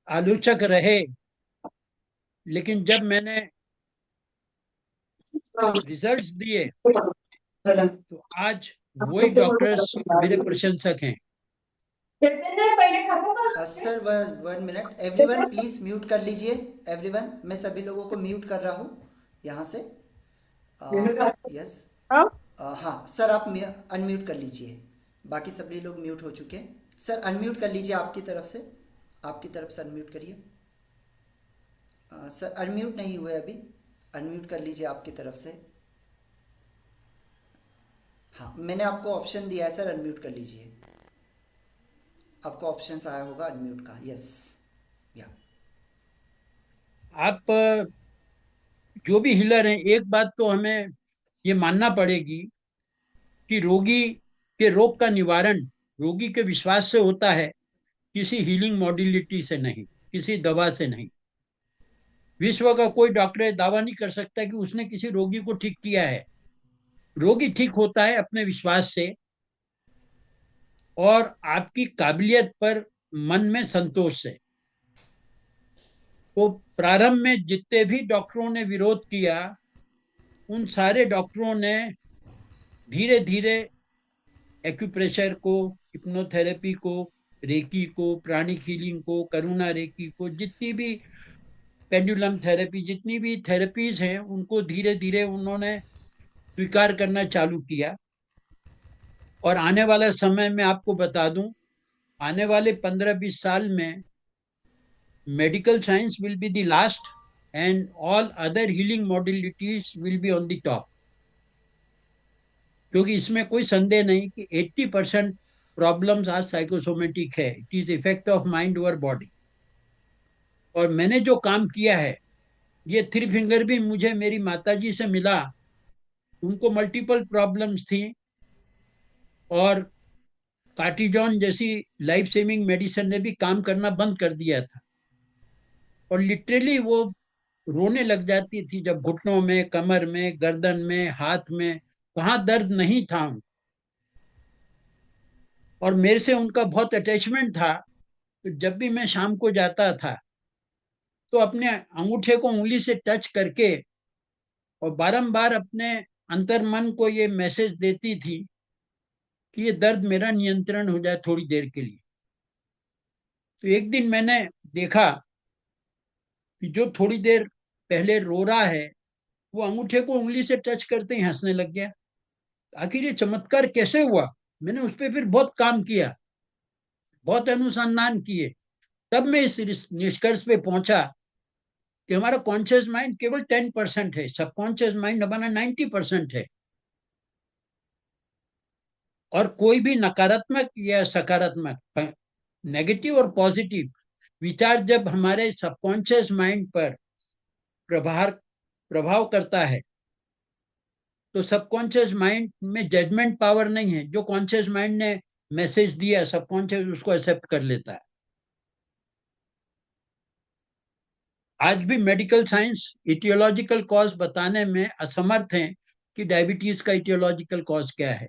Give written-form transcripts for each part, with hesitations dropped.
आलोचक रहे, लेकिन जब मैंने रिजल्ट्स दिए तो आज वही डॉक्टर्स मेरे प्रशंसक हैं। Sir 1 minute, everyone please mute कर लीजिए। एवरीवन, मैं सभी लोगों को म्यूट कर रहा हूँ यहाँ से। यस। हाँ सर, आप अनम्यूट कर लीजिए। बाकी सभी लोग म्यूट हो चुके हैं। सर अनम्यूट कर लीजिए आपकी तरफ से। आपकी तरफ से अनम्यूट करिए। सर अनम्यूट नहीं हुए अभी। अनम्यूट कर लीजिए आपकी तरफ से। हाँ, मैंने आपको ऑप्शन दिया है सर, अनम्यूट कर लीजिए। आपको ऑप्शन आया होगा अनम्यूट का। यस। या। आप जो भी हीलर हैं, एक बात तो हमें ये मानना पड़ेगी कि रोगी के रोग का निवारण रोगी के विश्वास से होता है, किसी हीलिंग मॉड्यूलिटी से नहीं, किसी दवा से नहीं। विश्व का कोई डॉक्टर दावा नहीं कर सकता कि उसने किसी रोगी को ठीक किया है। रोगी ठीक होता है अपने विश्वास से और आपकी काबिलियत पर मन में संतोष से। तो प्रारंभ में जितने भी डॉक्टरों ने विरोध किया, उन सारे डॉक्टरों ने धीरे धीरे एक्यूप्रेशर को, हिप्नोथेरेपी को, रेकी को, प्राणिक हीलिंग को, करुणा रेकी को, जितनी भी पेंडुलम थेरेपी, जितनी भी थेरेपीज हैं, उनको धीरे धीरे उन्होंने स्वीकार करना चालू किया। और आने वाला समय में आपको बता दूं, आने वाले 15-20 साल में medical science will be the last and all other healing modalities will be on the top. क्योंकि इसमें कोई संदेह नहीं कि 80% प्रॉब्लम्स आज साइकोसोमेटिक है। It is effect of mind over body. और मैंने जो काम किया है, ये थ्री फिंगर भी मुझे मेरी माताजी से मिला। उनको मल्टीपल प्रॉब्लम्स थी और कार्टिजोन जैसी लाइफ सेविंग मेडिसिन ने भी काम करना बंद कर दिया था। और लिटरली वो रोने लग जाती थी जब घुटनों में, कमर में, गर्दन में, हाथ में कहाँ दर्द नहीं था। और मेरे से उनका बहुत अटैचमेंट था। तो जब भी मैं शाम को जाता था तो अपने अंगूठे को उंगली से टच करके और बारंबार अपने अंतर्मन को ये मैसेज देती थी कि ये दर्द मेरा नियंत्रण हो जाए थोड़ी देर के लिए। तो एक दिन मैंने देखा कि जो थोड़ी देर पहले रो रहा है, वो अंगूठे को उंगली से टच करते ही हंसने लग गया। आखिर ये चमत्कार कैसे हुआ? मैंने उस पर फिर बहुत काम किया, बहुत अनुसंधान किए। तब मैं इस निष्कर्ष पे पहुंचा कि हमारा कॉन्शियस माइंड केवल 10% है, सबकॉन्शियस माइंड हमारा 90% है। और कोई भी नकारात्मक या सकारात्मक, नेगेटिव और पॉजिटिव विचार जब हमारे सबकॉन्शियस माइंड पर प्रभाव प्रभाव करता है, तो सबकॉन्शियस माइंड में जजमेंट पावर नहीं है। जो कॉन्शियस माइंड ने मैसेज दिया, सबकॉन्शियस उसको एक्सेप्ट कर लेता है। आज भी मेडिकल साइंस इटियोलॉजिकल कॉज बताने में असमर्थ है कि डायबिटीज का इटियोलॉजिकल कॉज क्या है,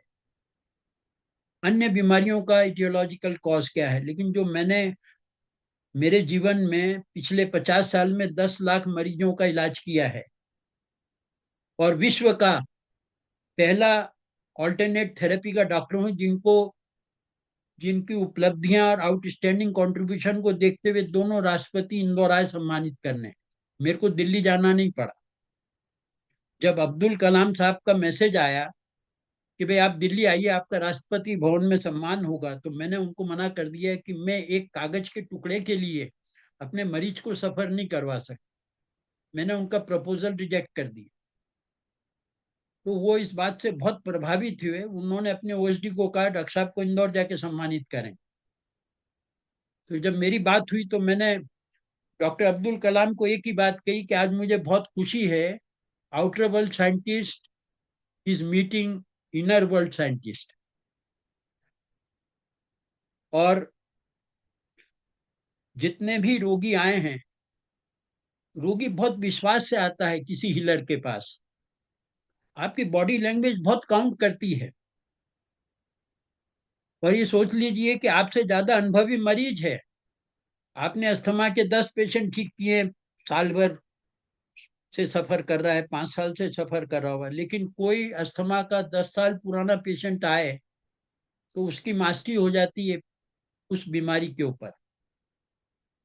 अन्य बीमारियों का इटियोलॉजिकल कॉज क्या है। लेकिन जो मैंने मेरे जीवन में पिछले 50 साल में 10 लाख मरीजों का इलाज किया है और विश्व का पहला ऑल्टरनेट थेरेपी का डॉक्टर हूँ, जिनकी उपलब्धियां और आउटस्टैंडिंग कंट्रीब्यूशन को देखते हुए दोनों राष्ट्रपति इंदौर आए सम्मानित करने। मेरे को दिल्ली जाना नहीं पड़ा। जब अब्दुल कलाम साहब का मैसेज आया कि भाई आप दिल्ली आइए, आपका राष्ट्रपति भवन में सम्मान होगा, तो मैंने उनको मना कर दिया कि मैं एक कागज के टुकड़े के लिए अपने मरीज को सफर नहीं करवा सकता। मैंने उनका प्रपोजल रिजेक्ट कर दिया। तो वो इस बात से बहुत प्रभावित हुए। उन्होंने अपने ओएसडी को कहा डॉक्टर साहब को इंदौर जाके सम्मानित करें। तो जब मेरी बात हुई तो मैंने डॉक्टर अब्दुल कलाम को एक ही बात कही कि आज मुझे बहुत खुशी है, outer world scientist is meeting inner world scientist. और जितने भी रोगी आए हैं, रोगी बहुत विश्वास से आता है किसी हीलर के पास। आपकी बॉडी लैंग्वेज बहुत काउंट करती है। और ये सोच लीजिए कि आपसे ज्यादा अनुभवी मरीज है, आपने अस्थमा के 10 पेशेंट ठीक किए, साल भर से सफर कर रहा है, 5 साल से सफर कर रहा हुआ, लेकिन कोई अस्थमा का 10 साल पुराना पेशेंट आए तो उसकी मास्टरी हो जाती है उस बीमारी के ऊपर।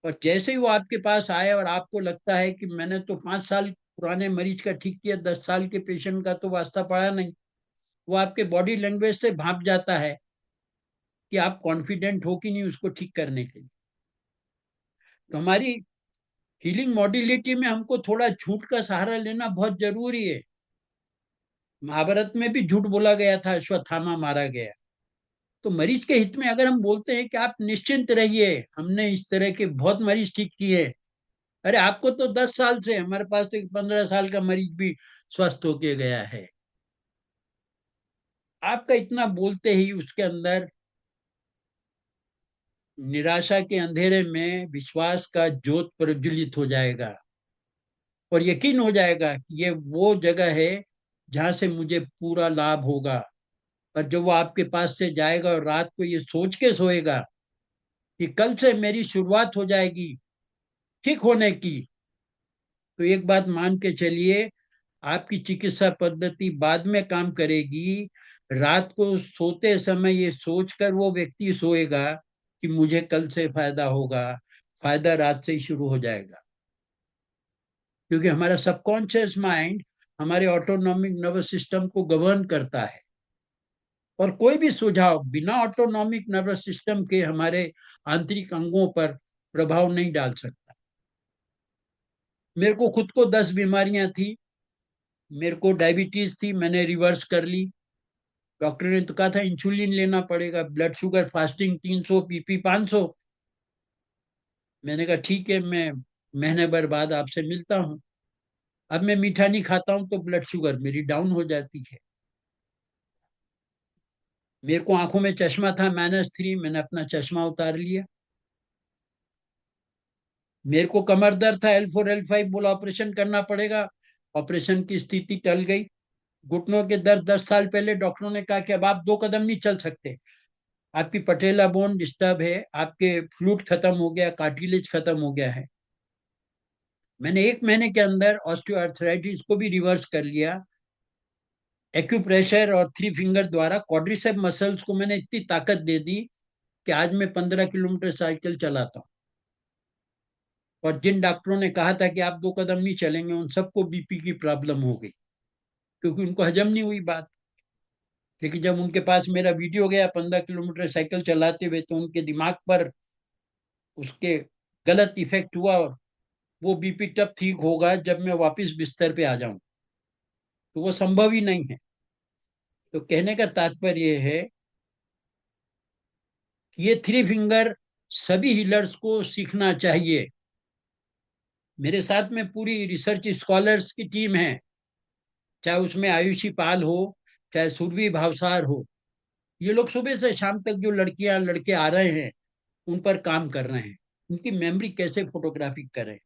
और जैसे ही वो आपके पास आए और आपको लगता है कि मैंने तो 5 साल पुराने मरीज का ठीक किया, 10 साल के पेशेंट का तो वास्ता पड़ा नहीं, वो आपके बॉडी लैंग्वेज से भाप जाता है कि आप कॉन्फिडेंट हो कि नहीं उसको ठीक करने के लिए। तो हमारी हीलिंग मॉड्यूलिटी में हमको थोड़ा झूठ का सहारा लेना बहुत जरूरी है। महाभारत में भी झूठ बोला गया था, अश्वत्थामा मारा गया। तो मरीज के हित में अगर हम बोलते हैं कि आप निश्चिंत रहिए, हमने इस तरह के बहुत मरीज ठीक किए, अरे आपको तो 10 साल से, हमारे पास तो एक 15 साल का मरीज भी स्वस्थ होके गया है। आपका इतना बोलते ही उसके अंदर निराशा के अंधेरे में विश्वास का ज्योत प्रज्वलित हो जाएगा और यकीन हो जाएगा कि ये वो जगह है जहां से मुझे पूरा लाभ होगा। और जब वो आपके पास से जाएगा और रात को ये सोच के सोएगा कि कल से मेरी शुरुआत हो जाएगी ठीक होने की, तो एक बात मान के चलिए, आपकी चिकित्सा पद्धति बाद में काम करेगी। रात को सोते समय ये सोचकर वो व्यक्ति सोएगा कि मुझे कल से फायदा होगा, फायदा रात से ही शुरू हो जाएगा। क्योंकि हमारा सबकॉन्शियस माइंड हमारे ऑटोनॉमिक नर्वस सिस्टम को गवर्न करता है, और कोई भी सुझाव बिना ऑटोनॉमिक नर्वस सिस्टम के हमारे आंतरिक अंगों पर प्रभाव नहीं डाल सकता। मेरे को खुद को 10 बीमारियां थी। मेरे को डायबिटीज थी, मैंने रिवर्स कर ली। डॉक्टर ने तो कहा था इंसुलिन लेना पड़ेगा, ब्लड शुगर फास्टिंग 300, बीपी 500। मैंने कहा ठीक है, मैं महीने भर बाद आपसे मिलता हूँ। अब मैं मीठा नहीं खाता हूँ तो ब्लड शुगर मेरी डाउन हो जाती है। मेरे को आंखों में चश्मा था -3, मैंने अपना चश्मा उतार लिया। मेरे को कमर दर्द था, L4 L5, बोला ऑपरेशन करना पड़ेगा, ऑपरेशन की स्थिति टल गई। घुटनों के दर्द 10 साल पहले डॉक्टरों ने कहा कि अब आप 2 कदम नहीं चल सकते, आपकी पटेला बोन डिस्टर्ब है, आपके फ्लूइड खत्म हो गया, कार्टिलेज खत्म हो गया है। मैंने 1 महीने के अंदर ऑस्टियोआर्थराइटिस को भी रिवर्स कर लिया। एक्यूप्रेशर और 3 फिंगर द्वारा क्वाड्रिसेप मसल्स को मैंने इतनी ताकत दे दी कि आज मैं 15 किलोमीटर साइकिल चलाता हूँ। और जिन डॉक्टरों ने कहा था कि आप 2 कदम नहीं चलेंगे, उन सबको बीपी की प्रॉब्लम हो गई, क्योंकि उनको हजम नहीं हुई बात। लेकिन जब उनके पास मेरा वीडियो गया 15 किलोमीटर साइकिल चलाते हुए, तो उनके दिमाग पर उसके गलत इफेक्ट हुआ, और वो बीपी तब ठीक होगा जब मैं वापस बिस्तर पे आ जाऊं, तो वो संभव ही नहीं है। तो कहने का तात्पर्य ये है, ये 3 फिंगर सभी हीलर्स को सीखना चाहिए। मेरे साथ में पूरी रिसर्च स्कॉलर्स की टीम है, चाहे उसमें आयुषी पाल हो, चाहे सुरभि भावसार हो। ये लोग सुबह से शाम तक जो लड़कियां लड़के आ रहे हैं उन पर काम कर रहे हैं। उनकी मेमोरी कैसे फोटोग्राफी करें,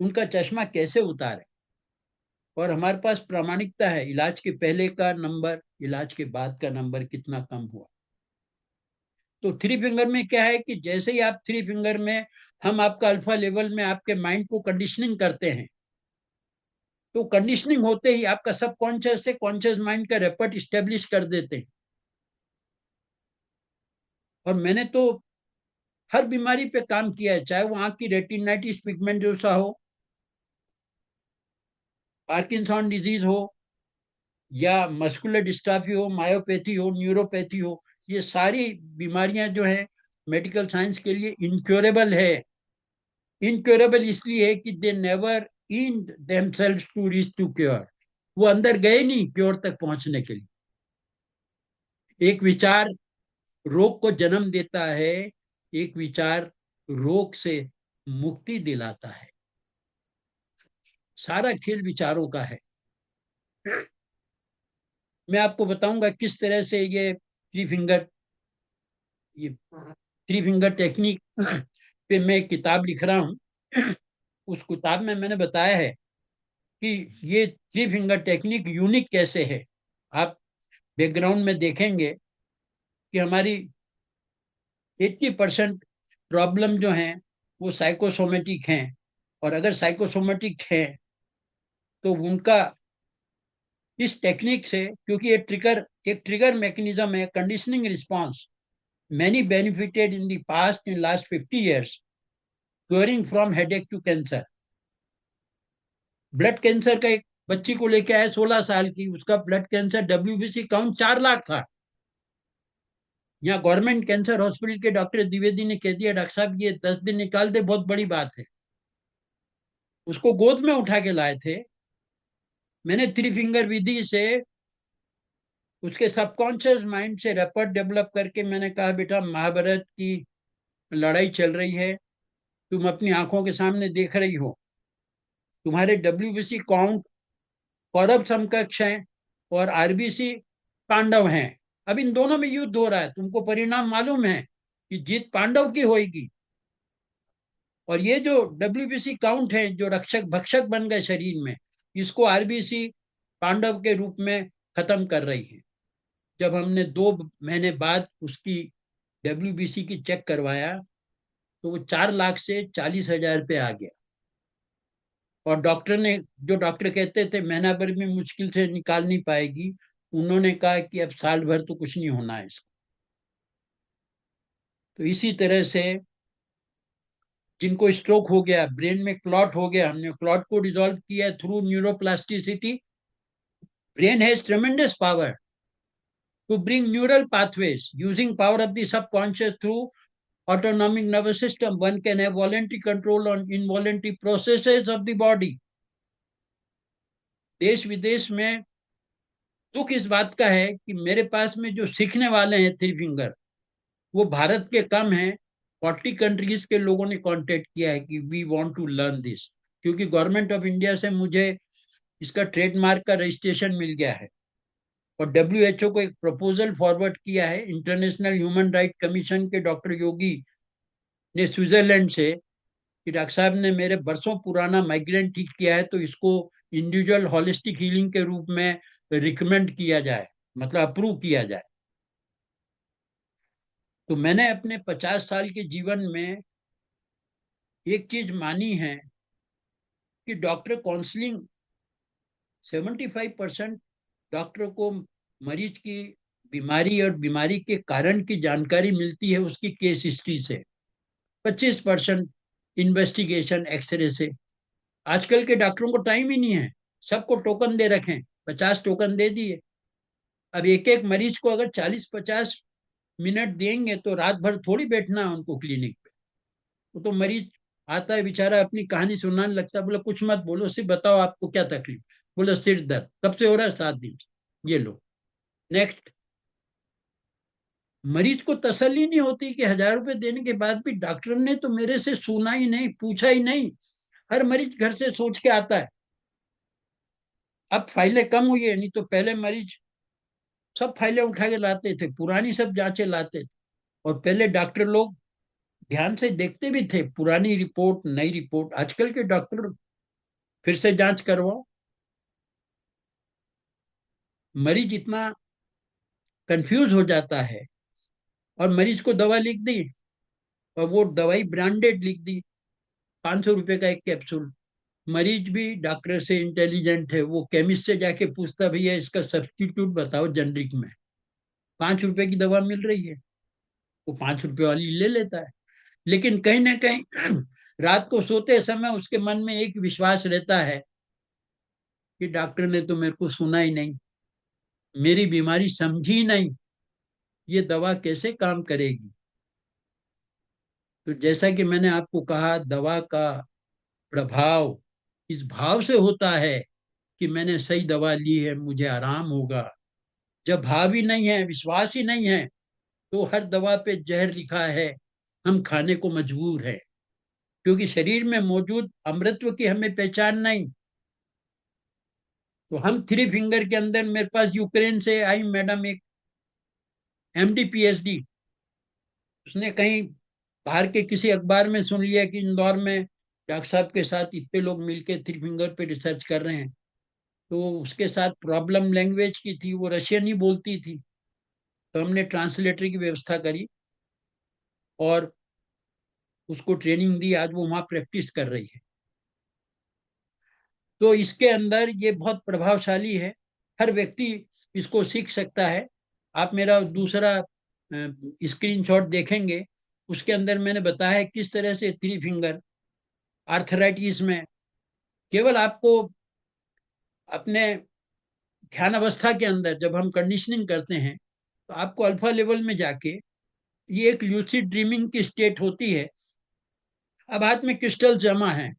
उनका चश्मा कैसे उतारें। और हमारे पास प्रामाणिकता है, इलाज के पहले का नंबर, इलाज के बाद का नंबर कितना कम हुआ। तो 3 फिंगर में क्या है कि जैसे ही आप 3 फिंगर में, हम आपका अल्फा लेवल में आपके माइंड को कंडीशनिंग करते हैं, तो कंडीशनिंग होते ही आपका सब कॉन्शियस से कॉन्शियस माइंड का रेपर्ट स्टेब्लिश कर देते हैं। और मैंने तो हर बीमारी पे काम किया है, चाहे वो आंख की रेटिनाइटिस पिगमेंटोसा हो, पार्किंसन डिजीज हो, या मस्कुलर डिस्ट्रॉफी हो, मायोपैथी हो, न्यूरोपैथी हो। ये सारी बीमारियां जो है मेडिकल साइंस के लिए इनक्योरेबल है। इनक्योरेबल इसलिए कि they never in themselves to reach to cure. वो अंदर गए नहीं क्योर तक पहुंचने के लिए। एक विचार रोग को जन्म देता है, एक विचार रोग से मुक्ति दिलाता है। सारा खेल विचारों का है। मैं आपको बताऊंगा किस तरह से ये 3 फिंगर टेक्निक पे मैं एक किताब लिख रहा हूँ। उस किताब में मैंने बताया है कि ये 3 फिंगर टेक्निक यूनिक कैसे है। आप बैकग्राउंड में देखेंगे कि हमारी 80% प्रॉब्लम जो है वो साइकोसोमेटिक हैं, और अगर साइकोसोमेटिक हैं तो उनका इस टेक्निक से, क्योंकि एक ट्रिगर मैकेनिज्म है, conditioning response, many benefited in the past in last 50 years curing from headache to cancer. Blood cancer का एक बच्ची को लेके आए 16 साल की, उसका blood cancer WBC count 4 lakh था। यहाँ गवर्नमेंट कैंसर हॉस्पिटल के डॉक्टर द्विवेदी ने कह दिया डॉक्टर साहब ये 10 दिन निकाल दे, बहुत बड़ी बात है। उसको गोद में उठा के लाए थे। मैंने थ्री फिंगर विधि से उसके सबकॉन्शियस माइंड से रेपर्ट डेवलप करके मैंने कहा बेटा महाभारत की लड़ाई चल रही है, तुम अपनी आंखों के सामने देख रही हो, तुम्हारे डब्ल्यूबीसी काउंट कौरव समकक्ष हैं और आरबीसी पांडव हैं। अब इन दोनों में युद्ध हो रहा है, तुमको परिणाम मालूम है कि जीत पांडव की होगी। और ये जो डब्ल्यूबीसी काउंट है जो रक्षक भक्षक बन गए शरीर में, इसको आरबीसी पांडव के रूप में खत्म कर रही है। जब हमने 2 महीने बाद उसकी डब्ल्यूबीसी की चेक करवाया तो वो 4 लाख से 40,000 पे आ गया। और डॉक्टर ने, जो डॉक्टर कहते थे महीना भर में मुश्किल से निकाल नहीं पाएगी, उन्होंने कहा कि अब साल भर तो कुछ नहीं होना है इसको। तो इसी तरह से जिनको स्ट्रोक हो गया, ब्रेन में क्लॉट हो गया, हमने क्लॉट को डिसॉल्व किया through neuroplasticity. Brain has ट्रेमेंडस power to bring neural pathways using power of the subconscious through autonomic nervous system. One can have voluntary control on involuntary processes of the body. देश विदेश में दुख इस बात का है कि मेरे पास में जो सीखने वाले हैं थ्री फिंगर, वो भारत के कम हैं। 40 कंट्रीज के लोगों ने कांटेक्ट किया है कि we want to learn this, क्योंकि गवर्नमेंट ऑफ इंडिया से मुझे इसका ट्रेडमार्क का रजिस्ट्रेशन मिल गया है। और डब्ल्यूएचओ को एक प्रपोजल फॉरवर्ड किया है इंटरनेशनल ह्यूमन राइट कमीशन के डॉक्टर योगी ने स्विट्जरलैंड से, कि डॉक्टर साहब ने मेरे बरसों पुराना माइग्रेन ठीक किया है, तो इसको इंडिविजुअल होलिस्टिक हीलिंग के रूप में रिकमेंड किया जाए, मतलब अप्रूव किया जाए। तो मैंने अपने 50 साल के जीवन में एक चीज मानी है कि डॉक्टर काउंसलिंग 75% डॉक्टर को मरीज की बीमारी और बीमारी के कारण की जानकारी मिलती है उसकी केस हिस्ट्री से। 25% इन्वेस्टिगेशन एक्सरे से। आजकल के डॉक्टरों को टाइम ही नहीं है, सबको टोकन दे रखे, 50 टोकन दे दिए। अब एक एक मरीज को अगर 40-50 मिनट देंगे तो रात भर थोड़ी बैठना है उनको क्लिनिक पे। वो तो मरीज आता है बेचारा, अपनी कहानी सुनाने लगता है, बोला कुछ मत बोलो, सिर्फ बताओ आपको क्या तकलीफ। बोला सिर दर्द, कब से हो रहा है? 7 दिन। ये लो, नेक्स्ट। मरीज को तसल्ली नहीं होती कि 1,000 रुपए देने के बाद भी डॉक्टर ने तो मेरे से सुना ही नहीं, पूछा ही नहीं। हर मरीज घर से सोच के आता है। अब फाइलें कम हुई है, नहीं तो पहले मरीज सब फाइलें उठा के लाते थे, पुरानी सब जांचें लाते थे। और पहले डॉक्टर लोग ध्यान से देखते भी थे पुरानी रिपोर्ट नई रिपोर्ट। आजकल के डॉक्टर फिर से जांच करवाओ, मरीज इतना कंफ्यूज हो जाता है। और मरीज को दवा लिख दी, और वो दवाई ब्रांडेड लिख दी, 500 रुपए का एक कैप्सूल। मरीज भी डॉक्टर से इंटेलिजेंट है, वो केमिस्ट से जाके पूछता भैया इसका सब्स्टिट्यूट बताओ जनरिक में। 5 रुपए की दवा मिल रही है, वो 5 रुपए वाली ले लेता है। लेकिन कहीं ना कहीं रात को सोते समय उसके मन में एक विश्वास रहता है कि डॉक्टर ने तो मेरे को सुना ही नहीं, मेरी बीमारी समझी ही नहीं, ये दवा कैसे काम करेगी। तो जैसा कि मैंने आपको कहा, दवा का प्रभाव इस भाव से होता है कि मैंने सही दवा ली है, मुझे आराम होगा। जब भाव ही नहीं है, विश्वास ही नहीं है, तो हर दवा पे जहर लिखा है, हम खाने को मजबूर है, क्योंकि शरीर में मौजूद अमृतत्व की हमें पहचान नहीं। तो हम थ्री फिंगर के अंदर, मेरे पास यूक्रेन से आई मैडम एक एमडी पीएचडी, उसने कहीं बाहर के किसी अखबार में सुन लिया कि इंदौर में डॉक्टर साहब के साथ इतने लोग मिलके थ्री फिंगर पे रिसर्च कर रहे हैं। तो उसके साथ प्रॉब्लम लैंग्वेज की थी, वो रशियन ही बोलती थी। तो हमने ट्रांसलेटर की व्यवस्था करी, और उसको ट्रेनिंग दी, आज वो वहां प्रैक्टिस कर रही है। तो इसके अंदर ये बहुत प्रभावशाली है, हर व्यक्ति इसको सीख सकता है। आप मेरा दूसरा स्क्रीनशॉट देखेंगे, उसके अंदर मैंने बताया है किस तरह से थ्री फिंगर आर्थराइटिस में केवल आपको अपने ध्यान अवस्था के अंदर जब हम कंडीशनिंग करते हैं तो आपको अल्फा लेवल में जाके, ये एक ल्यूसिड ड्रीमिंग की स्टेट होती है। अब हाथ में क्रिस्टल जमा है,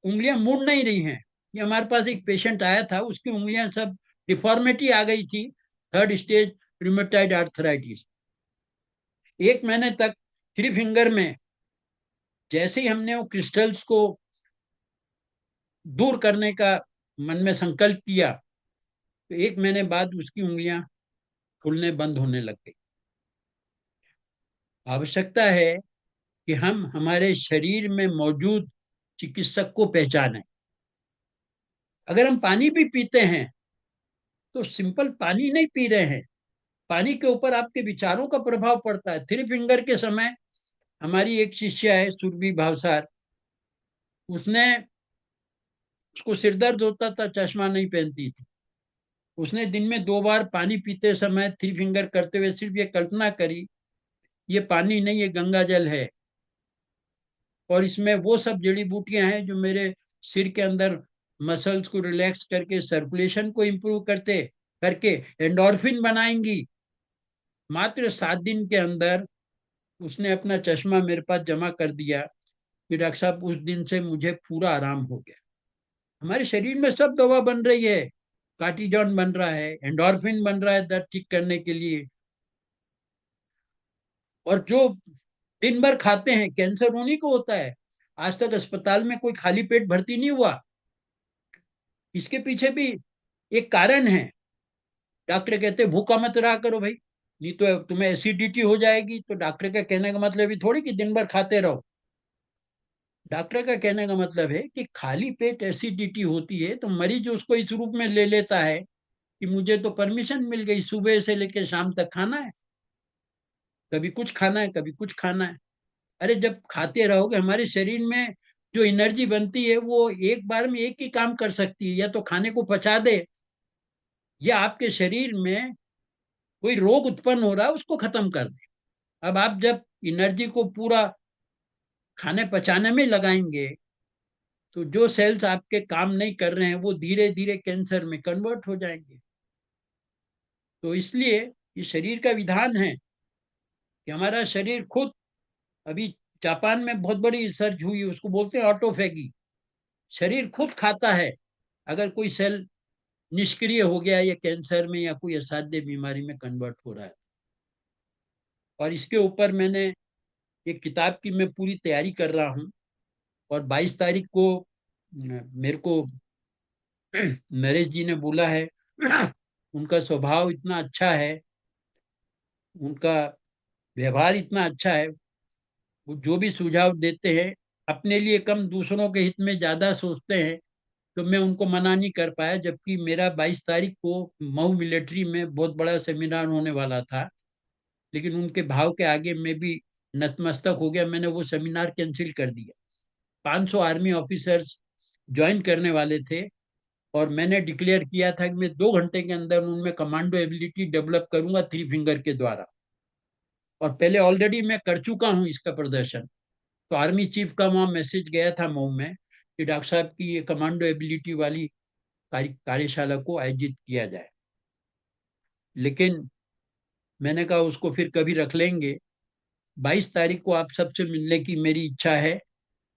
उंगलियां मुड़ नहीं रही हैं। ये हमारे पास एक पेशेंट आया था, उसकी उंगलियां सब डिफॉर्मिटी आ गई थी, थर्ड स्टेज रूमेटॉइड आर्थराइटिस। एक महीने तक थ्री फिंगर में जैसे ही हमने वो क्रिस्टल्स को दूर करने का मन में संकल्प किया, तो एक महीने बाद उसकी उंगलियां फूलने बंद होने लग गई। आवश्यकता है कि हम हमारे शरीर में मौजूद चिकित्सक को पहचानें। अगर हम पानी भी पीते हैं तो सिंपल पानी नहीं पी रहे हैं, पानी के ऊपर आपके विचारों का प्रभाव पड़ता है। थ्री फिंगर के समय हमारी एक शिष्या है सुरभि भावसार, उसने, उसको सिर दर्द होता था, चश्मा नहीं पहनती थी। उसने दिन में 2 बार पानी पीते समय थ्री फिंगर करते हुए सिर्फ ये कल्पना करी, ये पानी नहीं, ये गंगा जल है, और इसमें वो सब जड़ी बूटियां हैं जो मेरे सिर के अंदर मसल्स को रिलैक्स करके सर्कुलेशन को इंप्रूव करते करके एंडोर्फिन बनाएंगी। मात्र 7 दिन के अंदर उसने अपना चश्मा मेरे पास जमा कर दिया कि डॉक्टर साहब उस दिन से मुझे पूरा आराम हो गया। हमारे शरीर में सब दवा बन रही है, कार्टिजोन बन रहा है, एंडोर्फिन बन रहा है दर्द ठीक करने के लिए। और जो दिन भर खाते हैं, कैंसर उन्हीं को होता है। आज तक अस्पताल में कोई खाली पेट भर्ती नहीं हुआ, इसके पीछे भी एक कारण है। डॉक्टर कहते हैं भूखा मत रहा करो भाई, नहीं तो तुम्हें एसिडिटी हो जाएगी। तो डॉक्टर का कहने का मतलब ये थोड़ी कि दिन भर खाते रहो। डॉक्टर का कहने का मतलब है कि खाली पेट एसिडिटी होती है तो मरीज उसको इस रूप में ले लेता है कि मुझे तो परमिशन मिल गई, सुबह से लेकर शाम तक खाना है, कभी कुछ खाना है, कभी कुछ खाना है। अरे जब खाते रहोगे, हमारे शरीर में जो एनर्जी बनती है वो एक बार में एक ही काम कर सकती है, या तो खाने को पचा दे, या आपके शरीर में कोई रोग उत्पन्न हो रहा है उसको खत्म कर दे। अब आप जब एनर्जी को पूरा खाने पचाने में लगाएंगे तो जो सेल्स आपके काम नहीं कर रहे हैं वो धीरे धीरे कैंसर में कन्वर्ट हो जाएंगे। तो इसलिए ये शरीर का विधान है कि हमारा शरीर खुद, अभी जापान में बहुत बड़ी रिसर्च हुई, उसको बोलते हैं ऑटोफेगी। शरीर खुद खाता है अगर कोई सेल निष्क्रिय हो गया या कैंसर में या कोई असाध्य बीमारी में कन्वर्ट हो रहा है। और इसके ऊपर मैंने एक किताब की मैं पूरी तैयारी कर रहा हूँ, और 22 तारीख को मेरे को नरेश जी ने बोला है। उनका स्वभाव इतना अच्छा है, उनका व्यवहार इतना अच्छा है, वो जो भी सुझाव देते हैं अपने लिए कम दूसरों के हित में ज्यादा सोचते हैं। तो मैं उनको मना नहीं कर पाया, जबकि मेरा 22 तारीख को मऊ मिलिट्री में बहुत बड़ा सेमिनार होने वाला था, लेकिन उनके भाव के आगे मैं भी नतमस्तक हो गया, मैंने वो सेमिनार कैंसिल कर दिया। 500 आर्मी ऑफिसर्स ज्वाइन करने वाले थे, और मैंने डिक्लेयर किया था कि मैं 2 घंटे के अंदर उनमें कमांडो एबिलिटी डेवलप करूंगा थ्री फिंगर के द्वारा। और पहले ऑलरेडी मैं कर चुका हूं इसका प्रदर्शन। तो आर्मी चीफ का वहां मैसेज गया था मऊ में कि डॉक्टर साहब की ये कमांडो एबिलिटी वाली कार्यशाला को आयोजित किया जाए। लेकिन मैंने कहा उसको फिर कभी रख लेंगे। 22 तारीख को आप सबसे मिलने की मेरी इच्छा है,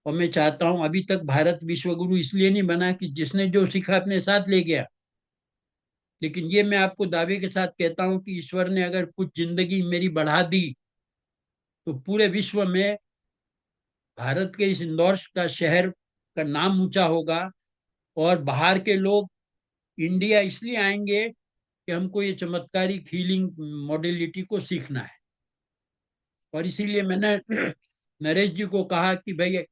और मैं चाहता हूं, अभी तक भारत विश्व गुरु इसलिए नहीं बना कि जिसने जो सीखा अपने साथ ले गया, लेकिन ये मैं आपको दावे के साथ कहता हूं कि ईश्वर ने अगर कुछ जिंदगी मेरी बढ़ा दी तो पूरे विश्व में भारत के इस इंदौर का शहर का नाम ऊंचा होगा, और बाहर के लोग इंडिया इसलिए आएंगे कि हमको ये चमत्कारिक हीलिंग मॉडलिटी को सीखना है। और इसीलिए मैंने नरेश जी को कहा कि भाई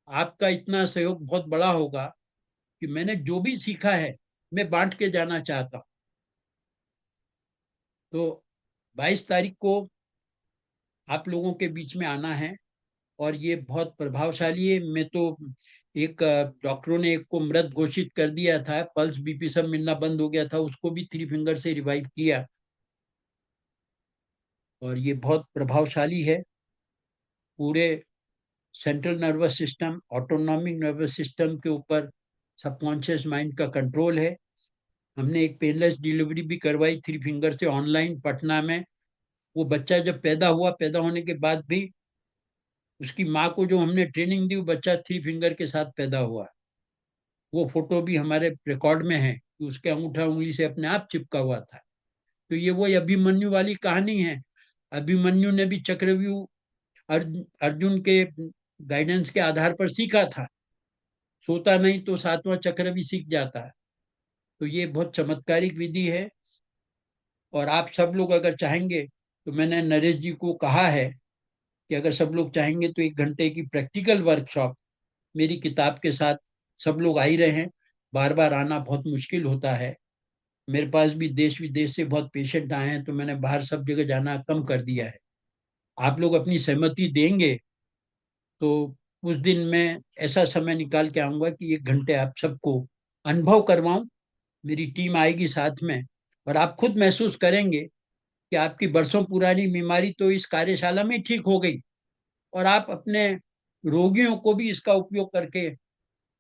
आपका इतना सहयोग बहुत बड़ा होगा कि मैंने जो भी सीखा है मैं बांट के जाना चाहता हूँ। तो 22 तारीख को आप लोगों के बीच में आना है, और ये बहुत प्रभावशाली है। मैं तो एक डॉक्टरों ने एक को मृत घोषित कर दिया था, पल्स बीपी सब मिलना बंद हो गया था, उसको भी थ्री फिंगर से रिवाइव किया। और ये बहुत प्रभावशाली है। पूरे central nervous system, autonomic nervous system के ऊपर सबकॉन्शियस माइंड का कंट्रोल है। हमने एक पेनलेस डिलीवरी भी करवाई थ्री फिंगर से ऑनलाइन पटना में। वो बच्चा जब पैदा हुआ, पैदा होने के बाद भी उसकी माँ को जो हमने ट्रेनिंग दी, वो बच्चा थ्री फिंगर के साथ पैदा हुआ। वो फोटो भी हमारे रिकॉर्ड में है कि उसके अंगूठा उंगली से अपने आप चिपका हुआ था। तो ये वही अभिमन्यु वाली कहानी है। अभिमन्यु ने भी चक्रव्यूह अर्जुन के गाइडेंस के आधार पर सीखा था। सोता नहीं तो सातवां चक्र भी सीख जाता है। तो ये बहुत चमत्कारिक विधि है। और आप सब लोग अगर चाहेंगे, तो मैंने नरेश जी को कहा है कि अगर सब लोग चाहेंगे तो 1 घंटे की प्रैक्टिकल वर्कशॉप मेरी किताब के साथ सब लोग आ ही रहे हैं। बार बार आना बहुत मुश्किल होता है। मेरे पास भी देश विदेश से बहुत पेशेंट आए हैं, तो मैंने बाहर सब जगह जाना कम कर दिया है। आप लोग अपनी सहमति देंगे तो उस दिन मैं ऐसा समय निकाल के आऊंगा कि 1 घंटे आप सबको अनुभव करवाऊं। मेरी टीम आएगी साथ में, और आप खुद महसूस करेंगे कि आपकी बरसों पुरानी बीमारी तो इस कार्यशाला में ठीक हो गई। और आप अपने रोगियों को भी इसका उपयोग करके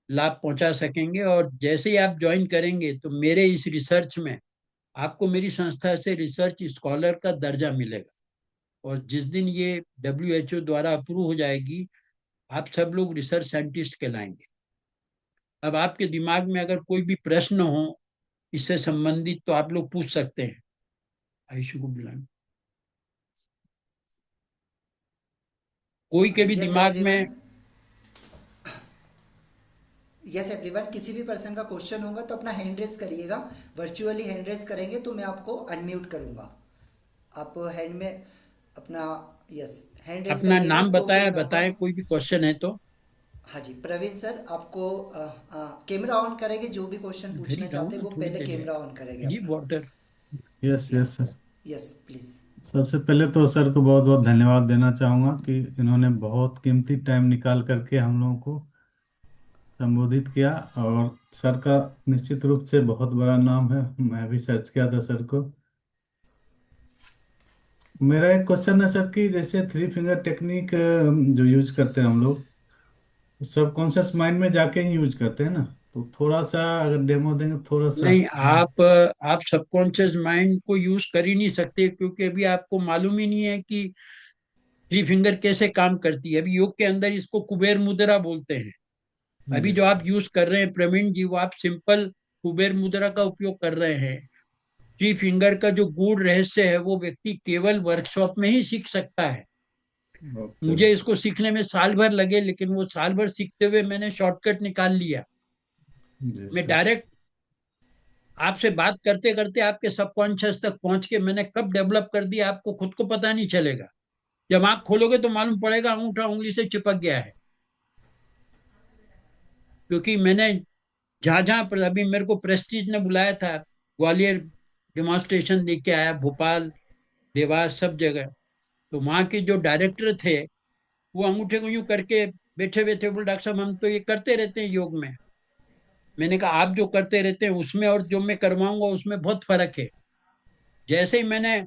लाभ पहुंचा सकेंगे। और जैसे ही आप ज्वाइन करेंगे तो मेरे इस रिसर्च में आपको मेरी संस्था से रिसर्च स्कॉलर का दर्जा मिलेगा। और जिस दिन ये WHO द्वारा अप्रूव हो जाएगी, आप सब लोग रिसर्च साइंटिस्ट कहलाएंगे। अब आपके दिमाग में अगर कोई भी प्रश्न हो इससे संबंधित, तो आप लोग पूछ सकते हैं। आयुषु को बुलाएं। कोई के भी यस दिमाग एवरीवन, में। यस एवरीवन, किसी भी पर्सन का क्वेश्चन होगा तो अपना हैंड रेस करिएगा। वर्चुअली हैंड रेस करेंगे तो मैं आपको अनम्यूट करूंगा। आप हैंड में अपना, यस, हैंड रेस अपना करिएगा नाम तो फिर बताएं, मैं आपका। बताएं कोई भी क्वेश्चन है तो। हाँ जी, प्रवीण सर, आपको कैमरा ऑन करेंगे, जो भी क्वेश्चन इधर ही पूछना रहो चाहते हैं ना, वो थोड़ी पहले देर है। कैमरा ऑन करेंगे जी अपना। वाटर। यस या, यस सर। Yes please. सबसे पहले तो सर को बहुत बहुत धन्यवाद देना चाहूँगा कि इन्होंने बहुत कीमती टाइम निकाल करके हम लोगों को संबोधित किया। और सर का निश्चित रूप से बहुत बड़ा नाम है, मैं भी सर्च किया था सर को। मेरा एक क्वेश्चन है सर कि जैसे थ्री फिंगर टेक्निक जो यूज करते हैं हम लोग, सबकॉन्शियस माइंड में जाके ही यूज करते हैं ना, तो थोड़ा सा अगर डेमो देंगे थोड़ा सा। नहीं, आप सबकॉन्शियस माइंड को यूज कर ही नहीं सकते, क्योंकि अभी आपको मालूम ही नहीं है कि थ्री फिंगर कैसे काम करती है। अभी योग के अंदर इसको कुबेर मुद्रा बोलते हैं। अभी जी जो आप सर। यूज कर रहे हैं प्रवीण जी, वो आप सिंपल कुबेर मुद्रा का उपयोग कर रहे हैं। थ्री फिंगर का जो गूढ़ रहस्य है वो व्यक्ति केवल वर्कशॉप में ही सीख सकता है। ओके। मुझे इसको सीखने में साल भर लगे, लेकिन वो साल भर सीखते हुए मैंने शॉर्टकट निकाल लिया। जी मैं सर। डायरेक्ट आपसे बात करते करते आपके सबकॉन्शियस तक पहुंच के मैंने कब डेवलप कर दिया, आपको खुद को पता नहीं चलेगा। जब आंख खोलोगे तो मालूम पड़ेगा अंगूठा उंगली से चिपक गया है। क्योंकि मैंने जहां जहां पर अभी मेरे को प्रेस्टीज ने बुलाया था, ग्वालियर डेमोन्स्ट्रेशन देके आया, भोपाल, देवास, सब जगह। तो वहां के जो डायरेक्टर थे, वो अंगूठे को यूं करके बैठे बैठे बोले, डॉक्टर साहब हम तो ये करते रहते हैं योग में। मैंने कहा आप जो करते रहते हैं उसमें और जो मैं करवाऊंगा उसमें बहुत फर्क है। जैसे ही मैंने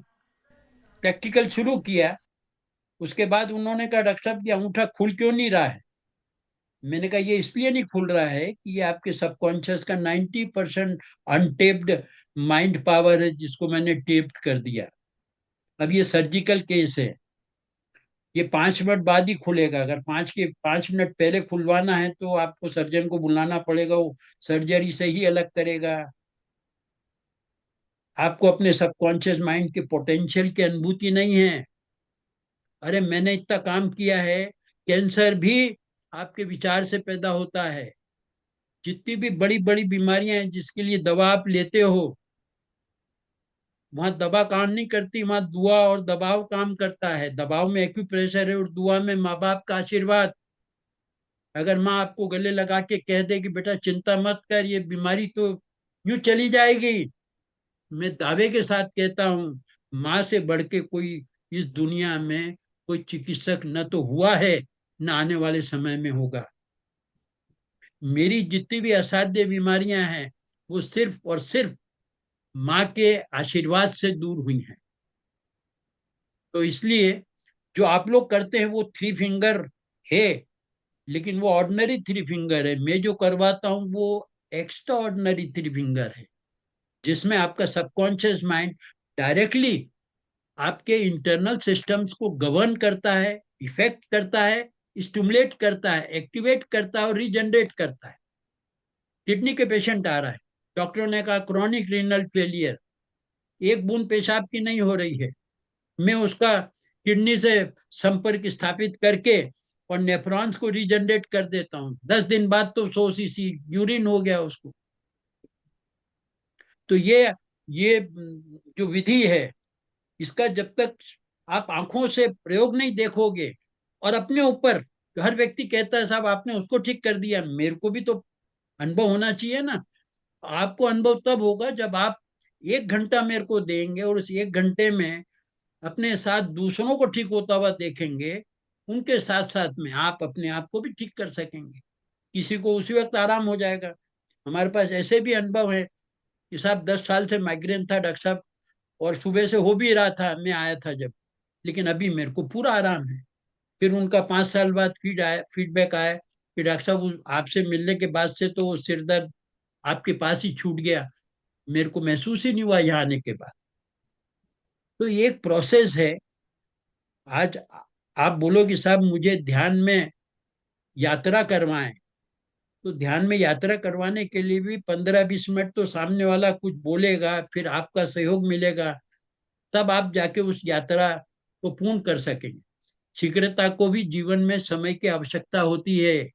प्रैक्टिकल शुरू किया, उसके बाद उन्होंने कहा डॉक्टर साहब ये अंगूठा खुल क्यों नहीं रहा है। मैंने कहा ये इसलिए नहीं खुल रहा है कि ये आपके सबकॉन्शियस का 90% अनटेप्ड माइंड पावर है, जिसको मैंने टेप्ड कर दिया। अब ये सर्जिकल केस है। ये 5 मिनट बाद ही खुलेगा। अगर 5 मिनट पहले खुलवाना है तो आपको सर्जन को बुलाना पड़ेगा, वो सर्जरी से ही अलग करेगा। आपको अपने सबकॉन्शियस माइंड के पोटेंशियल की अनुभूति नहीं है। अरे मैंने इतना काम किया है, कैंसर भी आपके विचार से पैदा होता है। जितनी भी बड़ी बड़ी बीमारियां हैं जिसके लिए दवा आप लेते हो, वहां दवा काम नहीं करती, वहां दुआ और दबाव काम करता है। दबाव में एक्यूप्रेशर है और दुआ में माँ बाप का आशीर्वाद। अगर माँ आपको गले लगा के कह दे कि बेटा चिंता मत कर, ये बीमारी तो यूं चली जाएगी, मैं दावे के साथ कहता हूँ, माँ से बढ़ के कोई इस दुनिया में कोई चिकित्सक न तो हुआ है न आने वाले समय में होगा। मेरी जितनी भी असाध्य बीमारियां हैं वो सिर्फ और सिर्फ माँ के आशीर्वाद से दूर हुई हैं। तो इसलिए जो आप लोग करते हैं वो थ्री फिंगर है, लेकिन वो ऑर्डिनरी थ्री फिंगर है। मैं जो करवाता हूँ वो एक्स्ट्रा ऑर्डिनरी थ्री फिंगर है, जिसमें आपका सबकॉन्शियस माइंड डायरेक्टली आपके इंटरनल सिस्टम्स को गवर्न करता है, इफेक्ट करता है, स्टिमुलेट करता है, एक्टिवेट करता है और रीजनरेट करता है। किडनी के पेशेंट आ रहा है, डॉक्टरों ने कहा क्रॉनिक रीनल फेलियर, एक बूंद पेशाब की नहीं हो रही है, मैं उसका किडनी से संपर्क स्थापित करके और नेफ्रॉन्स को रीजनरेट कर देता हूँ। 10 दिन बाद तो 100 सीसी यूरिन हो गया उसको। तो ये जो विधि है, इसका जब तक आप आंखों से प्रयोग नहीं देखोगे और अपने ऊपर, हर व्यक्ति कहता है साहब आपने उसको ठीक कर दिया, मेरे को भी तो अनुभव होना चाहिए ना। आपको अनुभव तब होगा जब आप 1 घंटा मेरे को देंगे और उस 1 घंटे में अपने साथ दूसरों को ठीक होता हुआ देखेंगे, उनके साथ साथ में आप अपने आप को भी ठीक कर सकेंगे। किसी को उसी वक्त आराम हो जाएगा। हमारे पास ऐसे भी अनुभव है कि साहब 10 साल से माइग्रेन था डॉक्टर साहब, और सुबह से हो भी रहा था मैं आया था जब, लेकिन अभी मेरे को पूरा आराम है। फिर उनका 5 साल बाद फीडबैक आया कि डॉक्टर साहब आपसे मिलने के बाद से तो वो सिर दर्द आपके पास ही छूट गया, मेरे को महसूस ही नहीं हुआ यहाँ आने के बाद। तो ये एक प्रोसेस है। आज आप बोलो कि साहब मुझे ध्यान में यात्रा करवाएं, तो ध्यान में यात्रा करवाने के लिए भी 15-20 मिनट तो सामने वाला कुछ बोलेगा, फिर आपका सहयोग मिलेगा, तब आप जाके उस यात्रा को पूर्ण कर सकेंगे। शीघ्रता को भी जीवन में समय की आवश्यकता होती है,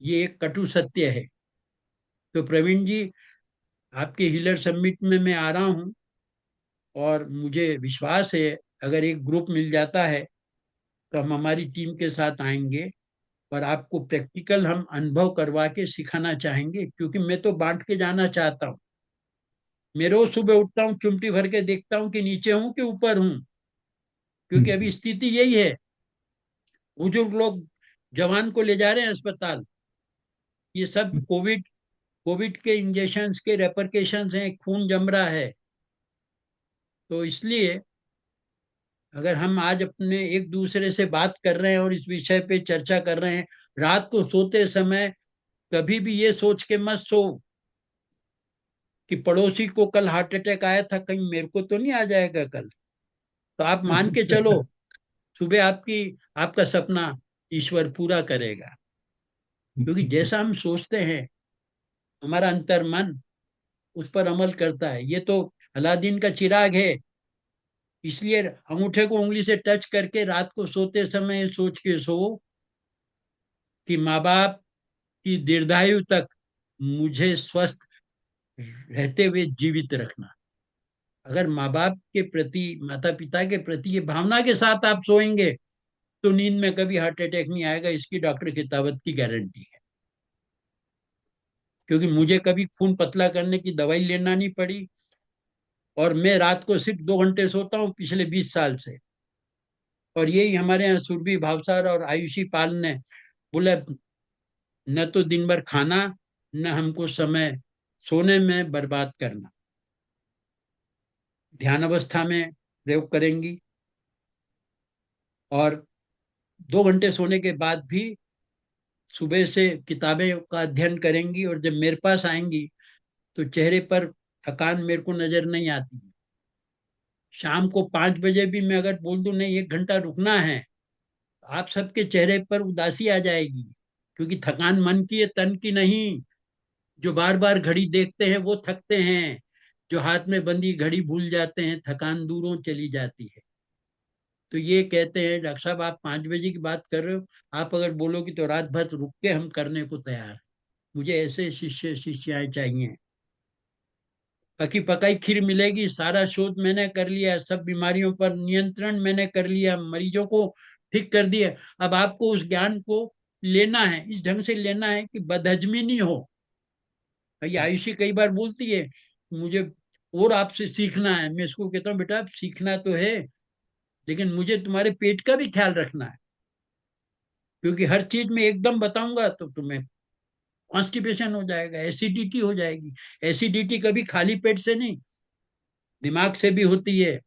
ये एक कटु सत्य है। तो प्रवीण जी, आपके हीलर समिट में मैं आ रहा हूँ और मुझे विश्वास है अगर एक ग्रुप मिल जाता है तो हम हमारी टीम के साथ आएंगे और आपको प्रैक्टिकल हम अनुभव करवा के सिखाना चाहेंगे, क्योंकि मैं तो बांट के जाना चाहता हूँ। मैं रोज सुबह उठता हूँ, चुमटी भर के देखता हूँ कि नीचे हूँ कि ऊपर हूँ, क्योंकि अभी स्थिति यही है। बुजुर्ग लोग जवान को ले जा रहे हैं अस्पताल, ये सब कोविड कोविड के इंजेक्शन के रेपरकेशंस हैं, खून जम रहा है। तो इसलिए अगर हम आज अपने एक दूसरे से बात कर रहे हैं और इस विषय पे चर्चा कर रहे हैं, रात को सोते समय कभी भी ये सोच के मत सो कि पड़ोसी को कल हार्ट अटैक आया था, कहीं मेरे को तो नहीं आ जाएगा कल। तो आप मान के चलो, सुबह आपका सपना ईश्वर पूरा करेगा, क्योंकि जैसा हम सोचते हैं हमारा अंतर मन उस पर अमल करता है। ये तो अलादीन का चिराग है। इसलिए अंगूठे को उंगली से टच करके रात को सोते समय सोच के सो कि माँ बाप की दीर्घायु तक मुझे स्वस्थ रहते हुए जीवित रखना। अगर माँ बाप के प्रति, माता पिता के प्रति ये भावना के साथ आप सोएंगे तो नींद में कभी हार्ट अटैक नहीं आएगा, इसकी डॉक्टर किताबत की गारंटी है। क्योंकि मुझे कभी खून पतला करने की दवाई लेना नहीं पड़ी, और मैं रात को सिर्फ 2 घंटे सोता हूँ पिछले 20 साल से। और यही हमारे यहाँ सुरभि भावसार और आयुषी पाल ने बोला, न तो दिन भर खाना, न हमको समय सोने में बर्बाद करना। ध्यान अवस्था में प्रयोग करेंगी और 2 घंटे सोने के बाद भी सुबह से किताबें का अध्ययन करेंगी, और जब मेरे पास आएंगी तो चेहरे पर थकान मेरे को नजर नहीं आती है। शाम को 5 बजे भी मैं अगर बोल दूं नहीं 1 घंटा रुकना है, तो आप सबके चेहरे पर उदासी आ जाएगी, क्योंकि थकान मन की है, तन की नहीं। जो बार बार घड़ी देखते हैं वो थकते हैं, जो हाथ में बंदी घड़ी भूल जाते हैं थकान दूरों चली जाती है। तो ये कहते हैं डॉक्टर साहब आप 5 बजे की बात कर रहे हो, आप अगर बोलोगे तो रात भर रुक के हम करने को तैयार हैं। मुझे ऐसे शिष्य शिष्याएं चाहिए। पकी पकाई खीर मिलेगी, सारा शोध मैंने कर लिया, सब बीमारियों पर नियंत्रण मैंने कर लिया, मरीजों को ठीक कर दिया। अब आपको उस ज्ञान को लेना है, इस ढंग से लेना है कि बदहजमी नहीं हो। ये आयुषी कई बार बोलती है मुझे और आपसे सीखना है, मैं इसको कहता हूँ बेटा सीखना तो है, लेकिन मुझे तुम्हारे पेट का भी ख्याल रखना है। क्योंकि हर चीज में एकदम बताऊंगा तो तुम्हें कॉन्स्टिपेशन हो जाएगा, एसिडिटी हो जाएगी। एसिडिटी कभी खाली पेट से नहीं, दिमाग से भी होती है।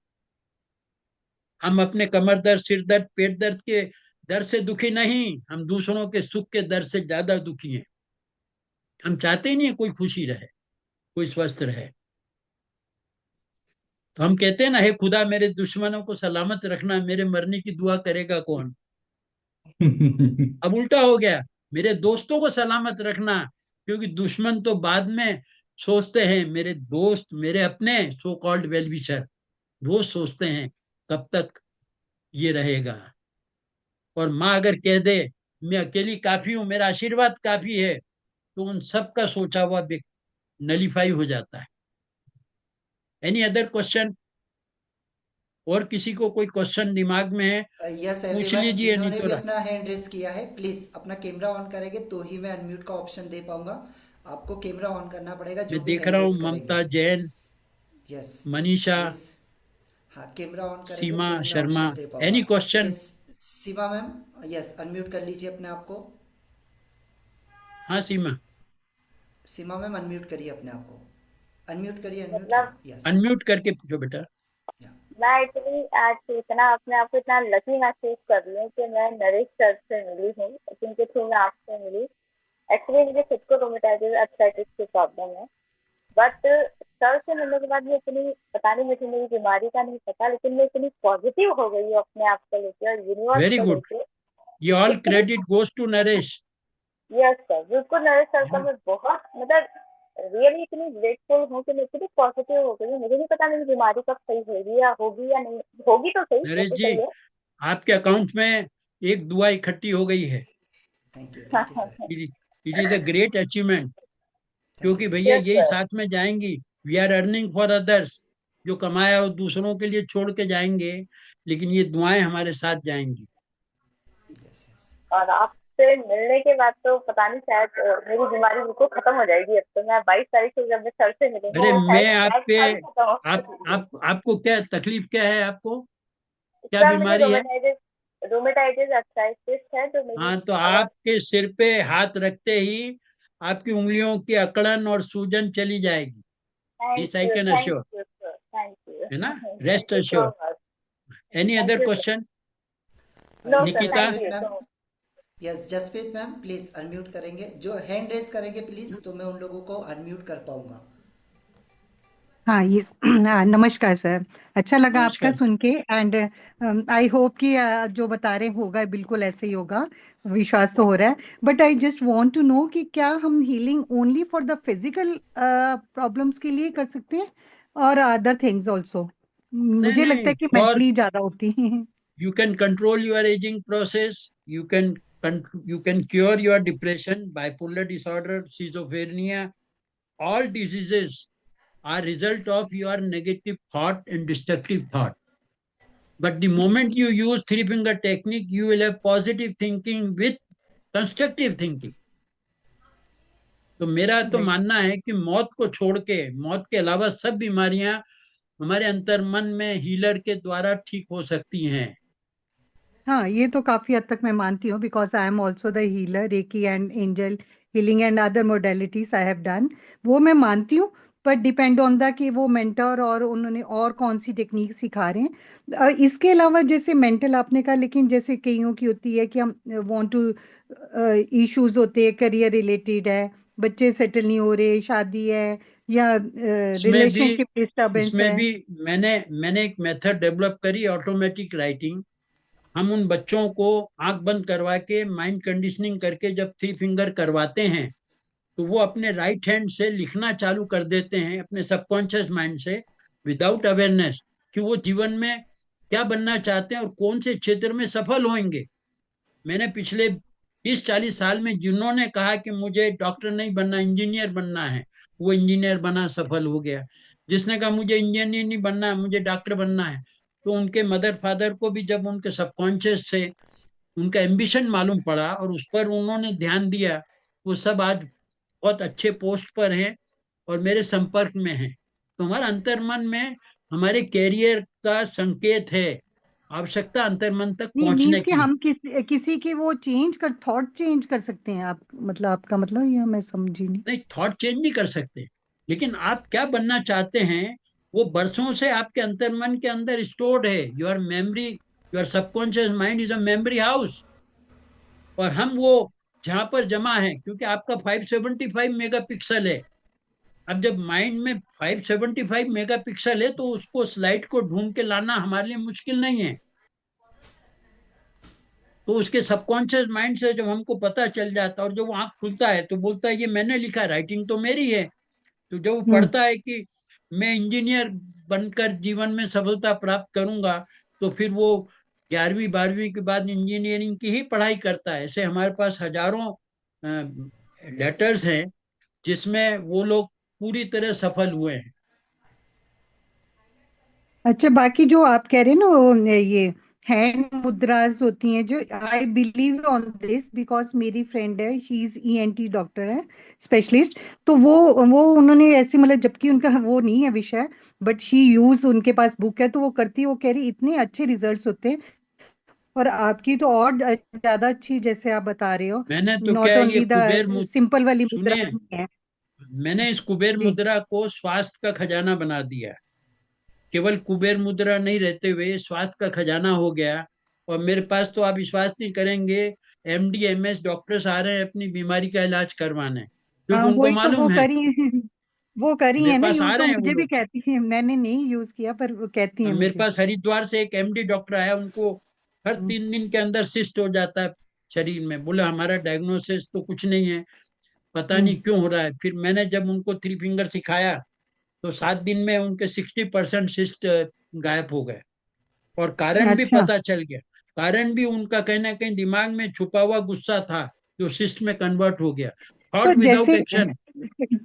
हम अपने कमर दर्द, सिर दर्द, पेट दर्द के दर्द से दुखी नहीं, हम दूसरों के सुख के दर्द से ज्यादा दुखी हैं। हम चाहते ही नहीं है कोई खुशी रहे, कोई स्वस्थ रहे। तो हम कहते हैं ना, हे खुदा मेरे दुश्मनों को सलामत रखना, मेरे मरने की दुआ करेगा कौन। अब उल्टा हो गया, मेरे दोस्तों को सलामत रखना, क्योंकि दुश्मन तो बाद में सोचते हैं, मेरे दोस्त, मेरे अपने सो कॉल्ड वेल विशर वो सोचते हैं कब तक ये रहेगा। और माँ अगर कह दे मैं अकेली काफी हूं, मेरा आशीर्वाद काफी है, तो उन सब का सोचा हुआ नलीफाई हो जाता है। Any other question? और किसी को कोई क्वेश्चन दिमाग में है यस पूछ एवरीवन, लीजिए, नहीं जिन्होंने तो भी अपना हैंड रेस किया है प्लीज अपना कैमरा ऑन करेंगे तो ही मैं अनम्यूट का ऑप्शन दे पाऊंगा। आपको कैमरा ऑन करना पड़ेगा जो मैं भी देख हैंड रहा हूँ रेस करेंगे। ममता जैन, यस मनीषा, प्लीज। हाँ, कैमरा ऑन करेंगे सीमा तो मैं शर्मा। ऑप्शन दे पाऊंगा। Any question? Please Seema ma'am, yes unmute कर लीजिए अपने आप को। हाँ सीमा, सीमा मैम अनम्यूट करिए अपने आप को। अनम्यूट करिए, अनम्यूट, हाँ मतलब यस। अनम्यूट करके पूछो बेटा। मैं एक्चुअली आज इतना अपने आप को इतना लकी महसूस कर रही हूँ कि मैं नरेश सर से मिली हूँ, जिनके थ्रू मैं आपसे मिली। एक्चुअली मुझे खुद को रोमेटाइटिस अर्थराइटिस की प्रॉब्लम है, बट सर से मिलने के बाद मैं इतनी, पता नहीं मुझे मेरी बीमारी का नहीं पता, लेकिन मैं इतनी पॉजिटिव हो गई हूँ अपने आप को लेके और यूनिवर्स वेरी को गुड, लेके। ये ऑल इतनी, credit goes to Naresh. Yes sir, बिल्कुल नरेश सर है का ना? मैं बहुत मतलब रियली इतनी ग्रेटफुल हूँ कि मैं इतनी पॉजिटिव हो गई हूँ। मुझे नहीं पता मेरी बीमारी कब सही होगी या नहीं होगी, तो सही, वो नरेश तो जी, सही है। आपके अकाउंट में एक दुआ इकट्ठी हो गई है। Thank you sir. It is a great achievement, thank you क्योंकि सर। भैया यस यही सर। साथ में जाएंगी। We are earning for others, जो कमाया वो दूसरों के लिए छोड़ के जाएंगे, लेकिन ये दुआएं हमारे साथ जाएंगी। Yes yes. और आपसे मिलने के बाद तो पता नहीं, शायद मेरी बीमारी बिल्कुल खत्म हो जाएगी। अब तो मैं 22 तारीख को जब मैं सर से मिलूंगी अरे तो शायद मैं आप शायद पे, सारी खत्म हो आप जाएगी। आप आपको क्या तकलीफ, क्या है आपको, क्या सर मुझे बीमारी है? रोमेटाइटिस रोमेटाइटिस अर्थराइटिस है, जो मेरी हाँ, तो आवाज। आपके सिर पे हाथ रखते ही आपकी उंगलियों की अकड़न और सूजन चली जाएगी। This I can thank assure. You sir, thank you. है ना? Thank rest you so assure. Much. Any thank other you sir. Question? No sir, Nikita? Thank Jaspreet you ma'am, so much. Yes Jaspreet ma'am please unmute करेंगे, जो hand raise करेंगे please तो मैं उन लोगों को अनम्यूट कर पाऊंगा। हाँ ये हाँ, नमस्कार सर। अच्छा लगा आपका नमस्कार। सुन के, एंड आई होप कि जो बता रहे होगा बिल्कुल ऐसे ही होगा। विश्वास तो हो रहा है। But I just want to know कि क्या हम healing only for the physical problems के लिए कर सकते हैं और अदर थिंग्स ऑल्सो? नहीं मुझे लगता नहीं, है कि फॉर मेंटली ज्यादा होती है। you can control your aging process, you can cure your depression, bipolar disorder, schizophrenia. All diseases are result of your negative thought and destructive thought. But the moment you use three finger technique, you will have positive thinking with constructive thinking. तो मेरा तो right. मानना है कि मौत को छोड़ के, मौत के अलावा सब बीमारियां हमारे अंतर मन में हीलर के द्वारा ठीक हो सकती हैं। हाँ ये तो काफी हद तक मैं मानती हूँ, because I am also the healer, recce and angel healing and other modalities I have done. वो मैं मानती हूँ, पर डिपेंड ऑन द कि वो मेंटर और उन्होंने और कौन सी टेक्निक सिखा रहे हैं। इसके अलावा जैसे मेंटल आपने कहा, लेकिन जैसे कईयों की होती है कि हम वांट टू, इश्यूज होते हैं करियर रिलेटेड है, बच्चे सेटल नहीं हो रहे, शादी है, या इसमें भी रिलेशनशिप डिस्टरबेंस इसमें है। भी मैंने मैंने एक मेथड डेवलप करी, ऑटोमेटिक राइटिंग। हम उन बच्चों को आंख बंद करवा के माइंड कंडीशनिंग करके जब थ्री फिंगर करवाते हैं, तो वो अपने राइट हैंड से लिखना चालू कर देते हैं अपने सबकॉन्शियस माइंड से, विदाउट अवेयरनेस कि वो जीवन में क्या बनना चाहते हैं और कौन से क्षेत्र में सफल होंगे। मैंने पिछले 30-40 साल में जिन्होंने कहा कि मुझे डॉक्टर नहीं बनना, इंजीनियर बनना है, वो इंजीनियर बना, सफल हो गया। जिसने कहा मुझे इंजीनियर नहीं बनना है, मुझे डॉक्टर बनना है, तो उनके मदर फादर को भी जब उनके सबकॉन्शियस से उनका एम्बिशन मालूम पड़ा और उस पर उन्होंने ध्यान दिया, वो सब आज बहुत अच्छे पोस्ट पर हैं और मेरे संपर्क में हैं। तो हमारा अंतर्मन में हमारे कैरियर का संकेत है। आवश्यकता अंतर्मन तक नहीं पहुंचने मीन्स कि की। हम किसी की वो चेंज कर थॉट चेंज कर सकते हैं, आप मतलब आपका मतलब, ये मैं समझी नहीं। नहीं, थॉट चेंज नहीं कर सकते, लेकिन आप क्या बनना चाहते हैं वो बरसों से आपके अंतर्मन के अंदर स्टोर्ड है। Your memory, your subconscious mind is a memory house, और हम वो जहां पर जमा है, क्योंकि आपका 575 मेगापिक्सल है। अब जब माइंड में 575 मेगापिक्सल है तो उसको स्लाइड को ढूंढ के लाना हमारे लिए मुश्किल नहीं है। तो उसके सबकॉन्शियस माइंड से जब हमको पता चल जाता है और जब वो आंख खुलता है तो बोलता है ये मैंने लिखा, राइटिंग तो मेरी है। तो जब वो हम्म। पढ़ता है कि मैं इंजीनियर बनकर जीवन में सफलता प्राप्त करूंगा, तो फिर वो 11वीं 12वीं के बाद इंजीनियरिंग की ही पढ़ाई करता है। ऐसे हमारे पास हजारों लेटर्स हैं जिसमें वो लोग पूरी तरह सफल हुए हैं। अच्छा, बाकी जो आप कह रहे हैं ना, वो ये हैंड मुद्रास होती हैं, जो I believe on this because मेरी फ्रेंड है, शी इज ईएनटी डॉक्टर है, स्पेशलिस्ट। तो वो उन्होंने ऐसे मतलब, जबकि उनका वो नहीं है विषय, बट शी यूज, उनके पास बुक है तो वो करती है। वो कह रही इतने अच्छे रिजल्ट्स होते हैं। और आपकी तो और ज्यादा अच्छी, जैसे आप बता रहे हो, मैंने तो क्या नॉट है, ये ओनली कुबेर द सिंपल वाली मुद्रा सुनिए, नहीं है। मैंने इस कुबेर जी। मुद्रा को स्वास्थ्य का खजाना बना दिया है। केवल कुबेर मुद्रा नहीं रहते हुए स्वास्थ्य का खजाना हो गया। और मेरे पास तो आप विश्वास नहीं करेंगे, एमडी एमएस डॉक्टर्स आ रहे हैं अपनी बीमारी का इलाज करवाने, क्योंकि हाँ उनको वही तो, वो मालूम है। करी है। वो करी मेरे है ना पास आ यूज, तो रहे हैं वो मुझे भी लोग। कहती है, मैंने नहीं यूज किया पर वो कहती है मेरे मुझे। पास हरिद्वार से एक एमडी डॉक्टर आया, उनको हर हम्म। 3 दिन के अंदर सिस्ट हो जाता है शरीर में। बोले हमारा डायग्नोसिस तो कुछ नहीं है, पता हम्म। नहीं क्यों हो रहा है। फिर मैंने जब उनको 3 फिंगर सिखाया तो 7 दिन में उनके 60% सिस्ट गायब हो गए। और कारण भी अच्छा। पता चल गया। कारण भी उनका कहीं ना कहीं दिमाग में छुपा हुआ गुस्सा था, जो सिस्ट में कन्वर्ट हो गया। तो थॉट जैसे विदाउट एक्शन।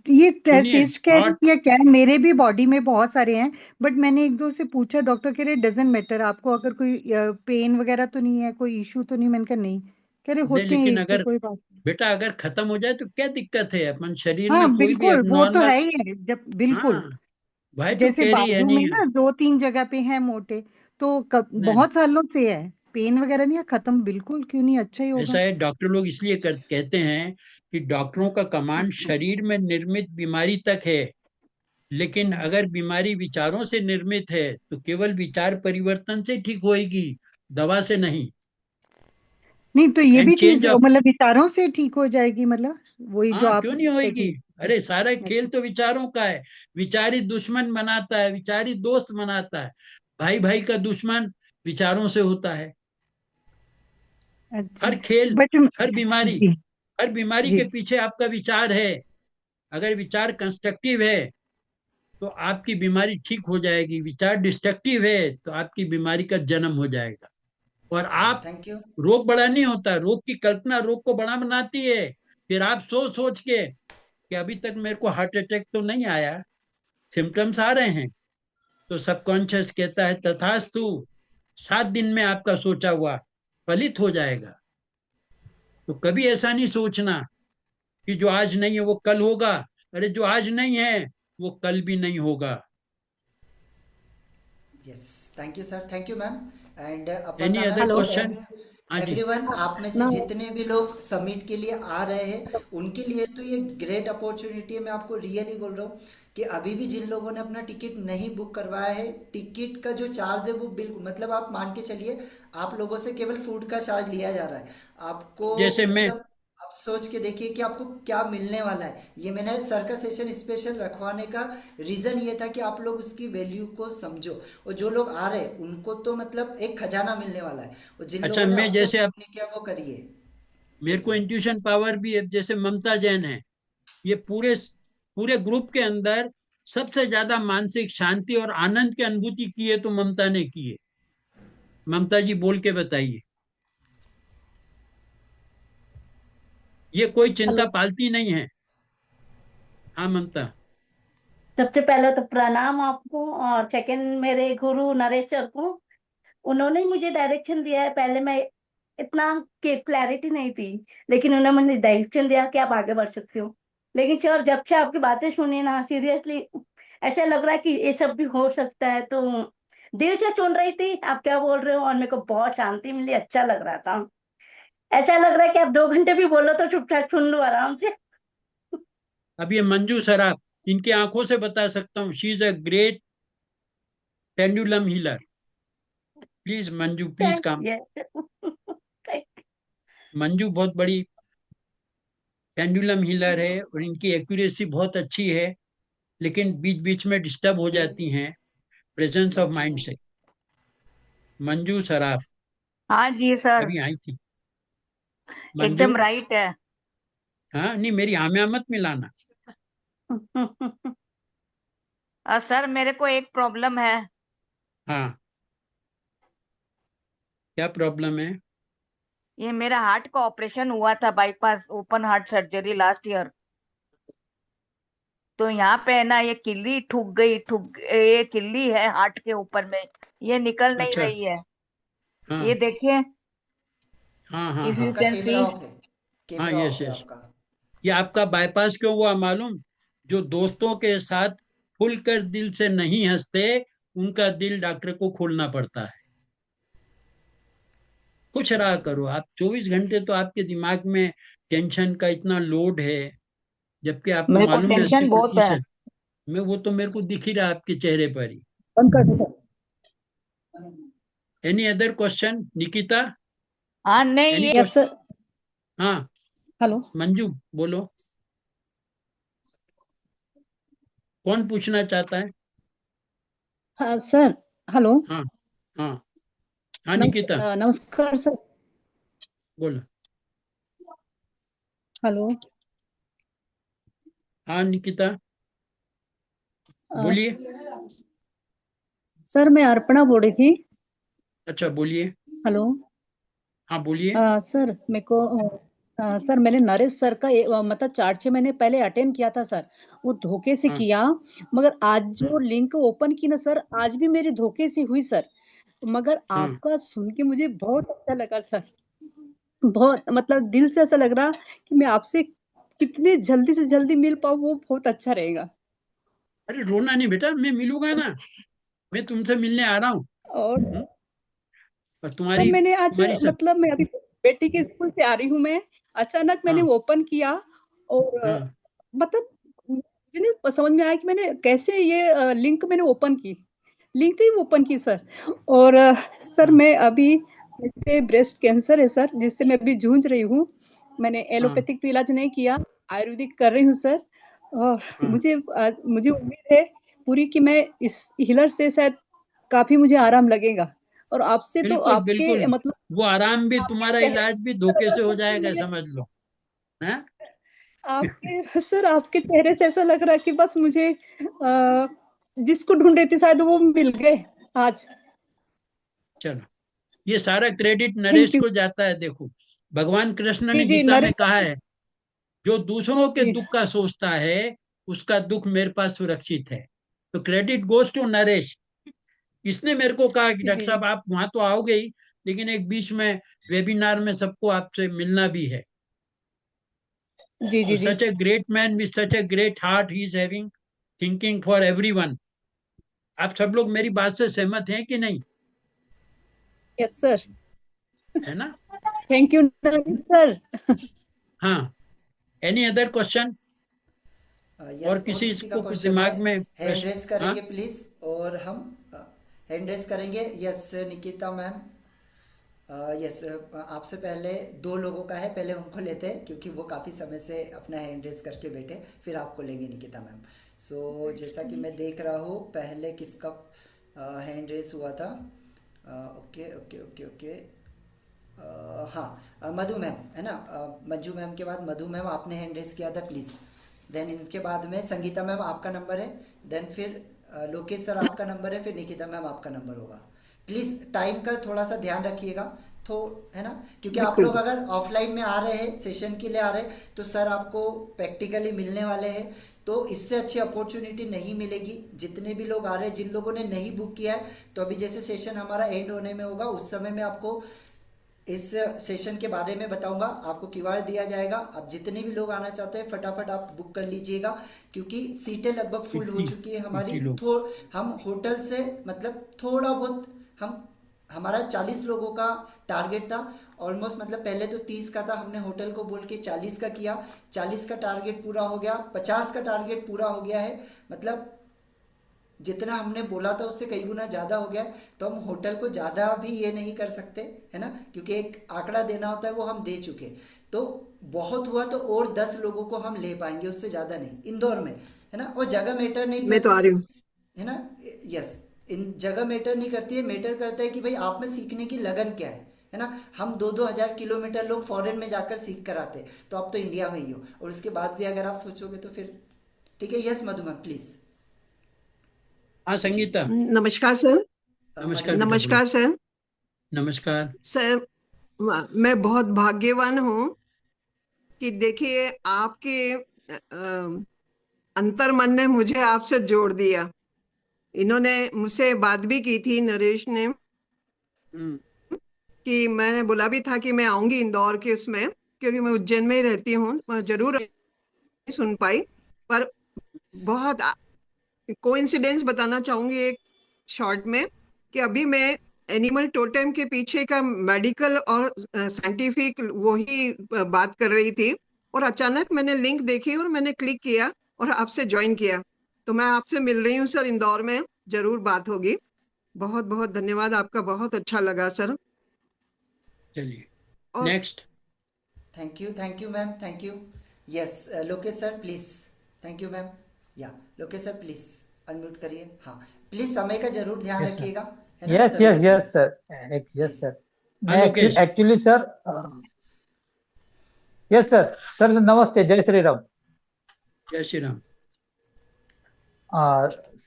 ये सुनिए, सिस्ट कह रही थॉट, है क्या, मेरे भी बॉडी में बहुत सारे हैं। बट मैंने एक दो से पूछा, डॉक्टर कह रहे डजेंट मैटर, आपको अगर कोई पेन वगैरह तो नहीं है, कोई इशू तो नहीं। मैंने कहा नहीं। कह रहे नहीं होते हैं लेकिन एक तो, अगर कोई बात नहीं। बेटा अगर खत्म हो जाए तो क्या दिक्कत है? अपन शरीर हाँ में कोई भी बिल्कुल, वो तो एबनॉर्मल, है ही है, जब बिल्कुल। हाँ, भाई तो जैसे कह रही है बाजू में नहीं है। ना दो तीन जगह पे है मोटे, तो नहीं, बहुत सालों से है, पेन वगैरह नहीं है, खत्म बिल्कुल, क्यों नहीं, अच्छा ही ऐसा होगा। है, डॉक्टर लोग इसलिए कहते हैं कि डॉक्टरों का कमांड शरीर में निर्मित बीमारी तक है, लेकिन हम्म। अगर बीमारी विचारों से निर्मित है तो केवल विचार परिवर्तन से ठीक होएगी, दवा से नहीं। नहीं तो ये एंड भी चेंज चीज ऑफ, मतलब विचारों से ठीक हो जाएगी, मतलब वही जो हाँ आप क्यों नहीं कह होएगी? रही अरे सारा खेल हैं। तो विचारों का है। विचारी दुश्मन बनाता है, विचारी दोस्त बनाता है। भाई भाई का दुश्मन विचारों से होता है। अच्छा। हर खेल, बट हर बीमारी, जी। हर बीमारी जी। के पीछे आपका विचार है। अगर विचार कंस्ट्रक्टिव है तो आपकी बीमारी ठीक हो जाएगी, विचार डिस्ट्रक्टिव है तो आपकी बीमारी का जन्म हो जाएगा। और चलिए, आप, थैंक यू। रोग बड़ा नहीं होता, रोग की कल्पना रोग को बड़ा बनाती है। फिर आप सोच सोच के कि अभी तक मेरे को हार्ट अटैक तो नहीं आया, सिम्टम्स आ रहे हैं, तो सबकॉन्शियस कहता है तथास्तु, 7 दिन में आपका सोचा हुआ फलित हो जाएगा। तो कभी ऐसा नहीं सोचना कि जो आज नहीं है वो कल होगा। अरे जो आज नहीं है वो कल भी नहीं होगा। Yes, thank you sir, thank you ma'am. And any Aparna ma'am, other तो क्वेश्चन? हाँ जी। एवरीवन, आप में से जितने भी लोग समिट के लिए आ रहे हैं उनके लिए तो ये ग्रेट अपॉर्चुनिटी है। मैं आपको रियली बोल रहा हूँ कि अभी भी जिन लोगों ने अपना टिकट नहीं बुक करवाया है, टिकट का जो चार्ज है वो बिल्कुल, मतलब आप मान के चलिए, आप लोगों से केवल फूड का चार्ज लिया जा रहा है। आपको जैसे मैं, मतलब आप सोच के देखिए कि आपको क्या मिलने वाला है। ये मैंने सर का सेशन स्पेशल रखवाने का रीज़न ये था कि आप लोग उसकी वैल्यू को समझो। और जो लोग आ रहे हैं उनको तो मतलब एक खजाना मिलने वाला है। और जिन अच्छा लोगों ने मैं अब तक जैसे, बुक अब नहीं किया वो करिए। मेरे यस को सर। इंट्यूशन पावर भी है, जैसे ममता जैन है, ये पूरे पूरे ग्रुप के अंदर सबसे ज्यादा मानसिक शांति और आनंद की अनुभूति की है तो ममता ने की है। ममता जी बोल के बताइए, ये कोई चिंता हेलो। पालती नहीं है। हाँ ममता। सबसे पहले तो प्रणाम आपको, और सेकंड मेरे गुरु नरेश सर को। उन्होंने ही मुझे डायरेक्शन दिया है। पहले मैं इतना क्लैरिटी नहीं थी, लेकिन उन्होंने मुझे डायरेक्शन दिया कि आप आगे बढ़ सकते हो। लेकिन सर, जब से आपकी बातें सुनी ना, सीरियसली ऐसा लग रहा है कि ये सब भी हो सकता है। तो दिल से सुन रही थी आप क्या बोल रहे हो, और मेरे को बहुत शांति मिली, अच्छा लग रहा था। ऐसा लग रहा है कि आप 2 घंटे भी बोलो तो चुपचाप सुन लूं आराम से। अब ये मंजू सराफ, इनकी आंखों से बता सकता हूँ, she is a great pendulum healer. Please Manju, please thank come. ये मंजू बहुत बड़ी पेंडुलम हीलर है और इनकी एक्यूरेसी बहुत अच्छी है, लेकिन बीच बीच में डिस्टर्ब हो एक जाती हैं प्रेजेंस ऑफ मंजू। माइंड से। मंजू सराफ हाँ जी सर, अभी आई थी। मंजू, एकदम राइट है। हाँ नहीं, मेरी हाँ में मत मिलाना। सर मेरे को एक प्रॉब्लम है। हाँ, क्या प्रॉब्लम है? ये मेरा हार्ट का ऑपरेशन हुआ था, bypass open heart surgery last year. तो यहाँ पे है ना, ये किल्ली ठुक गई, ये किल्ली है हार्ट के ऊपर में, ये निकल नहीं अच्छा। रही है। ये हाँ देखिए, हाँ हाँ इफ हाँ यू आपका कैन सी। कैमरा ऑफ है, हाँ, कैमरा यस ऑफ है यस। आपका। ये आपका बाईपास क्यों हुआ मालूम? जो दोस्तों के साथ खुलकर दिल से नहीं हंसते, उनका दिल डॉक्टर को खोलना पड़ता है। खुश रहा करो आप, 24 घंटे तो आपके दिमाग में टेंशन का इतना लोड है, जबकि आपको मेरे को मालूम है अस्सी टेंशन बहुत है। प्रतिशत में वो तो मेरे को दिख ही रहा है आपके चेहरे पर ही। बंद कर दो। Any other question Nikita? हाँ नहीं एनी ये यस क्वेश्चन? सर। हाँ, हेलो। मंजू बोलो, कौन पूछना चाहता है? हाँ सर। हेलो। हाँ हाँ हाँ निकिता नमस्कार सर। बोलो। हेलो। हाँ निकिता अ, बोलिए। सर मैं अर्पणा बोल रही थी। अच्छा बोलिए। हेलो। हाँ बोलिए। सर मेरे को सर मैंने नरेश सर का मतलब 4-6 महीने पहले अटेंड किया था सर। वो धोखे से हाँ किया। मगर आज हाँ जो लिंक ओपन की ना सर, आज भी मेरी धोखे से हुई सर। मगर हाँ। आपका सुन के मुझे बहुत अच्छा लगा सर। बहुत मतलब दिल से ऐसा लग रहा कि मैं आपसे कितने जल्दी से जल्दी मिल पाऊँ, वो बहुत अच्छा रहेगा। अरे रोना नहीं बेटा, मैं मिलूंगा ना, मैं तुमसे मिलने आ रहा हूँ। और और सर तुम्हारी मैंने आज तुम्हारी सब। मतलब मैं अभी बेटी के स्कूल से आ रही हूँ मैं। अचानक मैंने हाँ ओपन किया और हाँ मतलब मुझे नहीं समझ में आया कि मैंने कैसे ये लिंक मैंने ओपन की। लिंक ही ओपन की सर। और सर हाँ मैं अभी, मुझे ब्रेस्ट कैंसर है सर, जिससे मैं अभी जूझ रही हूँ। मैंने हाँ एलोपैथिक तो इलाज नहीं किया, आयुर्वेदिक कर रही हूँ सर। और हाँ। मुझे उम्मीद है पूरी कि मैं इस हीलर से शायद काफी मुझे आराम लगेगा। और आपसे तो बिल्कुल बिल्कुल, आपके मतलब वो आराम भी, आपके तुम्हारा चेहरे इलाज भी से धोखे लगा से हो सर कि जाएगा, मुझे समझ लो। है। आपके सर आपके चेहरे से ऐसा लग रहा है कि बस मुझे जिसको ढूंढ रही थी शायद वो मिल गए आज। चलो, ये सारा क्रेडिट थैंक नरेश यू। को जाता है। देखो, भगवान कृष्ण जी ने जी गीता में नरेश कहा जी। है, जो दूसरों के जी दुख का सोचता है, उसका दुख मेरे पास सुरक्षित है। तो क्रेडिट गोज टू नरेश। इसने मेरे को कहा कि डॉक्टर जी साहब आप वहां तो आओगे ही, लेकिन एक बीच में वेबिनार में सबको आपसे मिलना भी है। जी तो जी जी। Such a great man with such a great heart he is having, thinking for everyone. आप सब लोग मेरी बात से सहमत हैं कि नहीं? Yes sir. है ना? Thank you Naresh sir. हाँ। Any other question? यस, और और किसी किसी का को कुछ क्वेश्चन है? दिमाग में हैंड प्रश्न? रेस हाँ करेंगे प्लीज। और हम हैंड रेस करेंगे। Yes Nikita ma'am. यस, आपसे पहले दो लोगों का है, पहले उनको लेते हैं क्योंकि वो काफ़ी समय से अपना हैंड रेस करके बैठे, फिर आपको लेंगे निकिता मैम। सो जैसा कि मैं देख रहा हूँ, पहले किसका हैंड रेस हुआ था? Okay okay okay okay. हाँ, मधु मैम है ना। मंजू मैम के बाद मधु मैम, आपने हैंड रेस किया था प्लीज़। देन इनके बाद में संगीता मैम आपका नंबर है। देन फिर लोकेश सर आपका नंबर है, फिर निकिता मैम आपका नंबर होगा। प्लीज़ टाइम का थोड़ा सा ध्यान रखिएगा, तो है ना, क्योंकि आप बिल्कुल। लोग अगर ऑफलाइन में आ रहे हैं, सेशन के लिए आ रहे हैं, तो सर आपको प्रैक्टिकली मिलने वाले हैं। तो इससे अच्छी अपॉर्चुनिटी नहीं मिलेगी। जितने भी लोग आ रहे हैं, जिन लोगों ने नहीं बुक किया है, तो अभी जैसे सेशन हमारा एंड होने में होगा, उस समय में आपको इस सेशन के बारे में बताऊंगा, आपको क्यूआर दिया जाएगा। आप जितने भी लोग आना चाहते हैं फटाफट आप बुक कर लीजिएगा, क्योंकि सीटें लगभग फुल हो 50 चुकी है हमारी। 50 लोग। हम होटल से मतलब थोड़ा बहुत हम हमारा 40 लोगों का टारगेट था ऑलमोस्ट, मतलब पहले तो 30 का था, हमने होटल को बोल के 40 का किया। 40 का टारगेट पूरा हो गया, 50 का टारगेट पूरा हो गया है, मतलब जितना हमने बोला था उससे कई गुना ज़्यादा हो गया। तो हम होटल को ज़्यादा भी ये नहीं कर सकते है ना, क्योंकि एक आंकड़ा देना होता है, वो हम दे चुके। तो बहुत हुआ तो और 10 लोगों को हम ले पाएंगे, उससे ज़्यादा नहीं, इंदौर में है ना। और जगह मैटर नहीं मैं तो आ करती रही हूँ। है ना। यस, इन जगह मैटर नहीं करती है, मैटर करता है कि भाई आप में सीखने की लगन क्या है ना। हम 2-2 हज़ार किलोमीटर लोग फॉरेन में जाकर सीख कर आते, तो आप तो इंडिया में ही हो, और उसके बाद भी अगर आप सोचोगे तो फिर ठीक है। Yes Madhuma please. हाँ जी संगीता, नमस्कार सर। नमस्कार मणिमा। बेटा, बोलो। नमस्कार सर। नमस्कार। सर, मैं बहुत भाग्यवान हूँ कि देखिए आपके अंतर्मन ने मुझे आपसे जोड़ दिया। इन्होंने मुझसे बात भी की थी, नरेश ने, हम्म। कि मैंने बोला भी था कि मैं आऊंगी इंदौर के इसमें, क्योंकि मैं उज्जैन में ही रहती हूँ। मैं जरूर नहीं सुन पाई, पर बहुत कोइंसिडेंस बताना चाहूंगी एक शॉर्ट में, कि अभी मैं एनिमल टोटेम के पीछे का मेडिकल और साइंटिफिक वही बात कर रही थी, और अचानक मैंने लिंक देखी और मैंने क्लिक किया और आपसे ज्वाइन किया। तो मैं आपसे मिल रही हूँ सर, इंदौर में जरूर बात होगी। बहुत बहुत धन्यवाद आपका, बहुत अच्छा लगा सर। चलिए और next. Thank you ma'am, thank you. Yes Lokesh sir please. Thank you ma'am. या लोकेश सर प्लीज अनम्यूट करिए। हाँ प्लीज समय का जरूर ध्यान यस सर। रखिएगा, है ना यस सभी यस लोग yes please. Sir. Yes please. Sir. हाँ मैं Lokesh. Actually sir. Yes sir. Sir नमस्ते, जय श्री राम। जय श्री राम।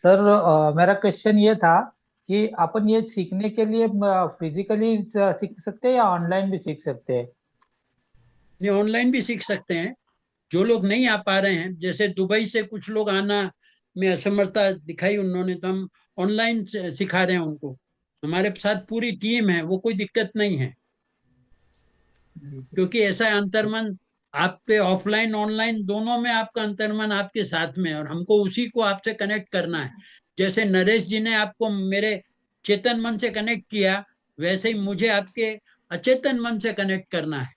सर मेरा क्वेश्चन ये था कि अपन ये सीखने के लिए फिजिकली सीख सकते हैं या ऑनलाइन भी सीख सकते हैं? ये ऑनलाइन भी सीख सकते हैं। जो लोग नहीं आ पा रहे हैं, जैसे दुबई से कुछ लोग आना में असमर्थता दिखाई उन्होंने, तो हम ऑनलाइन सिखा रहे हैं उनको। हमारे साथ पूरी टीम है, वो कोई दिक्कत नहीं है। जी जी। क्योंकि ऐसा है, अंतर्मन आपके ऑफलाइन ऑनलाइन दोनों में आपका अंतर्मन आपके साथ में है, और हमको उसी को आपसे कनेक्ट करना है। जैसे नरेश जी ने आपको मेरे चेतन मन से कनेक्ट किया, वैसे ही मुझे आपके अचेतन मन से कनेक्ट करना है।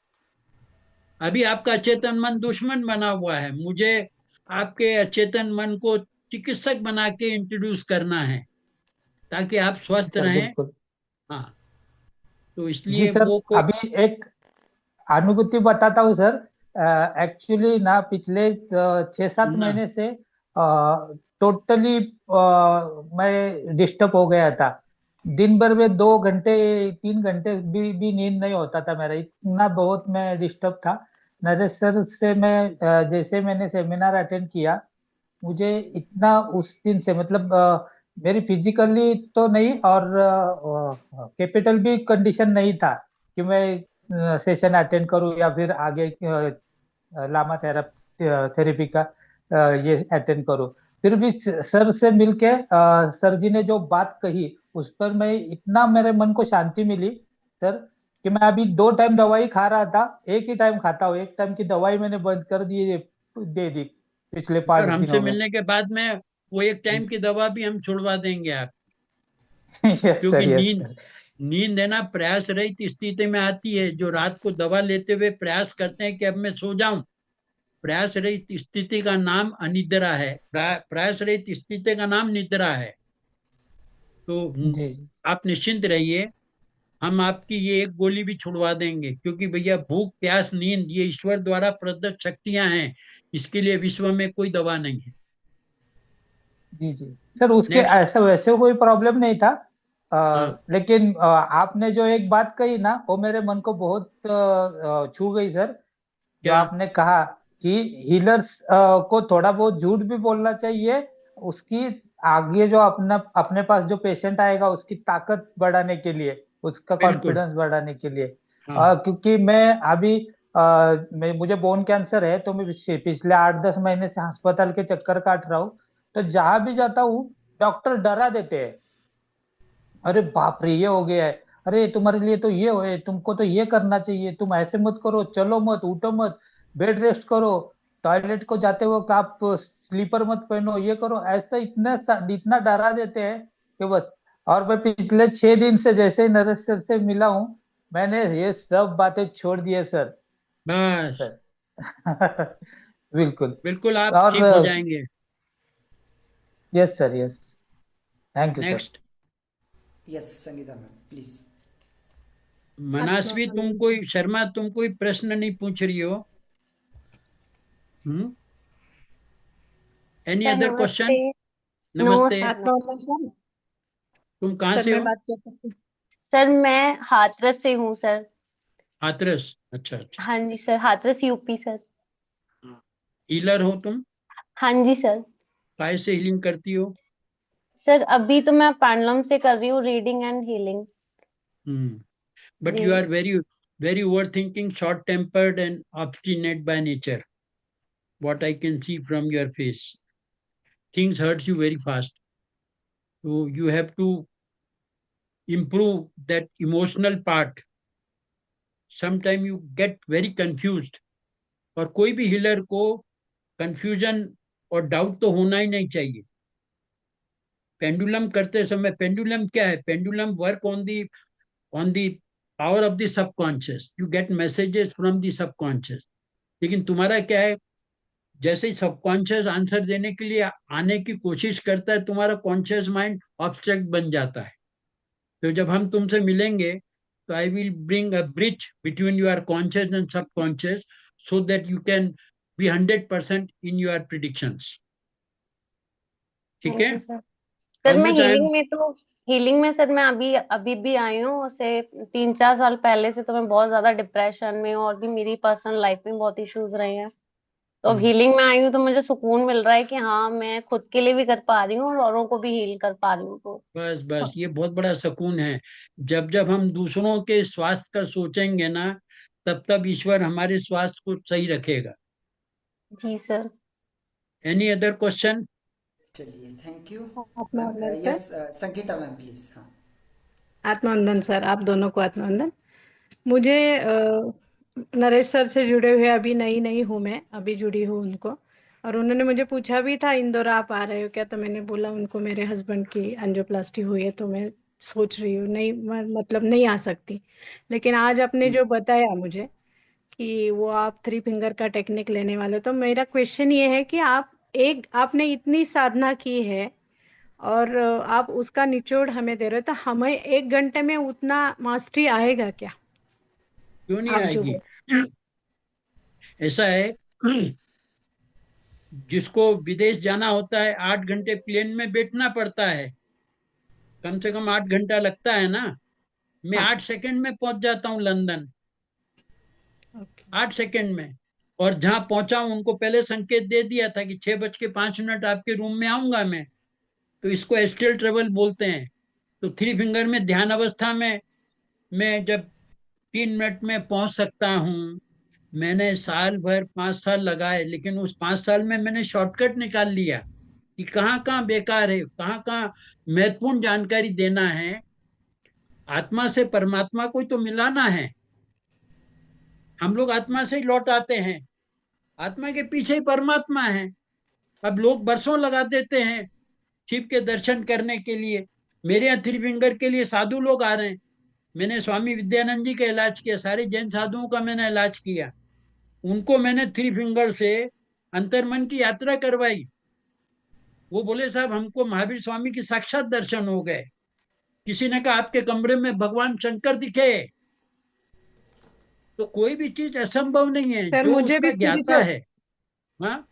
अभी आपका अचेतन मन दुश्मन बना हुआ है, मुझे आपके अचेतन मन को चिकित्सक बना के इंट्रोड्यूस करना है, ताकि आप जी स्वस्थ सर, रहें। बिल्कुल। हाँ, तो जी इसलिए सर, वो कोई। अभी एक अनुभूति बताता हूँ सर। एक्चुअली ना पिछले 6-7 ना, महीने से टोटली मैं डिस्टर्ब हो गया था। दिन भर में 2 घंटे 3 घंटे भी नींद नहीं होता था मेरा, इतना बहुत मैं डिस्टर्ब था। नरेश सर से मैं जैसे मैंने सेमिनार अटेंड किया, मुझे इतना उस दिन से मतलब मेरी फिजिकली तो नहीं और कैपिटल भी कंडीशन नहीं था कि मैं सेशन अटेंड करूं या फिर आगे लामा थेरेपी का ये अटेंड करूं। फिर भी सर से मिलके सर जी ने जो बात कही उस पर मैं इतना मेरे मन को शांति मिली सर, कि मैं अभी 2 टाइम दवाई खा रहा था, एक ही टाइम खाता हूँ। एक टाइम की दवाई मैंने बंद कर दी, दे दी पिछले पाँच और हमसे दिनों में। मिलने के बाद में वो एक टाइम की दवा भी हम छुड़वा देंगे आप। यस क्योंकि सर, यस नींद सर। नींद है ना, प्रयास रहित स्थिति में आती है। जो रात को दवा लेते हुए प्रयास करते हैं कि अब मैं सो जाऊं, प्रयास रहित स्थिति का नाम अनिद्रा है। प्रयास रहित स्थिति का नाम निद्रा है। तो जी आप निश्चिंत रहिए, हम आपकी ये एक गोली भी छुड़वा देंगे। क्योंकि भैया भूख प्यास नींद ये ईश्वर द्वारा प्रदत्त शक्तियां हैं, इसके लिए विश्व में कोई दवा नहीं है। जी जी सर, उसके नेक्स्ट। ऐसा वैसे कोई प्रॉब्लम नहीं था। हाँ। लेकिन आपने जो एक बात कही ना, वो मेरे मन को बहुत छू गई सर। जो क्या? आपने कहा कि हीलर्स को थोड़ा बहुत झूठ भी बोलना चाहिए, उसकी आगे जो अपना अपने पास जो पेशेंट आएगा उसकी ताकत बढ़ाने के लिए, उसका बिल्कुल। कॉन्फिडेंस बढ़ाने के लिए। हाँ। क्योंकि मैं अभी मुझे बोन कैंसर है, तो मैं पिछले 8-10 महीने से अस्पताल के चक्कर काट रहा हूँ। तो जहां भी जाता हूँ डॉक्टर डरा देते हैं, अरे बाप रे ये हो गया है, अरे तुम्हारे लिए तो ये है, तुमको तो ये करना चाहिए, तुम ऐसे मत करो, चलो मत, उठो मत, बेड रेस्ट करो, टॉयलेट को जाते वक्त आप स्लीपर मत पहनो, ये करो, ऐसा इतना डरा देते हैं कि बस। और मैं पिछले 6 दिन से जैसे ही नरेश सर से मिला हूँ, मैंने ये सब बातें छोड़ दी है सर। बस सर बिल्कुल। बिल्कुल आप और ठीक हो जाएंगे। Yes sir, yes, thank you sir. Next yes Sangeeta ma'am please. Manasvi, तुम कोई शर्मा, तुम कोई प्रश्न नहीं पूछ रही हो? एनी सर अदर नमस्ते। क्वेश्चन? नमस्ते। आत्मा सर। तुम कहाँ सर से मैं हो? बात कर सकती हूँ? सर मैं हाथरस से हूँ सर। हाथरस, अच्छा अच्छा। हाँ जी sir, Hathras UP sir. Healer हो तुम? हाँ जी सर। काय से हीलिंग करती हो? सर अभी तो मैं पांडलम से कर रही हूँ, रीडिंग एंड हीलिंग। बट जी। You are very very over thinking, short tempered and obstinate by nature, what I can see from your face. Things hurts you very fast. So you have to improve that emotional part. Sometimes you get very confused. और कोई भी healer को confusion और doubt तो होना ही नहीं चाहिए। Pendulum करते समय, पेंडुलम क्या है? Pendulum work on the power of the subconscious. You get messages from the subconscious. लेकिन तुम्हारा क्या है, जैसे ही सबकॉन्शियस आंसर देने के लिए आने की कोशिश करता है, तुम्हारा कॉन्शियस माइंड ऑब्स्ट्रक्ट बन जाता है। तो जब हम तुमसे मिलेंगे तो I will bring a bridge between your conscious and subconscious, so that you can be 100% in your predictions. ठीक थैंक है? You sir. सर हाउ मैं मच आई एम? हीलिंग में सर मैं अभी अभी भी आई हूँ, उससे 3-4 साल पहले से तो मैं बहुत ज्यादा डिप्रेशन में हूँ, और भी मेरी पर्सनल लाइफ में बहुत इश्यूज रहे हैं। तो अब हीलिंग में आई हूँ तो मुझे सुकून मिल रहा है कि हाँ मैं खुद के लिए भी कर पा रही हूँ और औरों को भी हील कर पा रही हूँ। तो बस बस, ये बहुत बड़ा सुकून है। जब जब हम दूसरों के स्वास्थ्य का सोचेंगे ना, तब तब ईश्वर हमारे स्वास्थ्य को सही रखेगा। जी सर। Any other question? चलिए thank you ma'am. Atmavandan sir. Yes Sangeeta ma'am please. हाँ आत्मवंदन सर, आप दोनों को आत्मवंदन। मुझे नरेश सर से जुड़े हुए अभी नई नई हूँ, मैं अभी जुड़ी हूँ उनको, और उन्होंने मुझे पूछा भी था इंदौर आप आ रहे हो क्या, तो मैंने बोला उनको मेरे हस्बैंड की एंजियोप्लास्टी हुई है तो मैं सोच रही हूँ नहीं, मतलब नहीं आ सकती। लेकिन आज आपने जो बताया मुझे कि वो आप 3 फिंगर का टेक्निक लेने वाले हो, तो मेरा क्वेश्चन ये है कि आपने इतनी साधना की है और आप उसका निचोड़ हमें दे रहे हो, तो हमें 1 घंटे में उतना मास्टरी आएगा क्या? क्यों नहीं आप जो आएगी? बोल। ऐसा है, जिसको विदेश जाना होता है 8 घंटे प्लेन में बैठना पड़ता है, कम से कम 8 घंटा लगता है ना। मैं हाँ। 8 सेकंड में पहुंच जाता हूँ लंदन, ओके। 8 सेकंड में। और जहां पहुंचा हूं, उनको पहले संकेत दे दिया था कि 6:05 आपके रूम में आऊंगा मैं। तो इसको एस्ट्रल ट्रेवल बोलते हैं। तो 3 फिंगर में ध्यान अवस्था में मैं जब 3 मिनट में पहुंच सकता हूँ। मैंने साल भर 5 साल लगाए, लेकिन उस 5 साल में मैंने शॉर्टकट निकाल लिया कि कहाँ कहाँ बेकार है, कहाँ कहाँ महत्वपूर्ण जानकारी देना है। आत्मा से परमात्मा को तो मिलाना है। हम लोग आत्मा से ही लौट आते हैं, आत्मा के पीछे ही परमात्मा है। अब लोग बरसों लगा देते हैं शिव के दर्शन करने के लिए। मेरे यहाँ 3 फिंगर के लिए साधु लोग आ रहे हैं। मैंने स्वामी विद्यानंद जी का इलाज किया, सारे जैन साधुओं का मैंने इलाज किया। उनको मैंने 3 फिंगर से अंतर्मन की यात्रा करवाई। वो बोले साहब हमको महावीर स्वामी की साक्षात दर्शन हो गए। किसी ने कहा आपके कमरे में भगवान शंकर दिखे। तो कोई भी चीज असंभव नहीं है सर जो मुझे उसका भी ज्ञाता स्पिरिचुअल है। हाँ,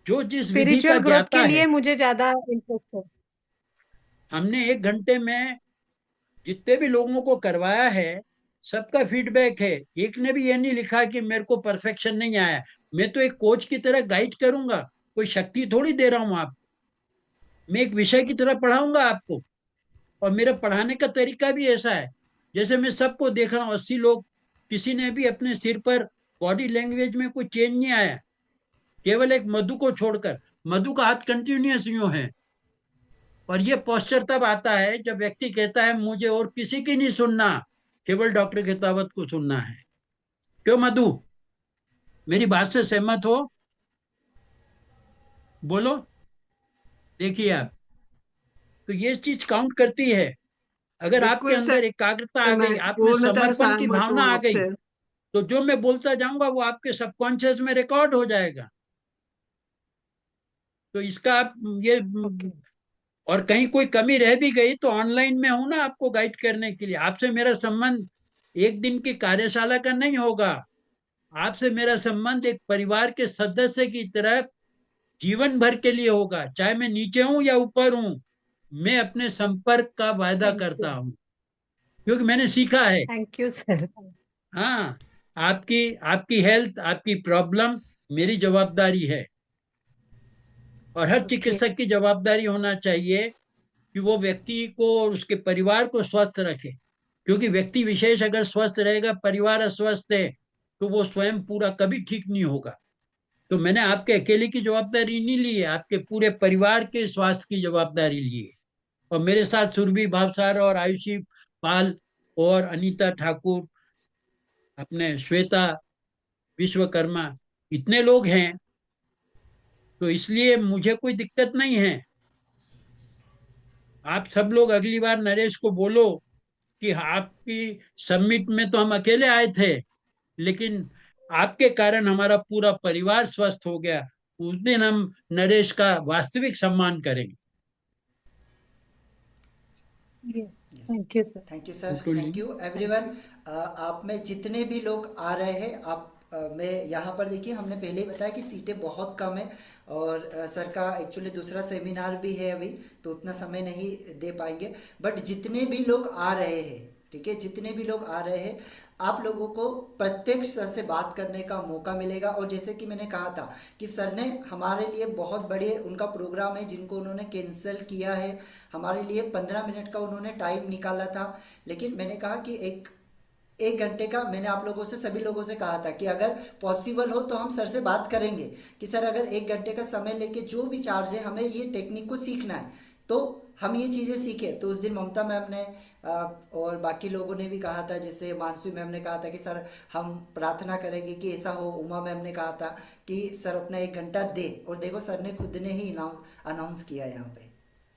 जो जिस विधि का स्पिरिचुअल ग्रोथ ज्ञाता के है। लिए मुझे ज्यादा इंटरेस्ट है। हमने 1 घंटे में जितने भी लोगों को करवाया है, सबका फीडबैक है। एक ने भी ये नहीं लिखा कि मेरे को परफेक्शन नहीं आया। मैं तो एक कोच की तरह गाइड करूंगा, कोई शक्ति थोड़ी दे रहा हूं आपको। मैं एक विषय की तरह पढ़ाऊंगा आपको। और मेरा पढ़ाने का तरीका भी ऐसा है, जैसे मैं सबको देख रहा हूँ 80 लोग, किसी ने भी अपने सिर पर बॉडी लैंग्वेज में कोई चेंज नहीं आया, केवल एक मधु को छोड़कर। मधु का हाथ कंटिन्यूअस यूं है, और ये पोस्चर तब आता है जब व्यक्ति कहता है मुझे और किसी की नहीं सुनना, केवल डॉक्टर खितावत को सुनना है। क्यों मधु, मेरी बात से सहमत हो? बोलो। देखिए आप, तो ये चीज काउंट करती है। अगर आपके बिल्कुल सर, अंदर एकाग्रता आ मैं गई, आप में पूर्णतः समर्पण की सहमत भावना हूँ आ गई, आपसे। तो जो मैं बोलता जाऊंगा वो आपके सबकॉन्शियस में रिकॉर्ड हो जाएगा। तो इसका आप ये ओके। और कहीं कोई कमी रह भी गई तो ऑनलाइन में हूं ना आपको गाइड करने के लिए। आपसे मेरा संबंध एक दिन की कार्यशाला का नहीं होगा, आपसे मेरा संबंध एक परिवार के सदस्य की तरह जीवन भर के लिए होगा। चाहे मैं नीचे हूं या ऊपर हूं, मैं अपने संपर्क का वायदा थैंक करता यू। हूं, क्योंकि मैंने सीखा है। Thank you sir. हाँ, आपकी आपकी हेल्थ, आपकी प्रॉब्लम मेरी जवाबदारी है। और हर ओके। चिकित्सक की जवाबदारी होना चाहिए कि वो व्यक्ति को और उसके परिवार को स्वस्थ रखे, क्योंकि व्यक्ति विशेष अगर स्वस्थ रहेगा, परिवार अस्वस्थ है, तो वो स्वयं पूरा कभी ठीक नहीं होगा। तो मैंने आपके अकेले की जवाबदारी नहीं ली है, आपके पूरे परिवार के स्वास्थ्य की जवाबदारी ली है। और मेरे साथ सुरभि भावसार और आयुषी पाल और अनीता ठाकुर, अपने श्वेता विश्वकर्मा, इतने लोग हैं, तो इसलिए मुझे कोई दिक्कत नहीं है। आप सब लोग अगली बार नरेश को बोलो कि आपकी समिट में तो हम अकेले आए थे, लेकिन आपके कारण हमारा पूरा परिवार स्वस्थ हो गया। उस दिन हम नरेश का वास्तविक सम्मान करेंगे। Yes. Yes, thank you sir. Thank you sir, बिल्कुल थैंक जी। You everyone. आप में जितने भी लोग आ रहे हैं, आप मैं यहाँ पर देखिए, हमने पहले ही बताया कि सीटें बहुत कम है, और सर का एक्चुअली दूसरा सेमिनार भी है अभी, तो उतना समय नहीं दे पाएंगे। बट जितने भी लोग आ रहे हैं, ठीक है, जितने भी लोग आ रहे हैं, आप लोगों को प्रत्यक्ष सर से बात करने का मौका मिलेगा। और जैसे कि मैंने कहा था कि सर ने हमारे लिए बहुत बड़े उनका प्रोग्राम है जिनको उन्होंने कैंसिल किया है, हमारे लिए 15 मिनट का उन्होंने टाइम निकाला था। लेकिन मैंने कहा कि एक घंटे का, मैंने आप लोगों से, सभी लोगों से कहा था कि अगर पॉसिबल हो तो हम सर से बात करेंगे कि सर अगर 1 घंटे का समय लेके जो भी चार्ज है, हमें ये टेक्निक को सीखना है, तो हम ये चीज़ें सीखे। तो उस दिन ममता मैम ने और बाकी लोगों ने भी कहा था, जैसे मानसू मैम ने कहा था कि सर हम प्रार्थना करेंगे कि ऐसा हो। उमा मैम ने कहा था कि सर अपना 1 घंटा दे, और देखो सर ने खुद ने ही अनाउंस किया यहाँ पे।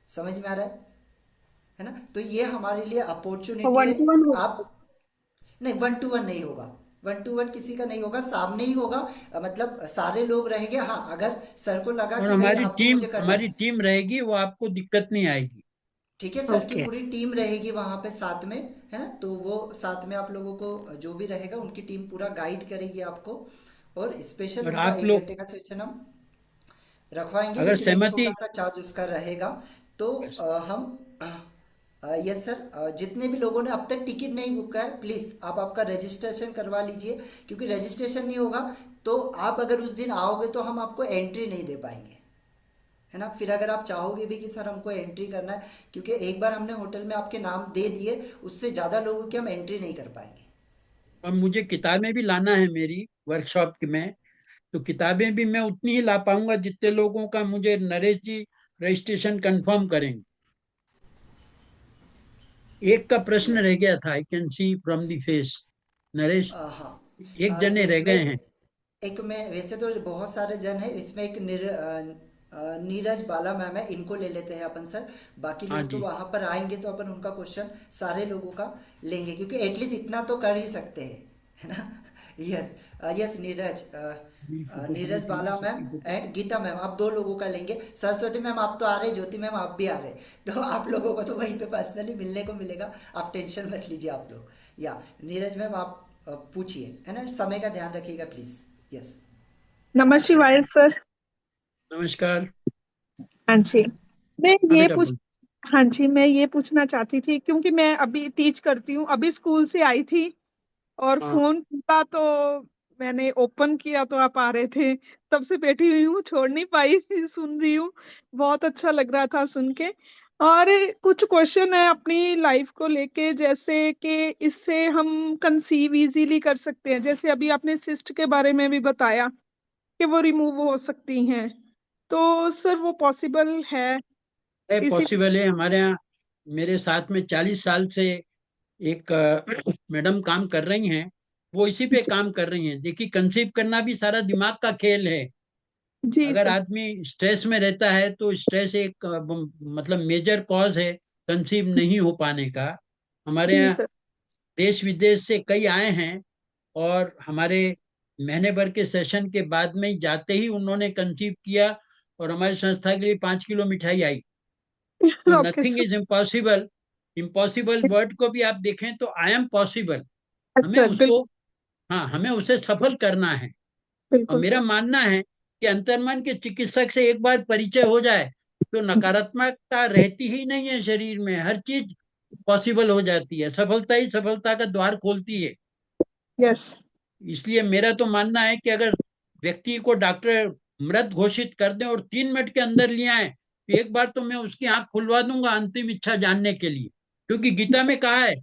समझ में आ रहा है ना? तो ये हमारे लिए अपॉर्चुनिटी वन है। टू वन हो। आप नहीं, 1 to 1 नहीं होगा, 1 to 1 किसी का नहीं होगा, सामने ही होगा। मतलब सारे लोग रहेंगे। हाँ, अगर सर को लगा और कि भाई आपको मुझे करना हमारी है, टीम रहेगी, वो आपको दिक्कत नहीं आएगी। ठीक है, सर की ओके। पूरी टीम रहेगी वहां पे साथ में, है ना? तो वो साथ में आप लोगों को जो भी रहेगा उनकी टीम पूरा गाइड करेगी आपको। और स्पेशल और उनका आप एक लोग घंटे का सेशन हम रखवाएंगे, अगर लेकिन एक सहमति, छोटा सा चार्ज उसका रहेगा। तो हम यस सर, जितने भी लोगों ने अब तक टिकट नहीं बुक किया है, प्लीज़ आप आपका रजिस्ट्रेशन करवा लीजिए, क्योंकि रजिस्ट्रेशन नहीं होगा तो आप अगर उस दिन आओगे तो हम आपको एंट्री नहीं दे पाएंगे, है ना? फिर अगर आप चाहोगे भी कि सर हमको एंट्री करना है, क्योंकि एक बार हमने होटल में आपके नाम दे दिए, उससे ज़्यादा लोगों की हम एंट्री नहीं कर पाएंगे। और मुझे किताबें भी लाना है मेरी वर्कशॉप में, तो किताबें भी मैं उतनी ही ला पाऊंगा जितने लोगों का मुझे नरेश जी रजिस्ट्रेशन कंफर्म करेंगे। एक का प्रश्न यस। रह गया था, I can see from the face. Naresh, हाँ। एक जने रह इसमें गए हैं। एक में, वैसे तो बहुत सारे जन है इसमें, एक नीरज बाला मैम है, इनको ले लेते हैं अपन सर। बाकी हाँ लोग तो जी। वहां पर आएंगे तो अपन उनका क्वेश्चन सारे लोगों का लेंगे, क्योंकि एटलीस्ट इतना तो कर ही सकते हैं, है ना? Yes. Yes Neeraj, Neeraj Bala ma'am and Geeta ma'am, आप 2 लोगों का लेंगे। सरस्वती मैम आप तो आ रहे, ज्योति मैम आप भी आ रहे, तो आप लोगों को तो वहीं पे पर्सनली मिलने को मिलेगा, आप टेंशन मत लीजिए आप लोग। या नीरज मैम आप पूछिए, है ना? समय का ध्यान रखिएगा प्लीज। यस। नमः शिवाय सर। नमस्कार। हाँ जी। मैं हाँ ये बेटा पूछ बोल। हाँ जी, मैं ये पूछना चाहती थी, क्योंकि मैं अभी टीच करती हूँ, अभी स्कूल से आई थी और हाँ, फोन खुला तो मैंने ओपन किया तो आप आ रहे थे, तब से बैठी हुई हूँ, छोड़ नहीं पाई सुन रही हूँ। बहुत अच्छा लग रहा था सुन के। और कुछ क्वेश्चन है अपनी लाइफ को लेके, जैसे कि इससे हम कंसीव इजीली कर सकते हैं, जैसे अभी आपने सिस्ट के बारे में भी बताया कि वो रिमूव हो सकती हैं, तो सर वो पॉसिबल है? है, इसी पॉसिबल है। हमारे यहाँ मेरे साथ में 40 साल से एक मैडम काम कर रही हैं, वो इसी पे काम कर रही हैं। देखिए, कंसीव करना भी सारा दिमाग का खेल है। जी अगर सर। आदमी स्ट्रेस में रहता है तो स्ट्रेस एक मतलब मेजर कॉज है कंसीव नहीं हो पाने का। हमारे जी यहाँ सर। देश विदेश से कई आए हैं, और हमारे महीने भर के सेशन के बाद में ही जाते ही उन्होंने कंसीव किया, और हमारी संस्था के लिए 5 किलो मिठाई आई। तो okay nothing sir. Is impossible. Impossible word को भी आप देखें तो आई एम पॉसिबल, हमें सर उसको, बिल्कुल। हाँ, हमें उसे सफल करना है। और बिल्कुल मेरा सर। मानना है कि अंतर्मन के चिकित्सक से एक बार परिचय हो जाए तो नकारात्मकता रहती ही नहीं है शरीर में, हर चीज पॉसिबल हो जाती है। सफलता ही सफलता का द्वार खोलती है। यस। इसलिए मेरा तो मानना है कि अगर व्यक्ति को डॉक्टर मृत घोषित कर दें और 3 मिनट के अंदर ले आए, तो एक बार तो मैं उसकी आंख खुलवा दूंगा अंतिम इच्छा जानने के लिए। क्योंकि गीता में कहा है,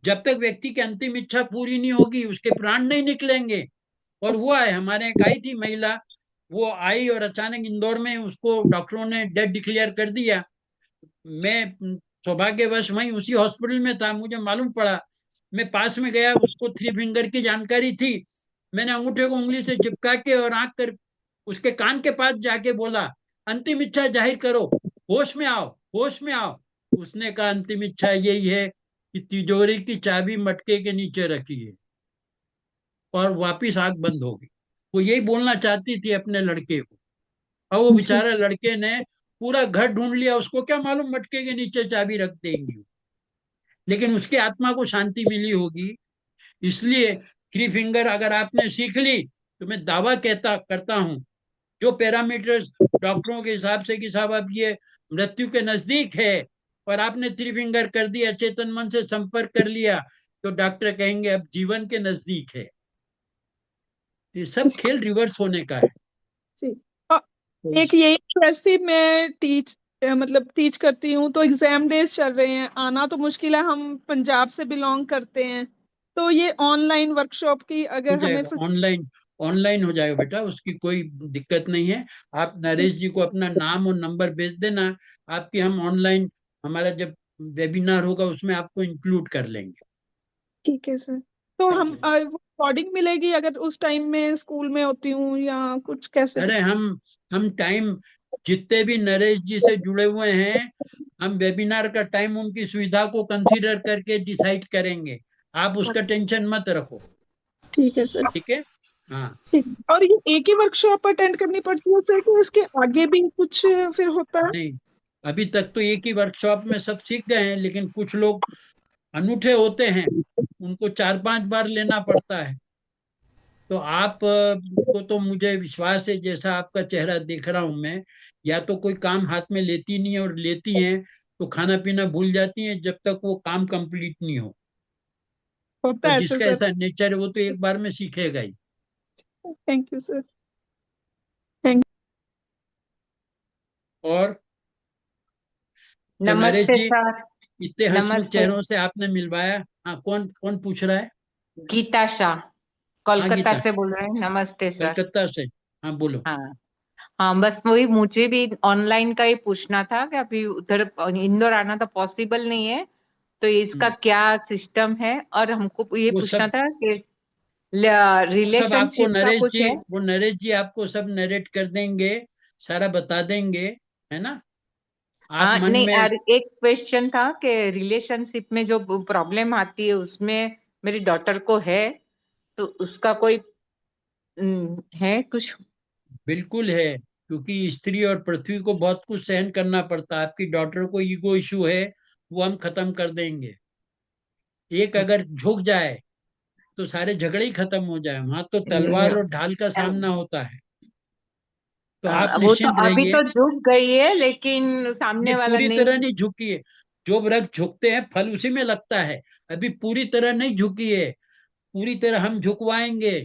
जब तक व्यक्ति की अंतिम इच्छा पूरी नहीं होगी उसके प्राण नहीं निकलेंगे। और हुआ है, हमारे यहाँ एक आई थी महिला, वो आई और अचानक इंदौर में उसको डॉक्टरों ने डेड डिक्लेयर कर दिया। मैं सौभाग्यवश वहीं उसी हॉस्पिटल में था, मुझे मालूम पड़ा। मैं पास में गया, उसको 3 फिंगर की जानकारी थी। मैंने अंगूठे को उंगली से चिपका के और आंख कर उसके कान के पास जाके बोला, अंतिम इच्छा जाहिर करो, होश में आओ, होश में आओ। उसने कहा, अंतिम इच्छा यही है कि तिजोरी की चाबी मटके के नीचे रखी है। और वापिस आंख बंद हो गई। वो यही बोलना चाहती थी अपने लड़के को, और वो जी बेचारा लड़के ने पूरा घर ढूंढ लिया, उसको क्या मालूम मटके के नीचे चाबी रख देंगी। लेकिन उसकी आत्मा को शांति मिली होगी। इसलिए 3 फिंगर अगर आपने सीख ली, तो मैं दावा कहता करता हूं, जो पैरामीटर्स डॉक्टरों के हिसाब से कि साहब अब ये मृत्यु के नजदीक है, और आपने 3 फिंगर कर दिया, चेतन मन से संपर्क कर लिया, तो डॉक्टर कहेंगे अब जीवन के नजदीक है। ये सब खेल रिवर्स होने का है। जी। और एक यही वैसे मैं मतलब टीच करती हूँ, तो एग्जाम डेज चल रहे हैं, आना तो मुश्किल है, हम पंजाब से बिलोंग करते हैं। तो ये ऑनलाइन वर्कशॉप की हो अगर हमें जाएगा ऑनलाइन, ऑनलाइन हो जाएगा बेटा, उसकी कोई दिक्कत नहीं है। आप नरेश जी को अपना नाम और नंबर भेज देना, आपकी हम ऑनलाइन, हमारा जब वेबिनार होगा उसमें आपको इंक्लूड कर लेंगे। ठीक है सर। तो हम रिकॉर्डिंग मिलेगी अगर उस टाइम में स्कूल में होती हूँ, या कुछ कैसे? अरे हम टाइम, जितने भी नरेश जी से जुड़े हुए हैं, हम वेबिनार का टाइम उनकी सुविधा को कंसीडर करके डिसाइड करेंगे। आप उसका टेंशन मत रखो। ठीक है सर। ठीक है, हाँ। ठीक। और ये एक ही वर्कशॉप अटेंड करनी पड़ती है सर, कि इसके आगे भी कुछ फिर होता है? नहीं, अभी तक तो एक ही वर्कशॉप में सब सीख गए हैं, लेकिन कुछ लोग अनूठे होते हैं, उनको 4-5 बार लेना पड़ता है। तो आप को तो मुझे विश्वास है, जैसा आपका चेहरा देख रहा हूं मैं, या तो कोई काम हाथ में लेती नहीं है, और लेती हैं तो खाना पीना भूल जाती हैं जब तक वो काम कंप्लीट नहीं हो। होता और है जिसका सर। ऐसा नेचर है वो तो एक बार में सीखेगा ही। Thank you sir. थैंक। और तो नरेश नमस्ते जी, सर। इतने हंसमुख नमस्ते। चेहरों से आपने मिलवाया। हाँ, कौन कौन पूछ रहा है? गीता शाह, हाँ कोलकाता गीता, से बोल रहे हैं। नमस्ते सर। कलकत्ता से। हाँ बोलो। हाँ हाँ, बस वही मुझे भी ऑनलाइन का ही पूछना था कि अभी उधर इंदौर आना तो पॉसिबल नहीं है, तो इसका क्या सिस्टम है, और हमको ये वो पूछना सब था कि सब आपको रिलेशनशिप का नरेश कुछ जी, है। वो नरेश जी आपको सब नरेट कर देंगे, सारा बता देंगे, है ना। आप हाँ मन नहीं, में, और एक क्वेश्चन था कि रिलेशनशिप में जो प्रॉब्लम आती है उसमें मेरी डॉटर को है, तो उसका कोई है कुछ? बिल्कुल है, क्योंकि स्त्री और पृथ्वी को बहुत कुछ सहन करना पड़ता है। आपकी डॉटर को ईगो इशू है, वो हम खत्म कर देंगे। एक अगर झुक जाए तो सारे झगड़े ही खत्म हो जाए। वहां तो तलवार और ढाल का सामना होता है। तो आप वो तो निश्चिंत अभी रहिए, तो झुक गई है, लेकिन ये सामने वाला पूरी नहीं। तरह नहीं झुकी है। जो वृक्ष झुकते हैं फल उसी में लगता है, अभी पूरी तरह नहीं झुकी है। पूरी तरह हम झुकवाएंगे,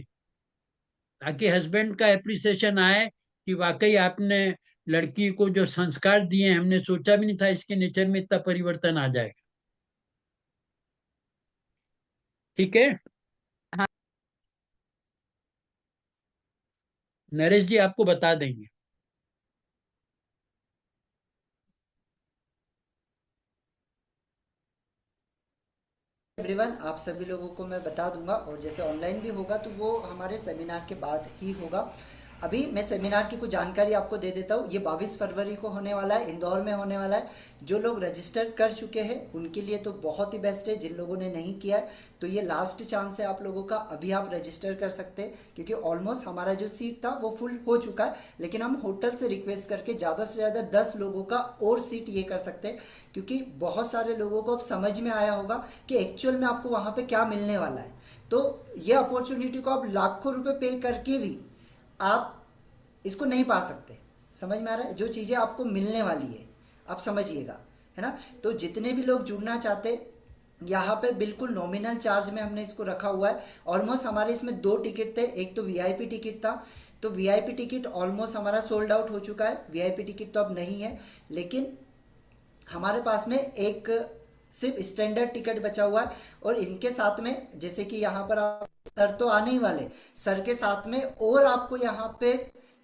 ताकि हस्बैंड का एप्रिसिएशन आए कि वाकई आपने लड़की को जो संस्कार दिए हैं, हमने सोचा भी नहीं था इसके नेचर में इतना परिवर्तन आ जाएगा। ठीक है, हाँ नरेश जी आपको बता देंगे। एवरीवन, आप सभी लोगों को मैं बता दूंगा, और जैसे ऑनलाइन भी होगा तो वो हमारे सेमिनार के बाद ही होगा। अभी मैं सेमिनार की कुछ जानकारी आपको दे देता हूँ। ये 22 फरवरी को होने वाला है, इंदौर में होने वाला है। जो लोग रजिस्टर कर चुके हैं उनके लिए तो बहुत ही बेस्ट है, जिन लोगों ने नहीं किया है तो ये लास्ट चांस है आप लोगों का, अभी आप रजिस्टर कर सकते हैं, क्योंकि ऑलमोस्ट हमारा जो सीट था वो फुल हो चुका है। लेकिन हम होटल से रिक्वेस्ट करके ज़्यादा से ज़्यादा 10 लोगों का और सीट ये कर सकते हैं, क्योंकि बहुत सारे लोगों को अब समझ में आया होगा कि एक्चुअल में आपको वहाँ पर क्या मिलने वाला है। तो ये अपॉर्चुनिटी को आप लाखों रुपये पे करके भी आप इसको नहीं पा सकते। समझ में आ रहा है? जो चीज़ें आपको मिलने वाली है आप समझिएगा, है ना। तो जितने भी लोग जुड़ना चाहते, यहाँ पर बिल्कुल नॉमिनल चार्ज में हमने इसको रखा हुआ है। ऑलमोस्ट हमारे इसमें 2 टिकट थे, एक तो वीआईपी टिकट था, तो वीआईपी टिकट ऑलमोस्ट हमारा सोल्ड आउट हो चुका है। वीआईपी टिकट तो अब नहीं है, लेकिन हमारे पास में एक सिर्फ स्टैंडर्ड टिकट बचा हुआ है। और इनके साथ में जैसे कि यहाँ पर आप सर तो आने ही वाले, सर के साथ में और आपको यहाँ पे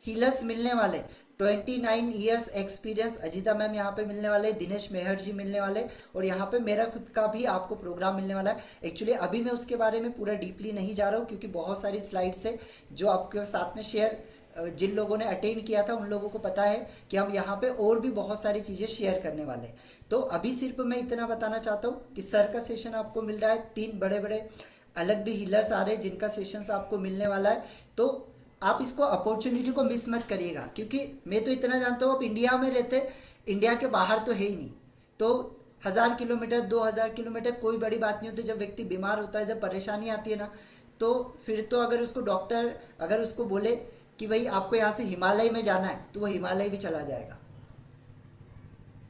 हीलर्स मिलने वाले, 29 ईयर्स एक्सपीरियंस अजीता मैम यहाँ पे मिलने वाले, दिनेश मेहर जी मिलने वाले, और यहाँ पे मेरा खुद का भी आपको प्रोग्राम मिलने वाला है। एक्चुअली अभी मैं उसके बारे में पूरा डीपली नहीं जा रहा हूँ, क्योंकि बहुत सारी स्लाइड्स है जो आपके साथ में शेयर, जिन लोगों ने अटेंड किया था उन लोगों को पता है कि हम यहाँ पे और भी बहुत सारी चीज़ें शेयर करने वाले हैं। तो अभी सिर्फ मैं इतना बताना चाहता हूँ कि सर का सेशन आपको मिल रहा है, 3 बड़े बड़े अलग भी हीलर्स आ रहे हैं जिनका सेशंस आपको मिलने वाला है। तो आप इसको अपॉर्चुनिटी को मिस मत करिएगा, क्योंकि मैं तो इतना जानता हूँ आप इंडिया में रहते, इंडिया के बाहर तो है ही नहीं, तो 1000 किलोमीटर 2000 किलोमीटर कोई बड़ी बात नहीं होती। जब व्यक्ति बीमार होता है, जब परेशानी आती है ना, तो फिर तो अगर उसको डॉक्टर अगर उसको बोले कि भाई आपको यहाँ से हिमालय में जाना है, तो वो हिमालय भी चला जाएगा।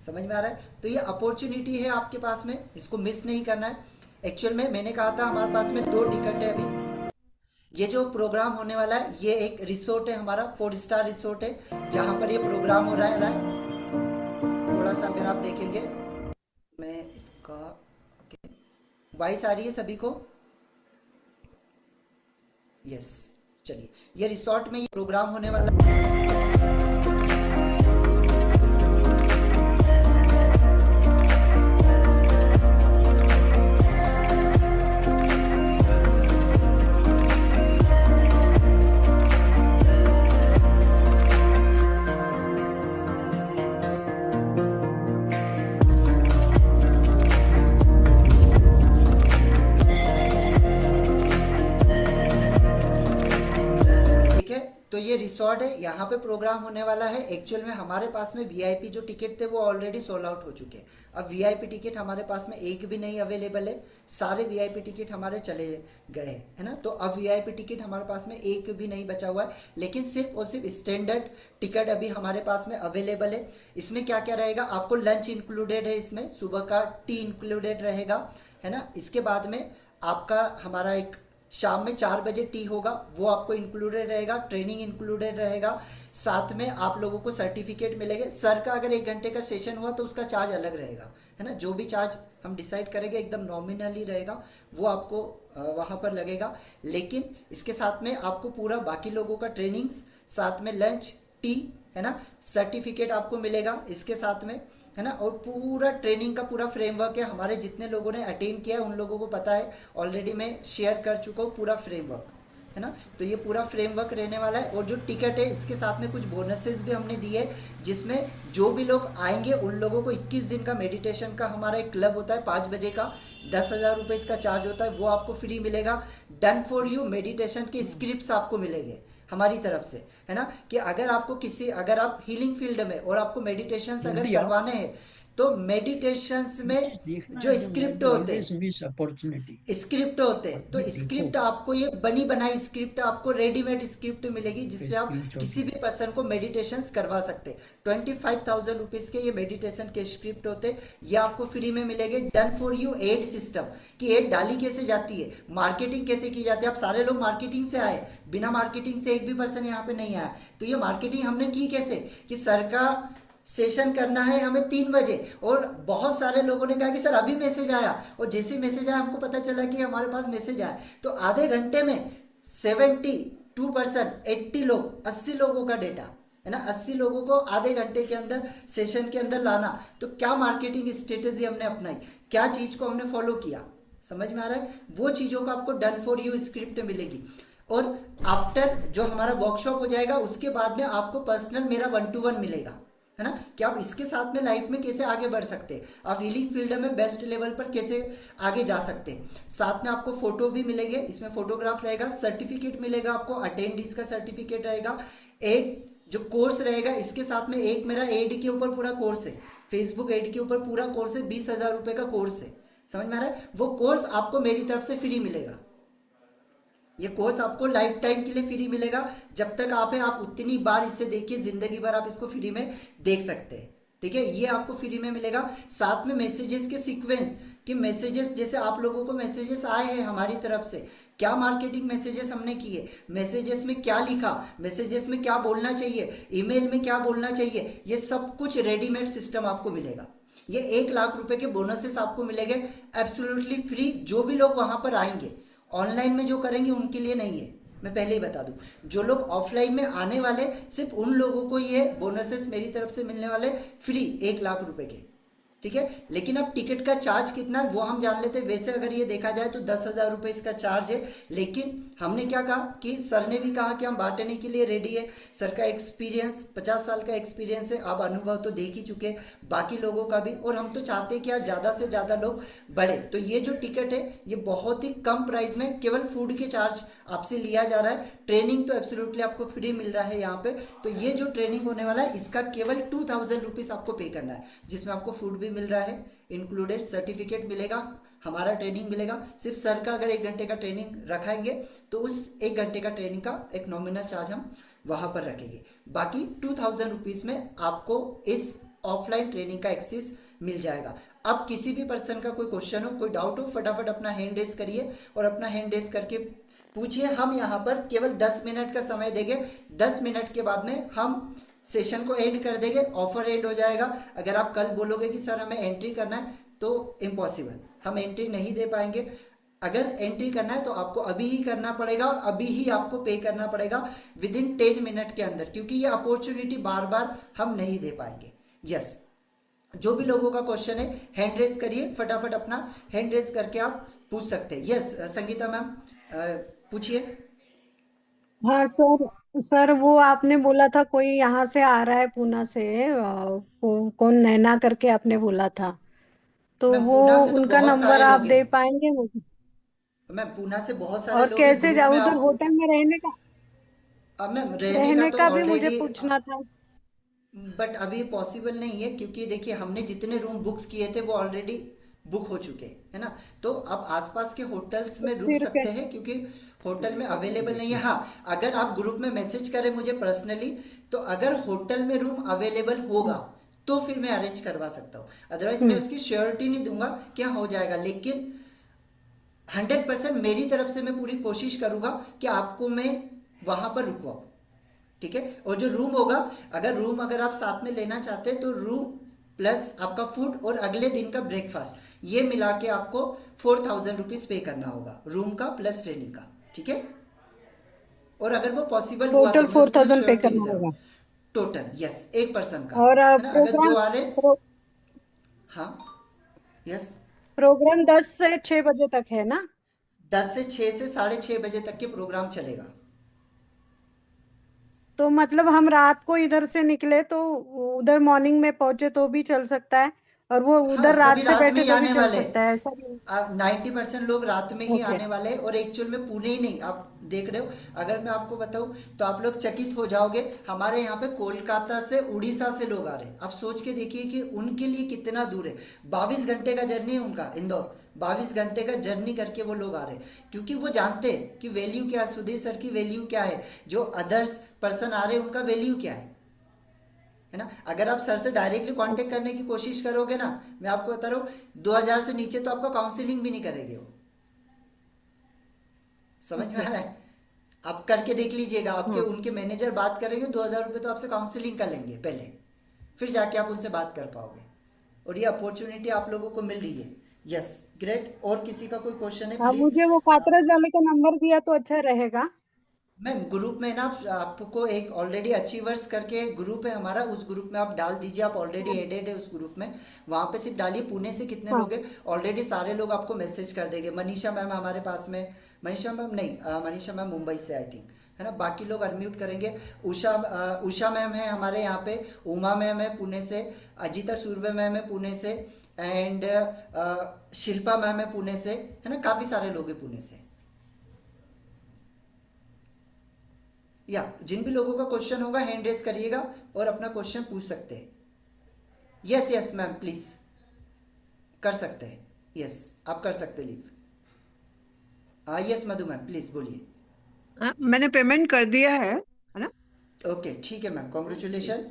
समझ में आ रहा है? तो ये अपॉर्चुनिटी है आपके पास में, इसको मिस नहीं करना है। एक्चुअल में मैंने कहा था हमारे पास में 2 टिकट है अभी। ये जो प्रोग्राम होने वाला है ये एक रिसोर्ट है हमारा, 4 स्टार रिसोर्ट है, जहाँ पर ये प्रोग्राम हो रहा है। थोड़ा सा अगर आप देखेंगे, मैं इसका ओके, वॉइस आ रही है सभी को? यस, चलिए, ये रिसोर्ट में ये प्रोग्राम होने वाला है। रिसोर्ट है, यहाँ पे प्रोग्राम होने वाला है। एक्चुअल में हमारे पास में वीआईपी जो टिकट थे वो ऑलरेडी सोल्ड आउट हो चुके हैं। अब वीआईपी टिकट हमारे पास में एक भी नहीं अवेलेबल है, सारे वीआईपी टिकट हमारे चले गए, है ना। तो अब वीआईपी टिकट हमारे पास में एक भी नहीं बचा हुआ है, लेकिन सिर्फ और सिर्फ स्टैंडर्ड टिकट अभी हमारे पास में अवेलेबल है। इसमें क्या क्या रहेगा, आपको लंच इंक्लूडेड है, इसमें सुबह का टी इंक्लूडेड रहेगा, है ना। इसके बाद में आपका हमारा एक शाम में 4 बजे टी होगा, वो आपको इंक्लूडेड रहेगा, ट्रेनिंग इंक्लूडेड रहेगा, साथ में आप लोगों को सर्टिफिकेट मिलेंगे। सर का अगर 1 घंटे का सेशन हुआ तो उसका चार्ज अलग रहेगा, है ना। जो भी चार्ज हम डिसाइड करेंगे एकदम नॉमिनली रहेगा, वो आपको वहाँ पर लगेगा। लेकिन इसके साथ में आपको पूरा बाकी लोगों का ट्रेनिंग्स, साथ में लंच, टी, है ना, सर्टिफिकेट आपको मिलेगा इसके साथ में, है ना। और पूरा ट्रेनिंग का पूरा फ्रेमवर्क है, हमारे जितने लोगों ने अटेंड किया है उन लोगों को पता है, ऑलरेडी मैं शेयर कर चुका हूँ पूरा फ्रेमवर्क, है ना। तो ये पूरा फ्रेमवर्क रहने वाला है। और जो टिकट है इसके साथ में कुछ बोनसेस भी हमने दिए, जिसमें जो भी लोग आएंगे उन लोगों को 21 दिन का मेडिटेशन का हमारा एक क्लब होता है 5 बजे का, 10,000 रुपये इसका चार्ज होता है, वो आपको फ्री मिलेगा। डन फॉर यू मेडिटेशन के स्क्रिप्ट्स आपको मिलेंगे हमारी तरफ से, है ना। कि अगर आपको अगर आप हीलिंग फील्ड में और आपको मेडिटेशंस अगर करवाने हैं तो मेडिटेशंस में जो स्क्रिप्ट होते हैं, स्क्रिप्ट होते हैं, तो स्क्रिप्ट आपको ये बनी बनाई स्क्रिप्ट आपको रेडीमेड स्क्रिप्ट मिलेगी, जिससे आप किसी भी पर्सन को मेडिटेशंस करवा सकते हैं। 25,000 रुपीज के ये मेडिटेशन के स्क्रिप्ट होते, ये आपको फ्री में मिलेंगे। Done for you ad system, कि एड डाली कैसे जाती है, मार्केटिंग कैसे की जाती है। आप सारे लोग मार्केटिंग से आए, बिना मार्केटिंग से एक भी पर्सन यहाँ पे नहीं आया। तो ये मार्केटिंग हमने की कैसे, कि सर का सेशन करना है हमें 3 बजे, और बहुत सारे लोगों ने कहा कि सर अभी मैसेज आया, और जैसे मैसेज आया हमको पता चला कि हमारे पास मैसेज आया, तो आधे घंटे में 72% 80 लोग, 80 लोगों का डेटा, है ना, 80 लोगों को आधे घंटे के अंदर सेशन के अंदर लाना। तो क्या मार्केटिंग स्ट्रेटेजी हमने अपनाई, क्या चीज को हमने फॉलो किया, समझ में आ रहा है? वो चीज़ों को आपको डन फॉर यू स्क्रिप्ट मिलेगी। और आफ्टर जो हमारा वर्कशॉप हो जाएगा उसके बाद में आपको पर्सनल मेरा 1-to-1 मिलेगा, है ना, कि आप इसके साथ में लाइफ में कैसे आगे बढ़ सकते हैं, आप हीलिंग फील्ड में बेस्ट लेवल पर कैसे आगे जा सकते हैं। साथ में आपको फोटो भी मिलेंगे, इसमें फोटोग्राफ रहेगा, सर्टिफिकेट मिलेगा आपको, अटेंडेंस का सर्टिफिकेट रहेगा, एड जो कोर्स रहेगा इसके साथ में एक मेरा एड के ऊपर पूरा कोर्स है, फेसबुक एड के ऊपर पूरा कोर्स है, 20,000 रुपये का कोर्स है। समझ में आ रहा है? वो कोर्स आपको मेरी तरफ से फ्री मिलेगा। ये कोर्स आपको लाइफ टाइम के लिए फ्री मिलेगा, जब तक आप है आप उतनी बार इसे देखिए, जिंदगी भर आप इसको फ्री में देख सकते हैं। ठीक है, ये आपको फ्री में मिलेगा। साथ में मैसेजेस के सीक्वेंस, कि मैसेजेस जैसे आप लोगों को मैसेजेस आए हैं हमारी तरफ से, क्या मार्केटिंग मैसेजेस हमने किए, मैसेजेस में क्या लिखा, मैसेजेस में क्या बोलना चाहिए, ईमेल में क्या बोलना चाहिए, ये सब कुछ रेडीमेड सिस्टम आपको मिलेगा। ये 1 लाख रुपए के बोनसेस आपको मिलेंगे एब्सोल्युटली फ्री। जो भी लोग वहां पर आएंगे, ऑनलाइन में जो करेंगे उनके लिए नहीं है, मैं पहले ही बता दूं। जो लोग ऑफलाइन में आने वाले, सिर्फ उन लोगों को ये बोनसेस मेरी तरफ से मिलने वाले फ्री 1 लाख रुपए के। ठीक है, लेकिन अब टिकट का चार्ज कितना है वो हम जान लेते हैं। वैसे अगर ये देखा जाए तो 10,000 रुपये इसका चार्ज है, लेकिन हमने क्या कहा कि सर ने भी कहा कि हम बांटने के लिए रेडी है। सर का एक्सपीरियंस 50 साल का एक्सपीरियंस है, आप अनुभव तो देख ही चुके, बाकी लोगों का भी, और हम तो चाहते हैं कि आज ज़्यादा से ज़्यादा लोग बढ़े। तो ये जो टिकट है ये बहुत ही कम प्राइस में केवल फूड के चार्ज आपसे लिया जा रहा है। ट्रेनिंग तो एब्सोल्युटली आपको फ्री मिल रहा है यहाँ पे। तो ये जो ट्रेनिंग होने वाला है इसका केवल 2,000 रुपीज़ आपको पे करना है, जिसमें आपको फूड भी मिल रहा है इंक्लूडेड, सर्टिफिकेट मिलेगा, हमारा ट्रेनिंग मिलेगा। सिर्फ सर का अगर 1 घंटे का ट्रेनिंग रखाएंगे तो उस 1 घंटे का ट्रेनिंग का एक नॉमिनल चार्ज हम वहां पर रखेंगे। बाकी 2,000 रुपीज़ में आपको इस ऑफलाइन ट्रेनिंग का एक्सेस मिल जाएगा। अब किसी भी पर्सन का कोई क्वेश्चन हो, कोई डाउट हो, फटाफट अपना हैंड रेस करिए और अपना हैंड रेस करके पूछिए। हम यहाँ पर केवल 10 मिनट का समय देंगे, 10 मिनट के बाद में हम सेशन को एंड कर देंगे, ऑफर एंड हो जाएगा। अगर आप कल बोलोगे कि सर हमें एंट्री करना है तो इम्पॉसिबल, हम एंट्री नहीं दे पाएंगे। अगर एंट्री करना है तो आपको अभी ही करना पड़ेगा और अभी ही आपको पे करना पड़ेगा विदिन 10 मिनट के अंदर, क्योंकि ये अपॉर्चुनिटी बार बार हम नहीं दे पाएंगे। यस, जो भी लोगों का क्वेश्चन है हैंड रेस करिए, फटाफट अपना हैंड रेस करके आप पूछ सकते हैं। यस संगीता मैम पूछिए। हाँ सर वो आपने बोला था कोई यहाँ से आ रहा है पूना से, कौन नैना करके आपने बोला था, तो मैम वो पूना से तो उनका बहुत नंबर सारे आप लोग दे हैं। पाएंगे मुझे? मैम पूना से बहुत सारे और लोग हैं, कैसे ग्रुप जाऊँ, में उधर आप। होटल में रहने का, अब मैम रहने का रहने तो का भी मुझे ऑलरेडी, पूछना था। बट अभी पॉसिबल नहीं है, क्योंकि देखिए हमने जितने रूम बुक्स किए थे वो ऑलरेडी बुक हो चुके हैं, है ना। तो आप आसपास के होटल्स में रुक फिर सकते हैं, क्योंकि होटल में अवेलेबल नहीं है। हाँ, अगर आप ग्रुप में मैसेज करें मुझे पर्सनली, तो अगर होटल में रूम अवेलेबल होगा तो फिर मैं अरेंज करवा सकता हूँ, अदरवाइज मैं उसकी श्योरिटी नहीं दूंगा क्या हो जाएगा। लेकिन 100% मेरी तरफ से मैं पूरी कोशिश करूंगा कि आपको मैं वहां पर रुकवाऊं। ठीक है, और जो रूम होगा, अगर आप साथ में लेना चाहते हैं तो रूम प्लस आपका फूड और अगले दिन का ब्रेकफास्ट, ये मिला के आपको 4,000 रुपीज पे करना होगा, रूम का प्लस ट्रेनिंग का। ठीक है, और अगर वो पॉसिबल हुआ टोटल तो मैं उसके लिए 4,000 पे श्योरिटी नहीं करना दे रहा होगा। हूँ। टोटल यस, 1 पर्सन का, और है ना। अगर 2 प्रोग्राम आ रहे, हाँ यस, प्रोग्राम 10 से 6 बजे तक है ना? 10 से 6 से 6:30 बजे तक के प्रोग्राम चलेगा। तो मतलब हम रात को इधर से निकले तो उधर मॉर्निंग में पहुंचे तो भी चल सकता है, और वो हाँ उधर सभी रात से रात में बैठे ही तो भी आने चल वाले, सकता है, ऐसा नहीं? 90% लोग रात में ही ओके। आने वाले हैं। और एक्चुअल में पुणे ही नहीं, आप देख रहे हो, अगर मैं आपको बताऊं तो आप लोग चकित हो जाओगे। हमारे यहाँ पे कोलकाता से, उड़ीसा से लोग आ रहे हैं। आप सोच के देखिए कि उनके लिए कितना दूर है। 22 घंटे का जर्नी है उनका, इंदौर 22 घंटे का जर्नी करके वो लोग आ रहे हैं, क्योंकि वो जानते हैं कि वैल्यू क्या है, सुधीर सर की वैल्यू क्या है, जो अदर्स पर्सन आ रहे हैं उनका वैल्यू क्या है ना। अगर आप सर से डायरेक्टली कांटेक्ट करने की कोशिश करोगे ना, मैं आपको बता रहा हूँ 2000 से नीचे तो आपका काउंसलिंग भी नहीं करेंगे वो। समझ में आ रहा है? आप करके देख लीजिएगा, आपके उनके मैनेजर बात करेंगे, 2000 रुपये तो आपसे काउंसलिंग का लेंगे पहले, फिर जाके आप उनसे बात कर पाओगे। और ये अपॉर्चुनिटी आप लोगों को मिल रही है। Yes great. और किसी का कोई क्वेश्चन है हाँ, प्लीज? मुझे वो कातरज वाले का नंबर दिया तो अच्छा रहेगा। मैम ग्रुप में ना आपको एक ऑलरेडी अचीवर्स करके एक ग्रुप है हमारा, उस ग्रुप में आप डाल दीजिए, आप ऑलरेडी एडेड है उस ग्रुप में, वहां पे सिर्फ डालिए पुणे से कितने लोग हैं, ऑलरेडी सारे लोग आपको मैसेज कर देंगे। मनीषा मैम हमारे पास में, मनीषा मैम नहीं, मनीषा मैम मुंबई से आई थिंक, है ना, बाकी लोग अनम्यूट करेंगे। उषा मैम है हमारे यहाँ पे, उमा मैम है पुणे से, अजिता सूर्वे मैम है पुणे से, एंड शिल्पा मैम है पुणे से, है ना, काफी सारे लोग हैं पुणे से। या जिन भी लोगों का क्वेश्चन होगा हैंड रेस करिएगा और अपना क्वेश्चन पूछ सकते हैं। यस यस मैम प्लीज कर सकते हैं, यस आप कर सकते leave. Yes Madhu ma'am please बोलिए। मैंने पेमेंट कर दिया है ना? ओके ठीक है मैम, कॉन्ग्रेचुलेशन।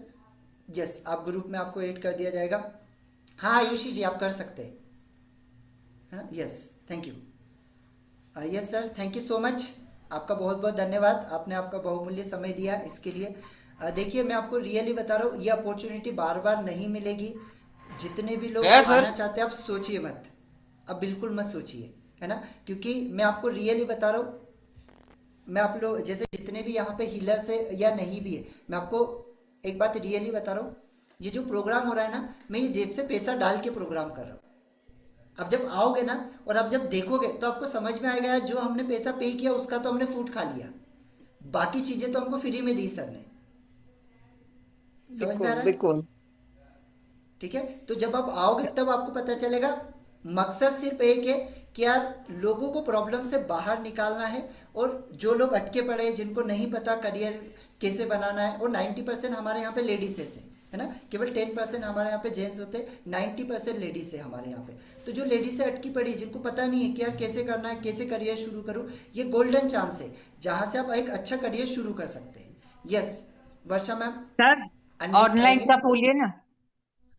यस आप ग्रुप में आपको ऐड कर दिया जाएगा। हाँ आयुषी जी आप कर सकते हैं, है ना, yes thank you. Yes sir thank you so much, आपका बहुत बहुत धन्यवाद, आपने आपका बहुमूल्य समय दिया इसके लिए। देखिए मैं आपको रियली बता रहा हूँ, ये अपॉर्चुनिटी बार बार नहीं मिलेगी। जितने भी लोग आना चाहते हैं आप सोचिए मत, अब बिल्कुल मत सोचिए, है ना, क्योंकि मैं आपको रियली बता रहा हूँ, मैं आप लोग जैसे जितने भी यहाँ पे हीलर्स है या नहीं भी है, मैं आपको एक बात रियली बता रहा हूँ, ये जो प्रोग्राम हो रहा है ना, मैं ये जेब से पैसा डाल के प्रोग्राम कर रहा हूँ। अब जब आओगे ना और अब जब देखोगे तो आपको समझ में आएगा जो हमने पैसा पे किया उसका तो हमने फूड खा लिया, बाकी चीजें तो हमको फ्री में दी सर ने। समझ में आ रहा है? बिल्कुल। ठीक है, तो जब आप आओगे तब आपको पता चलेगा। मकसद सिर्फ एक है कि यार लोगों को प्रॉब्लम से बाहर निकालना है, और जो लोग अटके पड़े हैं जिनको नहीं पता करियर कैसे बनाना है, और 90% हमारे यहाँ पे लेडीज है ना, केवल 10% हमारे यहाँ पे जेंट्स होते हैं, 90% लेडीज है हमारे यहाँ पे। तो जो लेडीज से अटकी पड़ी जिनको पता नहीं है कि यार कैसे करना है, कैसे करियर शुरू करूँ, ये गोल्डन चांस है जहाँ से आप एक अच्छा करियर शुरू कर सकते हैं। यस वर्षा मैम सर ऑनलाइन का बोलिए ना।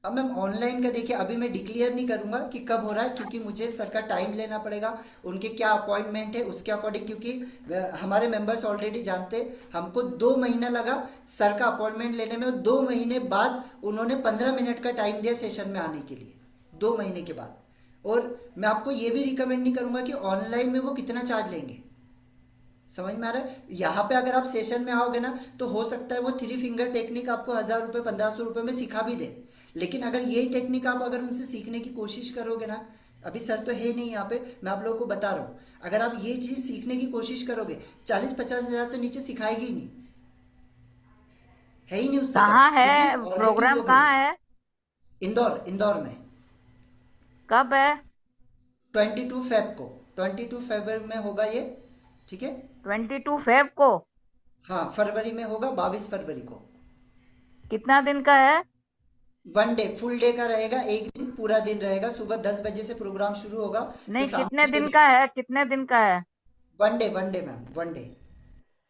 अब मैम ऑनलाइन का देखिए अभी मैं डिक्लेयर नहीं करूंगा कि कब हो रहा है, क्योंकि मुझे सर का टाइम लेना पड़ेगा, उनके क्या अपॉइंटमेंट है उसके अकॉर्डिंग, क्योंकि हमारे मेंबर्स ऑलरेडी जानते हैं हमको 2 महीना लगा सर का अपॉइंटमेंट लेने में, और 2 महीने बाद उन्होंने 15 मिनट का टाइम दिया सेशन में आने के लिए, 2 महीने के बाद। और मैं आपको ये भी रिकमेंड नहीं करूंगा कि ऑनलाइन में वो कितना चार्ज लेंगे। समझ में आ रहा है? यहाँ पे अगर आप सेशन में आओगे ना तो हो सकता है वो 3 फिंगर टेक्निक आपको 1000 रुपये 1500 रुपये में सिखा भी दे, लेकिन अगर यही टेक्निक आप अगर उनसे सीखने की कोशिश करोगे ना, अभी सर तो है नहीं यहाँ पे, मैं आप लोगों को बता रहा हूँ, अगर आप ये चीज सीखने की कोशिश करोगे 40-50 हजार से नीचे सिखाएगी ही नहीं, है ही नहीं उससे कहाँ कम, है क्योंकि ऑलरेडी प्रोग्राम, लोग कहाँ हैं। है, इंदौर में कब है? 22 फेब को, 22 फरवरी में होगा ये, ठीक है, 22 फेब को। हाँ फरवरी में होगा, 22 फरवरी को। कितना दिन का है? 1 डे फुल डे का रहेगा, एक दिन पूरा दिन रहेगा, सुबह 10 बजे से प्रोग्राम शुरू होगा नहीं, तो शाम कितने 6 दिन बजे। का है, कितने दिन का है? 1 डे मैम, 1 डे,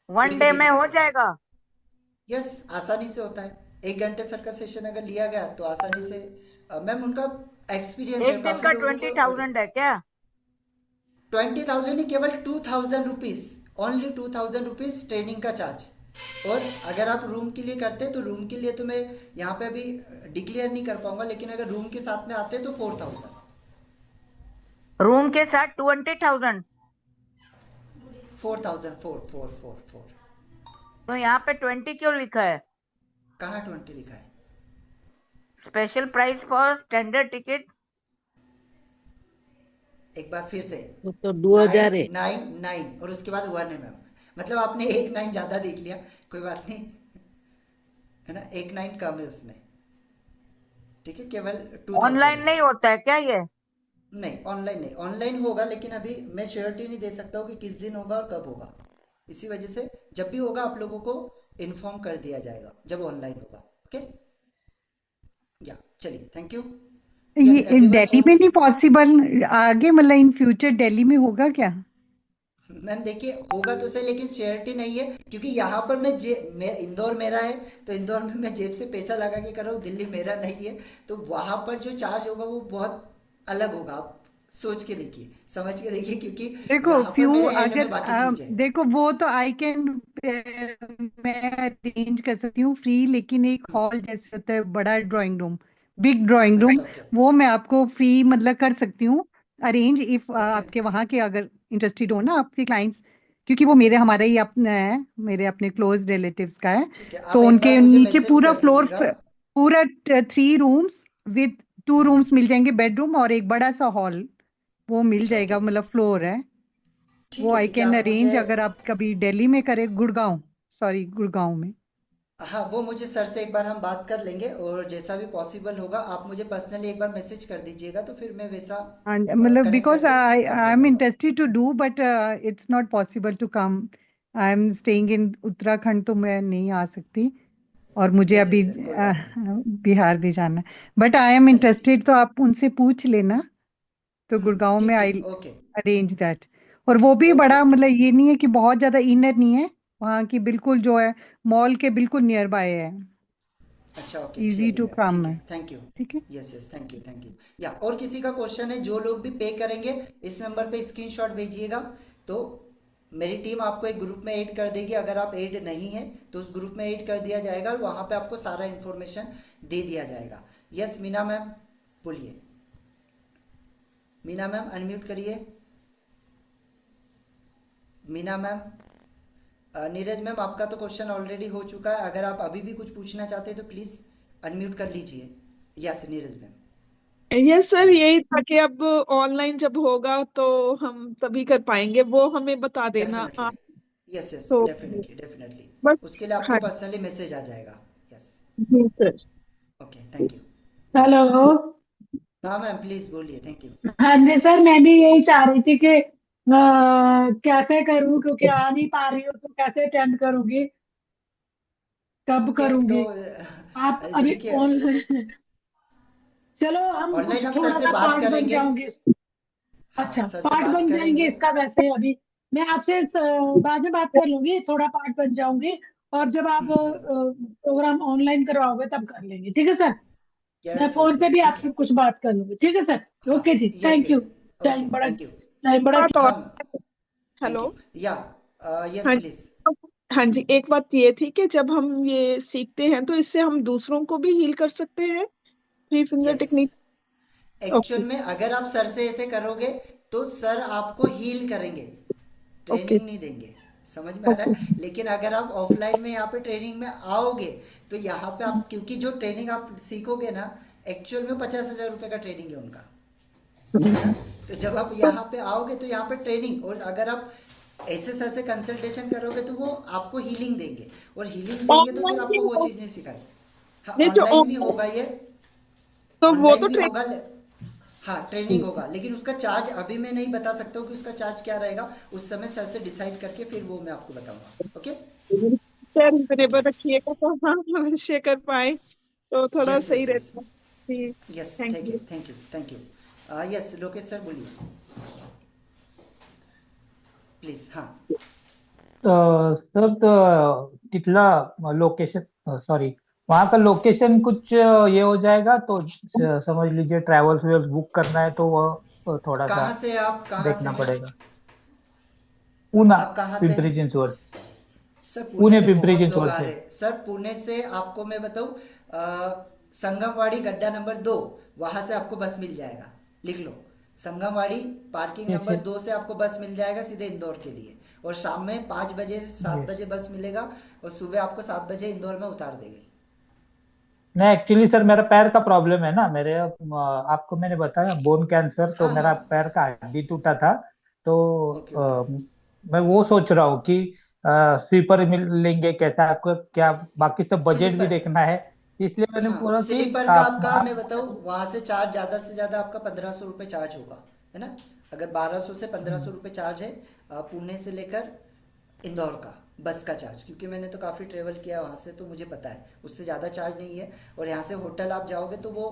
1 एक डे दिन में हो जाएगा? यस आसानी से होता है, 1 घंटे सर का सेशन अगर लिया गया तो आसानी से। मैम उनका एक्सपीरियंस है, एक दिन काफी का लोगों को 20,000 है क्या? 20,000 ही, केवल 2,000 रुपीज, ओनली 2,000 रुपीज ट्रेनिंग का चार्ज। और अगर आप रूम के लिए करते हैं तो रूम के लिए तो मैं यहाँ पे अभी डिक्लेयर नहीं कर पाऊंगा, लेकिन अगर रूम के साथ में आते हैं तो 4,000। रूम के साथ 20,000? 4,000, 4,444। तो यहाँ पे 20 क्यों लिखा है? कहाँ 20 लिखा है? Special price for standard ticket. एक बार फिर से, तो 2,000 है। 9 और उसके बाद 1 है मैम, मतलब आपने एक 9 ज्यादा देख लिया, कोई बात नहीं, है ना, एक 9 कम है उसमें, ठीक है, केवल 2,000। ऑनलाइन नहीं होता है क्या ये? नहीं ऑनलाइन नहीं, ऑनलाइन होगा लेकिन अभी मैं श्योरिटी नहीं दे सकता हूँ कि किस दिन होगा और कब होगा, इसी वजह से जब भी होगा आप लोगों को इन्फॉर्म कर दिया जाएगा जब ऑनलाइन होगा। ओके या चलिए थैंक यू। ये दिल्ली में नहीं पॉसिबल, आगे मतलब इन फ्यूचर दिल्ली में होगा क्या? मैम देखिए होगा तो सही, लेकिन श्योरिटी नहीं है, क्योंकि यहाँ पर मैं इंदौर मेरा है तो इंदौर में मैं जेब से पैसा लगा के कर रहा हूँ, दिल्ली मेरा नहीं है, तो वहां पर जो चार्ज होगा वो बहुत अलग होगा। आप सोच के देखिए, समझ के देखिए, क्योंकि देखो यहाँ पर फ्यू मेरे एंड में अगर बाकी चीजें। देखो वो तो आई कैन मैं अरेंज कर सकती हूँ फ्री, लेकिन एक हॉल जैसे होता है बड़ा drawing room, big drawing room, अच्छा ओके वो मैं आपको फ्री मतलब कर सकती हूँ अरेंज, इफ ओके आपके वहाँ के अगर इंटरेस्टेड हो ना आपके क्लाइंट्स, क्योंकि वो मेरे हमारे ही अपने है, मेरे अपने क्लोज रिलेटिव्स का है। ठीक है, आप तो एक उनके बार मुझे नीचे मैसेज पूरा कर फ्लोर, दीजिएगा। पूरा 3 रूम्स विद 2 रूम्स मिल जाएंगे, बेडरूम और एक बड़ा सा हॉल, वो मिल अच्छा, जाएगा, ओके, मतलब फ्लोर है। वो आई ठीक है, कैन आप मुझे, अरेंज, अगर आप कभी दिल्ली में करें, गुड़गांव, सॉरी गुड़गांव में। हाँ वो मुझे सर से एक बार हम बात कर लेंगे, और जैसा भी पॉसिबल होगा आप मुझे पर्सनली एक बार मैसेज कर दीजिएगा, तो फिर मैं वैसा And मतलब कनेक्ट because करके I कंफर्म am करवा। interested to do, but it's not possible to come. I am staying in Uttarakhand, तो मैं नहीं आ सकती, और मुझे यस अभी यस सर, कोई बात नहीं, बिहार भी जाना है। बट आई एम चलिए ठीक, इंटरेस्टेड, तो आप उनसे पूछ लेना, तो गुड़गांव में ठीक आई ठीक, ओके अरेंज दैट। और वो भी ओके बड़ा, ओके, मतलब ये नहीं है कि बहुत ज्यादा इनर नहीं है, वहाँ की बिल्कुल जो है मॉल के बिल्कुल नियर बाय है, अच्छा ओके, इजी टू चलिए कम ठीक है। है, थैंक यू। ठीक है। Yes yes, thank you thank you. या और किसी का क्वेश्चन है, जो लोग भी पे करेंगे इस नंबर पे स्क्रीनशॉट भेजिएगा, तो मेरी टीम आपको एक ग्रुप में ऐड कर देगी। अगर आप ऐड नहीं है तो उस ग्रुप में ऐड कर दिया जाएगा, और वहाँ पे आपको सारा इन्फॉर्मेशन दे दिया जाएगा। यस मीना मैम बोलिए, मीना मैम अनम्यूट करिए, मीना मैम। नीरज मैम आपका तो क्वेश्चन ऑलरेडी हो चुका है, अगर आप अभी भी कुछ पूछना चाहते हैं तो प्लीज़ अनम्यूट कर लीजिए। Yes Neeraj ma'am, yes sir, yes यही था कि अब ऑनलाइन जब होगा तो हम तभी कर पाएंगे, वो हमें बता देना डेफिनेटली, आप। यस यस, तो डेफिनेटली डेफिनेटली, बस, उसके लिए आपको हाँ पर्सनली मैसेज आ जाएगा। यस, जी sir. Okay, thank you. Hello. हाँ मैम प्लीज़ बोलिए, थैंक यू। हाँ जी सर, मैं भी यही चाह रही थी कि कैसे करूं, क्योंकि आ नहीं पा रही हूँ, तो कैसे अटेंड करूंगी, कब ओके तो करूंगी? आप अभी देखिए, ऑनलाइन, चलो हम ऑनलाइन कुछ हम सर थोड़ा से सा बात पार्ट बन करेंगे। जाऊंगी। हाँ अच्छा, सर से पार्ट बात बन जाएंगे करेंगे। इसका, वैसे अभी मैं आपसे बाद में बात कर लूंगी, थोड़ा पार्ट बन जाऊंगी, और जब आप प्रोग्राम ऑनलाइन करवाओगे तब कर लेंगे, ठीक है सर? मैं यस यस फोन पे यस, भी ठीक है। आपसे कुछ बात कर लूंगी, ठीक है सर? हाँ ओके जी, yes thank you. Yes, okay thank you. Time बड़ा बात और, हाँ थैंक हेलो। यू। या यस हाँ प्लीज। जी, हाँ जी, एक बात ये थी कि जब हम ये सीखते हैं तो इससे हम दूसरों को भी हील कर सकते हैं, three finger yes, technique. Actual okay में अगर आप सर से ऐसे करोगे तो सर आपको हील करेंगे, ओके ट्रेनिंग नहीं देंगे। समझ में आ रहा ओके। है? लेकिन अगर आप ऑफलाइन में यहाँ पे ट्रेनिंग में आओगे तो यहाँ पे आप, क्योंकि जो ट्रेनिंग आप सीखोगे ना, एक्चुअल में 50,000 रुपये का ट्रेनिंग है उनका, है ना? तो जब आप तो यहाँ पे आओगे तो यहाँ पे ट्रेनिंग, और अगर आप ऐसे सर से कंसल्टेशन करोगे तो वो आपको हीलिंग देंगे, और हीलिंग देंगे तो फिर ऑनलाइन भी आपको वो हो, चीज़ नहीं सिखाएंगे। हाँ नहीं जो ऑनलाइन भी ऑनलाइन, होगा ये, तो वो ऑनलाइन तो भी ट्रेनिंग। होगा। हाँ ट्रेनिंग होगा, लेकिन उसका चार्ज अभी मैं नहीं बता सकता हूँ कि उसका चार्ज क्या रहेगा, उस समय सर से डिसाइड करके फिर वो मैं आपको बताऊंगा। ओके, सर ओके, रिजनेबल रखिएगा तो हम अवश्य कर पाए, तो थोड़ा यस सही यस यस, रहता है जी। Yes thank thank you you. Thank you thank you. Yes Lokesh sir बोलिए प्लीज। हाँ सर तो कितना लोकेशन, सॉरी, वहाँ का लोकेशन कुछ ये हो जाएगा तो समझ लीजिए ट्रैवल्स वेल्स बुक करना है तो वह थोड़ा सा कहाँ से, आप कहाँ से देखना हैं? पड़ेगा। पूना, आप कहाँ से पिंपरी हैं? चिंचवड। सर पुणे पुणे से पिंपरी बहुत लोग चिंचवड आ से। रहे हैं सर। पुणे से आपको मैं बताऊँ, संगमवाड़ी गड्ढा नंबर 2, वहां से आपको बस मिल जाएगा, लिख लो। संगमवाड़ी पार्किंग ठीक नंबर है 2 से आपको बस मिल जाएगा सीधे इंदौर के लिए, और शाम में 5 बजे से 7 बजे बस मिलेगा, और सुबह आपको 7 बजे इंदौर में उतार देगी। नहीं, एक्चुअली सर मेरा पैर का प्रॉब्लम है ना, मेरे आपको मैंने बताया बोन कैंसर, तो हाँ हाँ, मेरा पैर का हड्डी टूटा था। तो ओके ओके, मैं वो सोच रहा हूँ कि स्लीपर मिल लेंगे कैसा, आपको क्या, बाकी सब बजट भी स्लीपर, देखना है, इसलिए मैंने हाँ बोला कि स्लीपर का आपका मैं बताऊँ, वहां से चार्ज ज़्यादा से ज़्यादा आपका 1,500 रुपये चार्ज होगा, है ना? अगर 1,200 से 1,500 रुपये चार्ज है, पुणे से लेकर इंदौर का बस का चार्ज, क्योंकि मैंने तो काफ़ी ट्रेवल किया वहाँ से, तो मुझे पता है उससे ज़्यादा चार्ज नहीं है। और यहाँ से होटल आप जाओगे तो वो,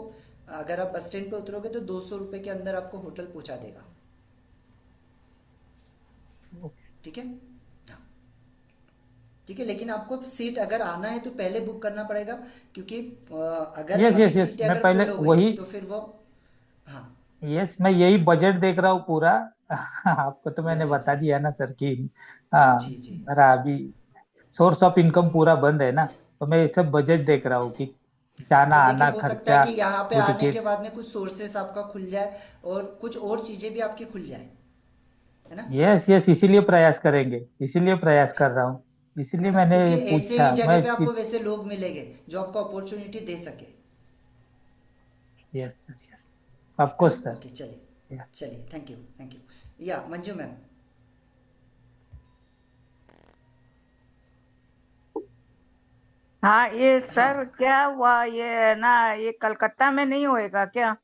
अगर आप बस स्टैंड पे उतरोगे तो 200 रुपये के अंदर आपको होटल पहुँचा देगा। ठीक है, हाँ ठीक है, लेकिन आपको सीट अगर आना है तो पहले बुक करना पड़ेगा, क्योंकि अगर यस अभी यस यस, सीटें मैं अगर पहले फुल हो गई वही, तो फिर वो, हाँ यस मैं यही बजट देख रहा हूँ पूरा। आपको तो मैंने यस यस बता यस, दिया ना सर कि हाँ, जी जी, मेरा अभी सोर्स ऑफ इनकम पूरा बंद है ना, तो मैं ये सब बजट देख रहा हूँ कि जाना सर देखिए आना हो सकता है खर्चा, कि यहाँ पे वो आने के टिकट। बाद में कुछ सोर्सेस आपका खुल जाए, और कुछ और चीज़ें भी आपकी खुल जाए। है ना। यस यस, इसीलिए प्रयास करेंगे, इसीलिए प्रयास कर रहा हूँ, है इसीलिए ना, मैंने क्योंकि ऐसे ही पूछा। मैं जगह पे आपको वैसे लोग मिलेंगे जो आपको अपॉर्चुनिटी दे सके। यस सर, यस, है ऑफकोर्स ना। सर। ओके, चलिए चलिए, थैंक यू थैंक यू। या मंजू मैम। हाँ ये हाँ सर क्या हुआ, ये ना ये कलकत्ता में नहीं होएगा क्या?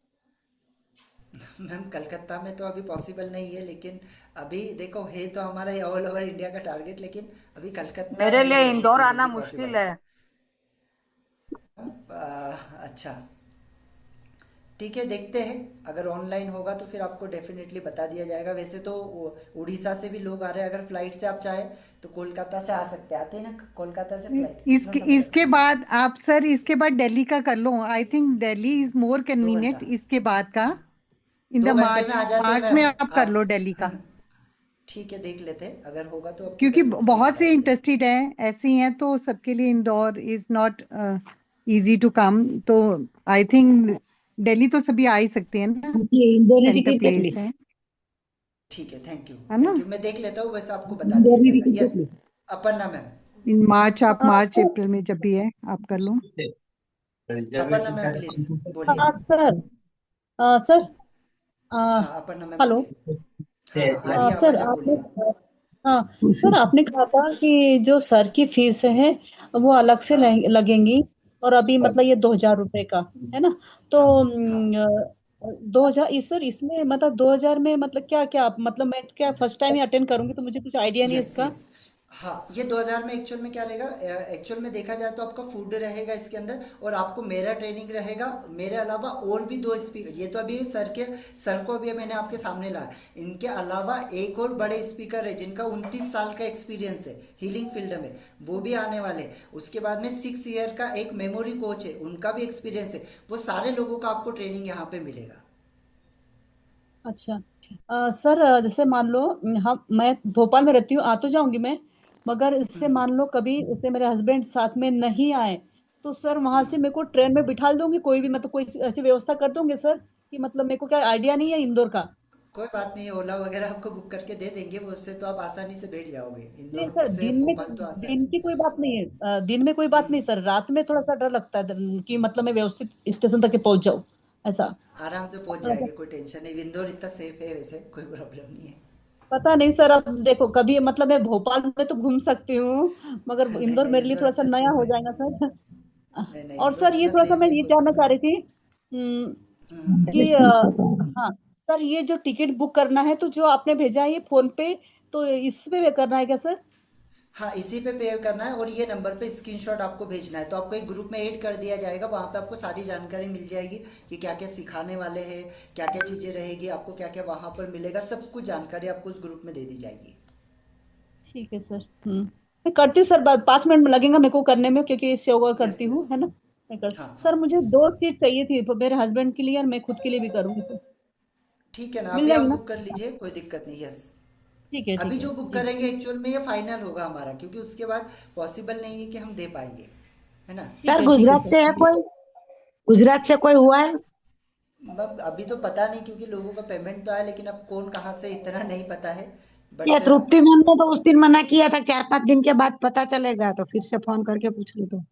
मैम, कलकत्ता में तो अभी पॉसिबल नहीं है, लेकिन अभी देखो है तो हमारा ऑल ओवर इंडिया का टारगेट, लेकिन अभी कलकत्ता मेरे नहीं लिए है इंदौर इतनी आना जल्दी पॉसिबल। मुश्किल है। अच्छा, ठीक है, देखते हैं अगर ऑनलाइन होगा तो फिर आपको डेफिनेटली बता दिया जाएगा। वैसे तो उड़ीसा से भी लोग आ रहे हैं, अगर फ्लाइट से आप चाहे तो कोलकाता से आ सकते हैं। आते हैं ना कोलकाता से फ्लाइट, कितना इसके समय इसके लगता है? बाद आप सर, इसके बाद दिल्ली का कर लो। I think Delhi is more 2 घंटा। कन्वीनियंट इसके बाद का। इन द 2 घंटे में मार्च आ जाते मार्च मैम में आप कर आप। लो दिल्ली का, ठीक है, देख लेते हैं, अगर होगा तो आपको क्योंकि डेफिनेटली बहुत बता से दिया जाएगा। इंटरेस्टेड हैं, ऐसे ही हैं, तो सबके लिए Indore is not easy to come. तो आई थिंक दिल्ली तो सभी आ ही सकते हैं ना, ये Indori centre ticket place please, है ठीक है, थैंक यू है ना। थैंक यू, मैं देख लेता हूँ, वैसे आपको बता दिया इंदौरी जाएगा। Ticket yes, please. Aparna ma'am. In March, आप मार्च सर, अप्रैल में जब भी है आप कर लो। अपर्णा मैम प्लीज बोलिए। सर, सर, हाँ, अपर्णा मैम हेलो, बोलिए। हाँ हाँ, आ रही है सर आवाज, आप आपने, बोलिए। हाँ सर, आपने कहा था कि जो सर की फीस है वो अलग से हाँ लगेंगी, और अभी मतलब ये 2,000 रुपए का है ना, तो हाँ हाँ 2,000 इस सर, इसमें मतलब 2,000 में मतलब क्या क्या, मतलब मैं क्या फर्स्ट टाइम ही अटेंड करूंगी तो मुझे कुछ आइडिया नहीं है यस इसका। यस। हाँ, ये 2000 में एक्चुअल में क्या रहेगा, एक्चुअल में देखा जाए तो आपका फूड रहेगा इसके अंदर, और आपको मेरा ट्रेनिंग रहेगा। मेरे अलावा और भी 2 स्पीकर, ये तो अभी सर को अभी मैंने आपके सामने लाया। इनके अलावा एक और बड़े स्पीकर है जिनका 29 साल का एक्सपीरियंस है हीलिंग फील्ड में, वो भी आने वाले हैं। उसके बाद में 6 ईयर का एक मेमोरी कोच है, उनका भी एक्सपीरियंस है। वो सारे लोगों का आपको ट्रेनिंग यहाँ पे मिलेगा। अच्छा, सर, जैसे मान लो, हम मैं भोपाल में रहती हूँ, आ तो जाऊंगी मैं, मगर इससे मान लो कभी इससे मेरे हस्बैंड साथ में नहीं आए, तो सर वहां से मेरे को ट्रेन में बिठा दोगे, कोई भी मतलब कोई ऐसी व्यवस्था कर दोगे सर, कि मतलब मेरे को क्या आइडिया नहीं है इंदौर का। कोई बात नहीं है, ओला वगैरह आपको बुक करके दे देंगे, वो उससे तो आप आसानी से बैठ जाओगे। नहीं इंदौर सर, से भोपाल तो आसान। दिन की कोई बात नहीं है, दिन में कोई बात नहीं सर, रात में थोड़ा सा डर लगता है कि मतलब मैं व्यवस्थित स्टेशन तक के पहुंच जाऊँ, ऐसा आराम से पहुंच थोड़ा सा। जाएंगे, कोई टेंशन नहीं। इंदौर इतना सेफ है, वैसे कोई प्रॉब्लम नहीं है। पता नहीं सर, अब देखो, कभी मतलब मैं भोपाल में तो घूम सकती हूँ, मगर नहीं इंदौर नहीं, मेरे लिए इंदौर थोड़ा सा अच्छे नया सेफ हो है। जाएगा सर। नहीं नहीं, और इंदौर सर ये इतना थोड़ा सा सेफ मैं है, ये कोई जानना प्रॉब्लम चाह नहीं। रही थी, कि हाँ सर, ये जो टिकट बुक करना है तो जो आपने भेजा है ये फोन पे, तो इस पे करना है क्या सर? हाँ, इसी पे करना है, और ये नंबर पे स्क्रीनशॉट आपको भेजना है, तो आपको एक ग्रुप में ऐड कर दिया जाएगा। वहाँ पे आपको सारी जानकारी मिल जाएगी कि क्या क्या सिखाने वाले हैं, क्या क्या चीज़ें रहेगी, आपको क्या क्या वहाँ पर मिलेगा, सब कुछ जानकारी आपको उस ग्रुप में दे दी जाएगी। ठीक है सर। मैं करती हूँ सर, 5 मिनट लगेगा मेरे को करने में, क्योंकि इससे होगा यस करती यस। हूँ, है ना। हाँ हाँ, सर मुझे यस। 2 सीट चाहिए थी, मेरे हस्बैंड के लिए और मैं खुद के लिए भी करूंगी सर, ठीक है ना, मिल अभी आप जाएगी ना? बुक कर लीजिए, कोई दिक्कत नहीं। यस, ठीक है, अभी ठीक है जो बुक जी। करेंगे एक्चुअल में ये फाइनल होगा हमारा, क्योंकि उसके बाद पॉसिबल नहीं है कि हम दे पाएंगे, है ना। ठीक सर है, ठीक है गुजरात सर। से है कोई? गुजरात से कोई हुआ है? अब अभी तो पता नहीं, क्योंकि लोगों का पेमेंट तो आया, लेकिन अब कौन कहाँ से इतना नहीं पता है। ये बट तृप्ति मैम ने तो उस दिन मना किया था, 4-5 दिन के बाद पता चलेगा, तो फिर से फोन करके पूछ लो तो।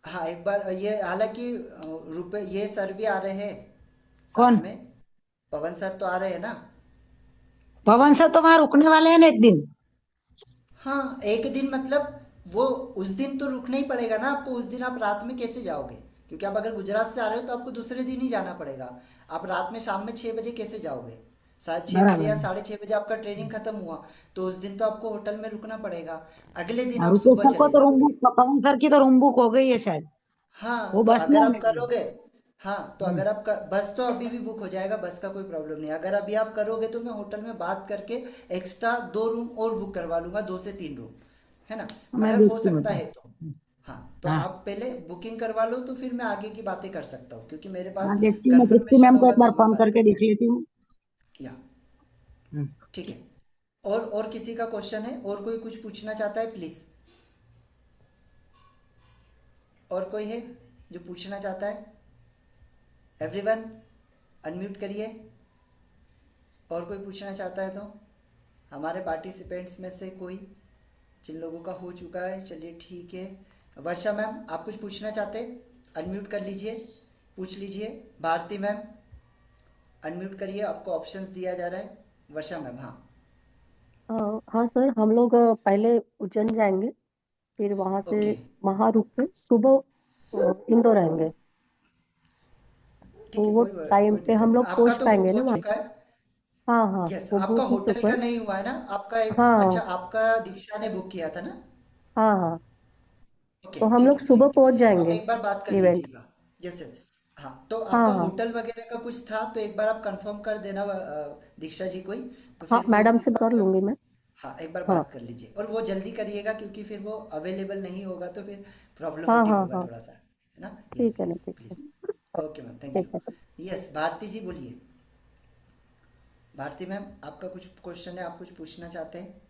हाँ, एक बार ये हालांकि रुपए ये सर भी आ रहे हैं कौन? साथ में। पवन सर तो आ रहे हैं ना। पवन सर तो वहां रुकने वाले हैं ना एक दिन। हाँ, एक दिन मतलब वो उस दिन तो रुकना ही पड़ेगा ना आपको। उस दिन आप रात में कैसे जाओगे, क्योंकि आप अगर गुजरात से आ रहे हो तो आपको दूसरे दिन ही जाना पड़ेगा। आप रात में शाम में 6 बजे कैसे जाओगे? शायद 6 बजे या बराबर। 6:30 बजे आपका ट्रेनिंग खत्म हुआ, तो उस दिन तो आपको होटल में रुकना पड़ेगा। अगले दिन और आप रुपेश सुबह सर को चले तो रूम जाओगे। बुक, पवन सर की तो रूम बुक हो गई है शायद, वो हाँ, तो बस में अगर आप आएंगे। करोगे, हाँ तो अगर आप बस तो अभी भी बुक हो जाएगा, बस का कोई प्रॉब्लम नहीं। अगर अभी आप करोगे तो मैं होटल में बात करके एक्स्ट्रा 2 रूम और बुक करवा लूंगा, 2 से 3 रूम, है ना, मैं अगर हो देखती हूँ सकता तो। है तो। हाँ, तो हाँ आप पहले बुकिंग करवा लो, तो फिर मैं आगे की बातें कर सकता हूँ, क्योंकि मेरे पास हाँ, देखती हूँ, मैं तृप्ति कंफर्मेशन मैम को होगा एक बार तब मैं फोन बात करके देख करूंगा। लेती हूँ। या हम्म। ठीक है। और किसी का क्वेश्चन है, और कोई कुछ पूछना चाहता है प्लीज? और कोई है जो पूछना चाहता है? एवरीवन अनम्यूट करिए, और कोई पूछना चाहता है तो। हमारे पार्टिसिपेंट्स में से कोई, जिन लोगों का हो चुका है? चलिए ठीक है। वर्षा मैम, आप कुछ पूछना चाहते हैं? अनम्यूट कर लीजिए, पूछ लीजिए। भारती मैम, अनम्यूट करिए, आपको ऑप्शंस दिया जा रहा है। वर्षा मैम, हाँ। हाँ सर, हम लोग पहले उज्जैन जाएंगे, फिर वहां से ओके, वहां रुक के सुबह इंदौर आएंगे। ठीक तो है, वो टाइम कोई पे दिक्कत हम नहीं। लोग आपका पहुंच तो बुक पाएंगे हो ना वहाँ। चुका है। हाँ हाँ, यस, वो आपका बुक हो होटल चुका का है। नहीं हुआ है ना? आपका हाँ अच्छा, आपका दीक्षा ने बुक किया था ना? हाँ हाँ, ओके, तो हम ठीक लोग है, सुबह ठीक है। पहुंच तो आप जाएंगे एक बार बात कर इवेंट। लीजिएगा। Yes yes. हाँ, तो हाँ आपका हाँ होटल वगैरह का कुछ था तो एक बार आप कंफर्म कर देना दीक्षा जी को ही, तो हाँ, फिर वो उस मैडम से हिसाब कर से लूंगी मैं। हाँ, एक बार हाँ बात कर लीजिए और वो जल्दी करिएगा, क्योंकि फिर वो अवेलेबल नहीं होगा तो फिर हाँ प्रॉब्लमेटिक हाँ होगा हाँ, थोड़ा सा, है ना? यस ठीक है ना, यस, ठीक है। प्लीज। ओके मैम, थैंक ठीक यू। है सर। यस, भारती जी बोलिए। भारती मैम, आपका कुछ क्वेश्चन है, आप कुछ पूछना चाहते हैं?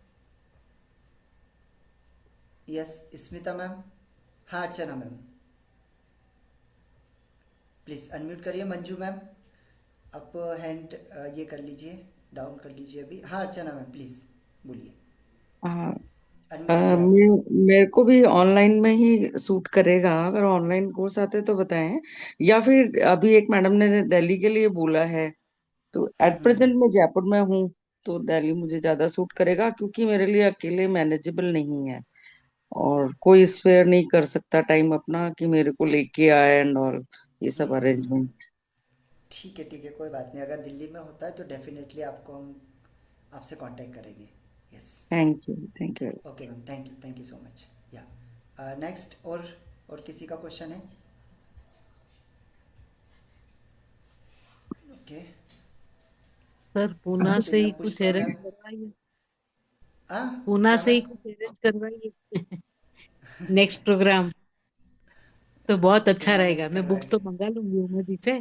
Yes, Smita ma'am. हाँ, अर्चना मैम, प्लीज़ अनम्यूट करिए। मंजू मैम, आप हैंड ये कर लीजिए, डाउन कर लीजिए अभी। हाँ, अर्चना मैम, प्लीज़ बोलिए, हाँ, अनम्यूट किया आपको। मेरे को भी ऑनलाइन में ही सूट करेगा, अगर ऑनलाइन कोर्स आते तो बताएं, या फिर अभी एक मैडम ने दिल्ली के लिए बोला है, तो एट प्रेजेंट मैं जयपुर में हूँ, तो दिल्ली मुझे ज्यादा सूट करेगा, क्योंकि मेरे लिए अकेले मैनेजेबल नहीं है, और कोई स्पेयर नहीं कर सकता टाइम अपना कि मेरे को लेके आए एंड ऑल, ये सब अरेंजमेंट। ठीक है, कोई बात नहीं। अगर दिल्ली में होता है तो डेफिनेटली आपको हम आपसे कांटेक्ट करेंगे। Yes. Thank you, thank you. Okay ma'am, thank you so much. या नेक्स्ट, और किसी का क्वेश्चन है? ओके, सर पूना भारती से ही मैम, कुछ पुष्पा अरेंज मैम। करवाइए। हाँ, पूना क्या से ही मैम? कुछ अरेंज करवाइए नेक्स्ट प्रोग्राम, तो बहुत अच्छा पुणे रहेगा। से मैं बुक्स तो करवाएंगे। मंगा लूंगी उमा जी से,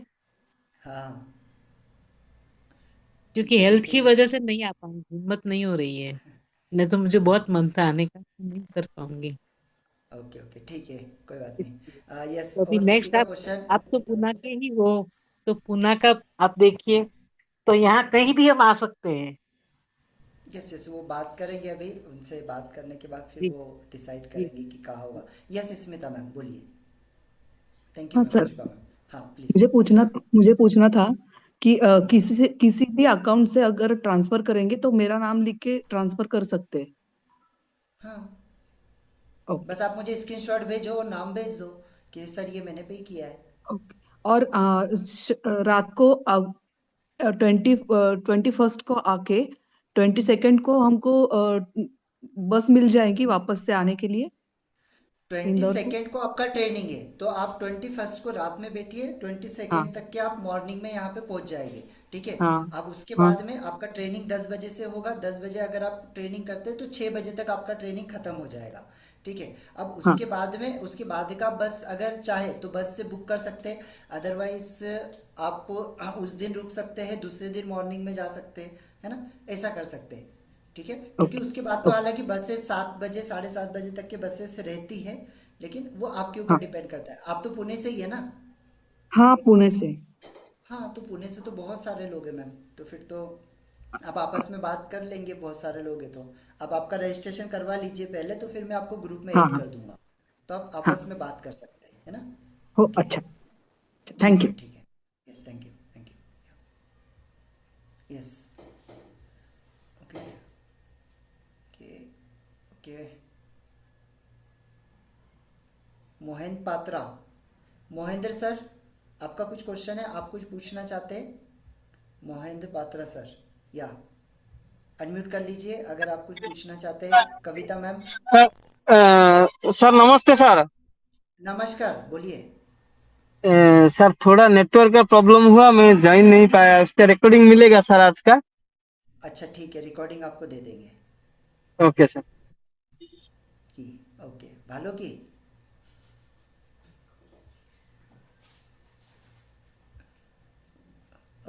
हाँ, क्योंकि हेल्थ ठीक है की ये। वजह से नहीं आ पाऊंगी, हिम्मत नहीं हो रही है। नहीं तो मुझे बहुत मन था आने का, नहीं कर पाऊंगी। ओके, ठीक है, कोई बात इसलिए नहीं। यस, तो अभी और किसी नेक्स्ट का क्वेश्चन? आप तो पुणे के ही हो, तो पुणे का आप देखिए, तो यहाँ कहीं भी हम आ सकते हैं। यस, वो बात करेंगे अभी, उनसे बात करने के बाद फिर जी वो डिसाइड जी। करेंगे कि कहाँ होगा। यस, स्मिता मैम बोलिए। थैंक यू हाँ मैम, सर, पुष्पा मैम। हाँ, प्लीज। मुझे पूछना था कि किसी भी अकाउंट से अगर ट्रांसफर करेंगे तो मेरा नाम लिख के ट्रांसफर कर सकते हैं? हाँ, ओके बस आप मुझे स्क्रीनशॉट भेजो और नाम भेज दो कि सर ये मैंने पे किया है। ओके। और रात को 21st को आके 22nd को हमको बस मिल जाएगी वापस से आने के लिए ट्वेंटी इंदौर को? सेकेंड को आपका ट्रेनिंग है, तो आप 21st को रात में बैठिए, 22nd हाँ तक के आप मॉर्निंग में यहाँ पे पहुंच जाएंगे। ठीक है। हाँ अब उसके हाँ बाद में आपका ट्रेनिंग 10 बजे से होगा। 10 बजे अगर आप ट्रेनिंग करते हैं तो 6 बजे तक आपका ट्रेनिंग खत्म हो जाएगा। ठीक है। अब हाँ उसके बाद का बस अगर चाहे तो बस से बुक कर सकते हैं, अदरवाइज आप उस दिन रुक सकते हैं, दूसरे दिन मॉर्निंग में जा सकते हैं, है ना? ऐसा कर सकते हैं। ठीक है, क्योंकि ओके उसके बाद तो ओके हालांकि बसेस 7 बजे 7:30 बजे तक के बसेस रहती है, लेकिन वो आपके ऊपर हाँ डिपेंड करता है। आप तो पुणे से ही है ना? हाँ पुणे से। हाँ, तो पुणे से तो बहुत सारे लोग हैं मैम, तो फिर तो आप आपस में बात कर लेंगे, बहुत सारे लोग हैं तो आप आपका रजिस्ट्रेशन करवा लीजिए पहले, तो फिर मैं आपको ग्रुप में हाँ ऐड हाँ कर दूंगा, तो आप हाँ आपस में बात कर सकते हैं, है ना? हो ओके, अच्छा, ठीक थैंक है, यू। ठीक है। Yes, thank you. Yes, okay, okay, okay. Mohinder Patra, Mohinder sir, आपका कुछ क्वेश्चन है, आप कुछ पूछना चाहते हैं? मोहिंद्र पात्रा सर, या अनम्यूट कर लीजिए अगर आप कुछ पूछना चाहते हैं। कविता मैम, सर सर नमस्ते सर। नमस्कार, बोलिए। सर थोड़ा नेटवर्क का प्रॉब्लम हुआ, मैं ज्वाइन नहीं पाया, उसका रिकॉर्डिंग मिलेगा सर आज का? अच्छा, ठीक है, रिकॉर्डिंग आपको दे देंगे। Okay sir. की ओके, भालो की।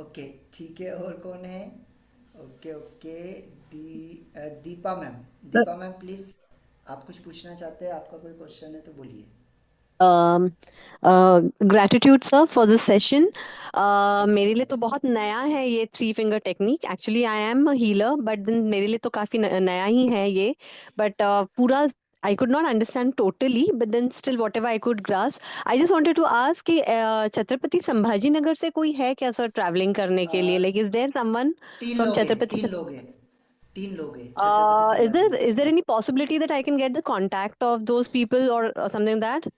ओके, ठीक है, और कौन है? Okay, okay, Deepa ma'am, sir Deepa ma'am please, आप कुछ पूछना चाहते हैं? आपका कोई क्वेश्चन है तो बोलिए। Gratitude sir for this session. मेरे लिए तो बहुत नया है ये 3 finger technique. Actually I am a healer but then मेरे लिए तो काफ़ी नया ही है ये। बट पूरा I could not understand totally, but then still whatever I could grasp. I just wanted to ask कि छत्रपति संभाजी नगर से कोई है क्या सर ट्रैवलिंग करने के लिए? Like is there someone तीन from लोग हैं, छत्रपति? तीन लोग हैं, तीन लोग हैं छत्रपति Is संभाजी नगर there से। any possibility that I can get the contact of those people or something like that?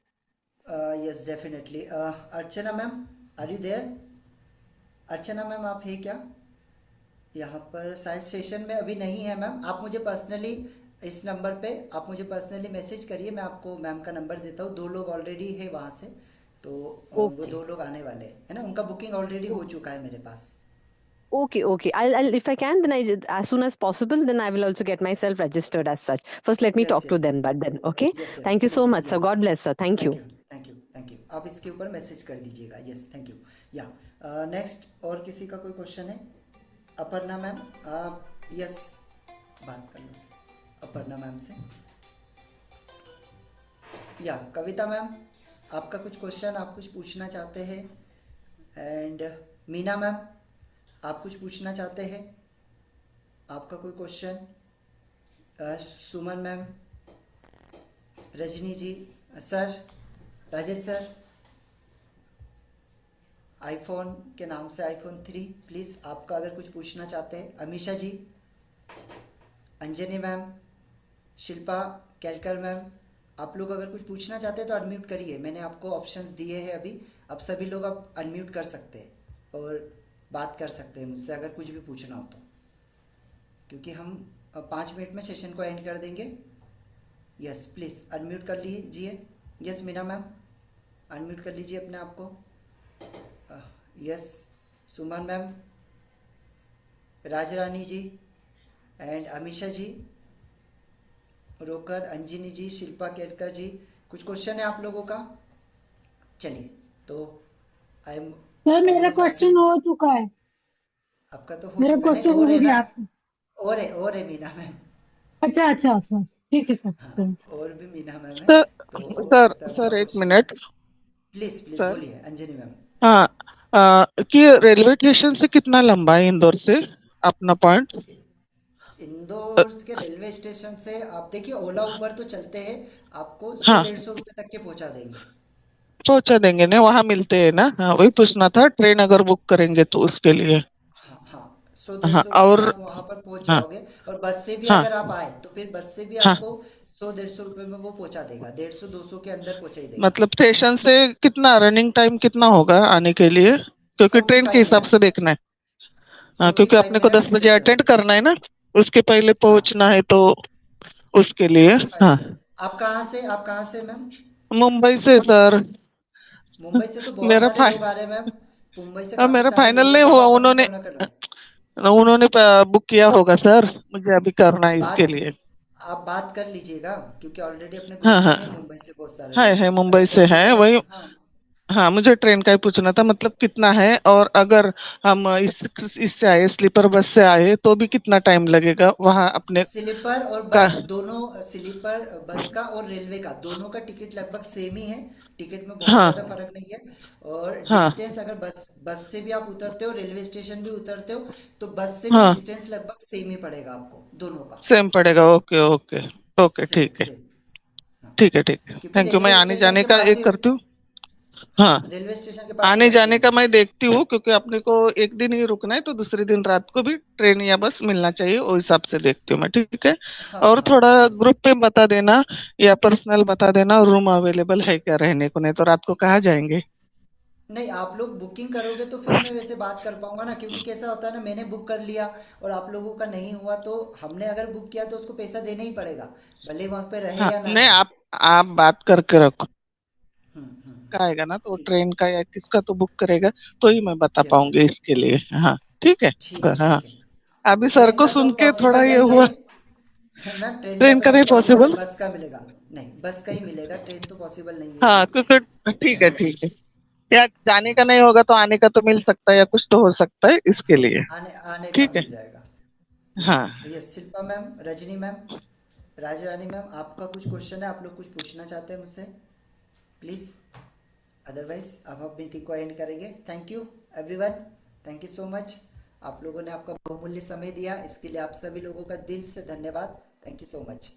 Yes definitely. Archana ma'am, are you there? Archana ma'am आप है क्या यहाँ पर? शायद सेशन में अभी नहीं है मैम। आप मुझे पर्सनली इस नंबर पे आप मुझे पर्सनली मैसेज करिए, मैं आपको मैम का नंबर देता हूँ। 2 लोग ऑलरेडी है वहाँ से, तो वो Okay. 2 लोग आने वाले हैं, है ना। उनका बुकिंग ऑलरेडी हो चुका है मेरे पास। Okay. I'll if I can, then as soon as possible, then I will also get myself registered as such. First, let me yes talk to yes them, but then, okay? Yes yes Thank you so please, much, sir. Yes. God bless, sir. Thank you. Thank you. आप इसके ऊपर message कर दीजिएगा। Yes thank you. या next और किसी का कोई क्वेश्चन है? अपर्णा मैम आप यस बात कर लो अपर्णा मैम से। या कविता मैम आपका कुछ क्वेश्चन, आप कुछ पूछना चाहते हैं? एंड मीना मैम आप कुछ पूछना चाहते हैं? आपका कोई क्वेश्चन? सुमन मैम, रजनी जी, सर, राजेश सर, आईफोन के नाम से आईफोन 3 प्लीज़ आपका अगर कुछ पूछना चाहते हैं। अमीशा जी, अंजनी मैम, शिल्पा केलकर मैम, आप लोग अगर कुछ पूछना चाहते हैं तो अनम्यूट करिए। मैंने आपको ऑप्शंस दिए हैं अभी, अब सभी लोग अब अनम्यूट कर सकते हैं और बात कर सकते हैं मुझसे अगर कुछ भी पूछना हो तो, क्योंकि हम 5 मिनट में सेशन को एंड कर देंगे। यस प्लीज़ अनम्यूट कर लीजिए। यस मीना मैम अनम्यूट कर लीजिए अपने आप को। Yes Suman ma'am, Rajrani ji and Amisha ji, रोकर, अंजनी जी, शिल्पा केरकर जी, कुछ क्वेश्चन है आप लोगों का? चलिए तो आई एम सर मेरा क्वेश्चन हो चुका है। आपका तो हो मेरा चुका, नहीं क्वेश्चन और हो है ना? गया आपसे। और है मीना मैम। अच्छा, ठीक है सर। और भी मीना मैम है, सर तो हो सर सकता है आपका सर एक क्वेश्चन। Minute please sir. बोलिए अंजनी मैम। हाँ कि रेलवे स्टेशन से कितना लंबा है इंदौर से अपना पॉइंट? इंदौर के रेलवे स्टेशन से आप देखिए, ओला उबर तो चलते हैं, आपको 100 हाँ 150 रुपए तक के पहुंचा देंगे। पहुंचा देंगे ना, वहां मिलते हैं ना? हाँ वही पूछना था, ट्रेन अगर बुक करेंगे तो उसके लिए। हाँ 100 हाँ 150 रुपए में और आप वहां पर पहुंच हाँ जाओगे। और बस से भी हाँ अगर आप आए तो फिर बस से भी हाँ आपको 100 150 रुपए में वो पहुंचा देगा, 150 200 के अंदर पहुंचा ही देगा। मतलब स्टेशन से कितना रनिंग टाइम कितना होगा आने के लिए? क्योंकि ट्रेन के 45 हिसाब से मिनट देखना है। हाँ क्योंकि 45 अपने को मिनट 10 बजे स्टेशन अटेंड से। करना है ना, उसके पहले हाँ पहुंचना है तो उसके लिए। 45 हाँ मिनट। आप कहाँ से मैम? मुंबई से सर। मुंबई से तो बहुत मेरा सारे फाइ लोग आ रहे हैं मैम, मुंबई से काफी मेरा सारे फाइनल लोग हैं, नहीं तो आप हुआ, आपस में उन्होंने कौन ना करो। उन्होंने बुक किया होगा सर, मुझे अभी करना है इसके बात लिए। आप बात कर लीजिएगा, क्योंकि ऑलरेडी अपने हाँ ग्रुप में हाँ है मुंबई से बहुत सारे है लोग। है अगर मुंबई से है पॉसिबल है वही। तो हाँ। हाँ मुझे ट्रेन का ही पूछना था, मतलब कितना है, और अगर हम इससे आए, स्लीपर बस से आए तो भी कितना टाइम लगेगा वहां अपने स्लीपर और का? बस दोनों, स्लीपर बस का और रेलवे का दोनों का टिकट लगभग सेम ही है। टिकट में बहुत हाँ ज़्यादा फर्क नहीं है। और हाँ डिस्टेंस अगर बस से भी आप उतरते हो, रेलवे स्टेशन भी उतरते हो, तो बस से भी हाँ डिस्टेंस लगभग सेम ही पड़ेगा आपको दोनों का। सेम पड़ेगा। ओके ओके ओके सेम ठीक है सेम। ठीक है ठीक है, क्योंकि थैंक यू। मैं रेलवे आने स्टेशन जाने के का पास एक ही, करती हूँ। हाँ हाँ रेलवे स्टेशन के पास ही आने बस जाने स्टैंड का है। मैं देखती हूँ, क्योंकि अपने को एक दिन ही रुकना है तो दूसरे दिन रात को भी ट्रेन या बस मिलना चाहिए, उस हिसाब से देखती हूँ मैं। ठीक है। हाँ और हाँ थोड़ा यस। ग्रुप पे बता देना या पर्सनल बता देना, रूम अवेलेबल है क्या रहने को, नहीं तो रात को कहाँ जाएंगे? नहीं आप लोग बुकिंग करोगे तो फिर मैं वैसे बात कर पाऊंगा ना, क्योंकि कैसा होता है ना, मैंने बुक कर लिया और आप लोगों का नहीं हुआ तो हमने अगर बुक किया तो उसको पैसा देना ही पड़ेगा, भले वहां पे रहे हाँ या ना नहीं, रहे। आप बात करके रखो, हम्म। का आएगा ना तो ठीक है। ट्रेन का या किसका तो बुक करेगा तो ही मैं बता यस यस पाऊंगी इसके लिए। हाँ ठीक है ठीक है सर। हाँ ठीक है। अभी सर ट्रेन को का तो सुन के थोड़ा पॉसिबल ये नहीं हुआ, है मैम, ट्रेन का ट्रेन तो का नहीं नहीं पॉसिबल है, पॉसिबल। बस का मिलेगा। नहीं बस का ही मिलेगा, ट्रेन तो पॉसिबल नहीं है हाँ अभी। क्योंकि ठीक है, या जाने का नहीं होगा तो आने का तो मिल सकता है, या कुछ तो हो सकता है इसके लिए। आने आने का ठीक है। मिल जाएगा। यस हाँ yes. Shilpa ma'am, Rajni ma'am, Raja Rani ma'am, आपका कुछ क्वेश्चन है? आप लोग कुछ पूछना चाहते हैं मुझसे? प्लीज़, अदरवाइज अब हम मीटिंग को एंड करेंगे। Thank you everyone, thank you so much. आप लोगों ने आपका बहुमूल्य समय दिया, इसके लिए आप सभी लोगों का दिल से धन्यवाद। Thank you so much.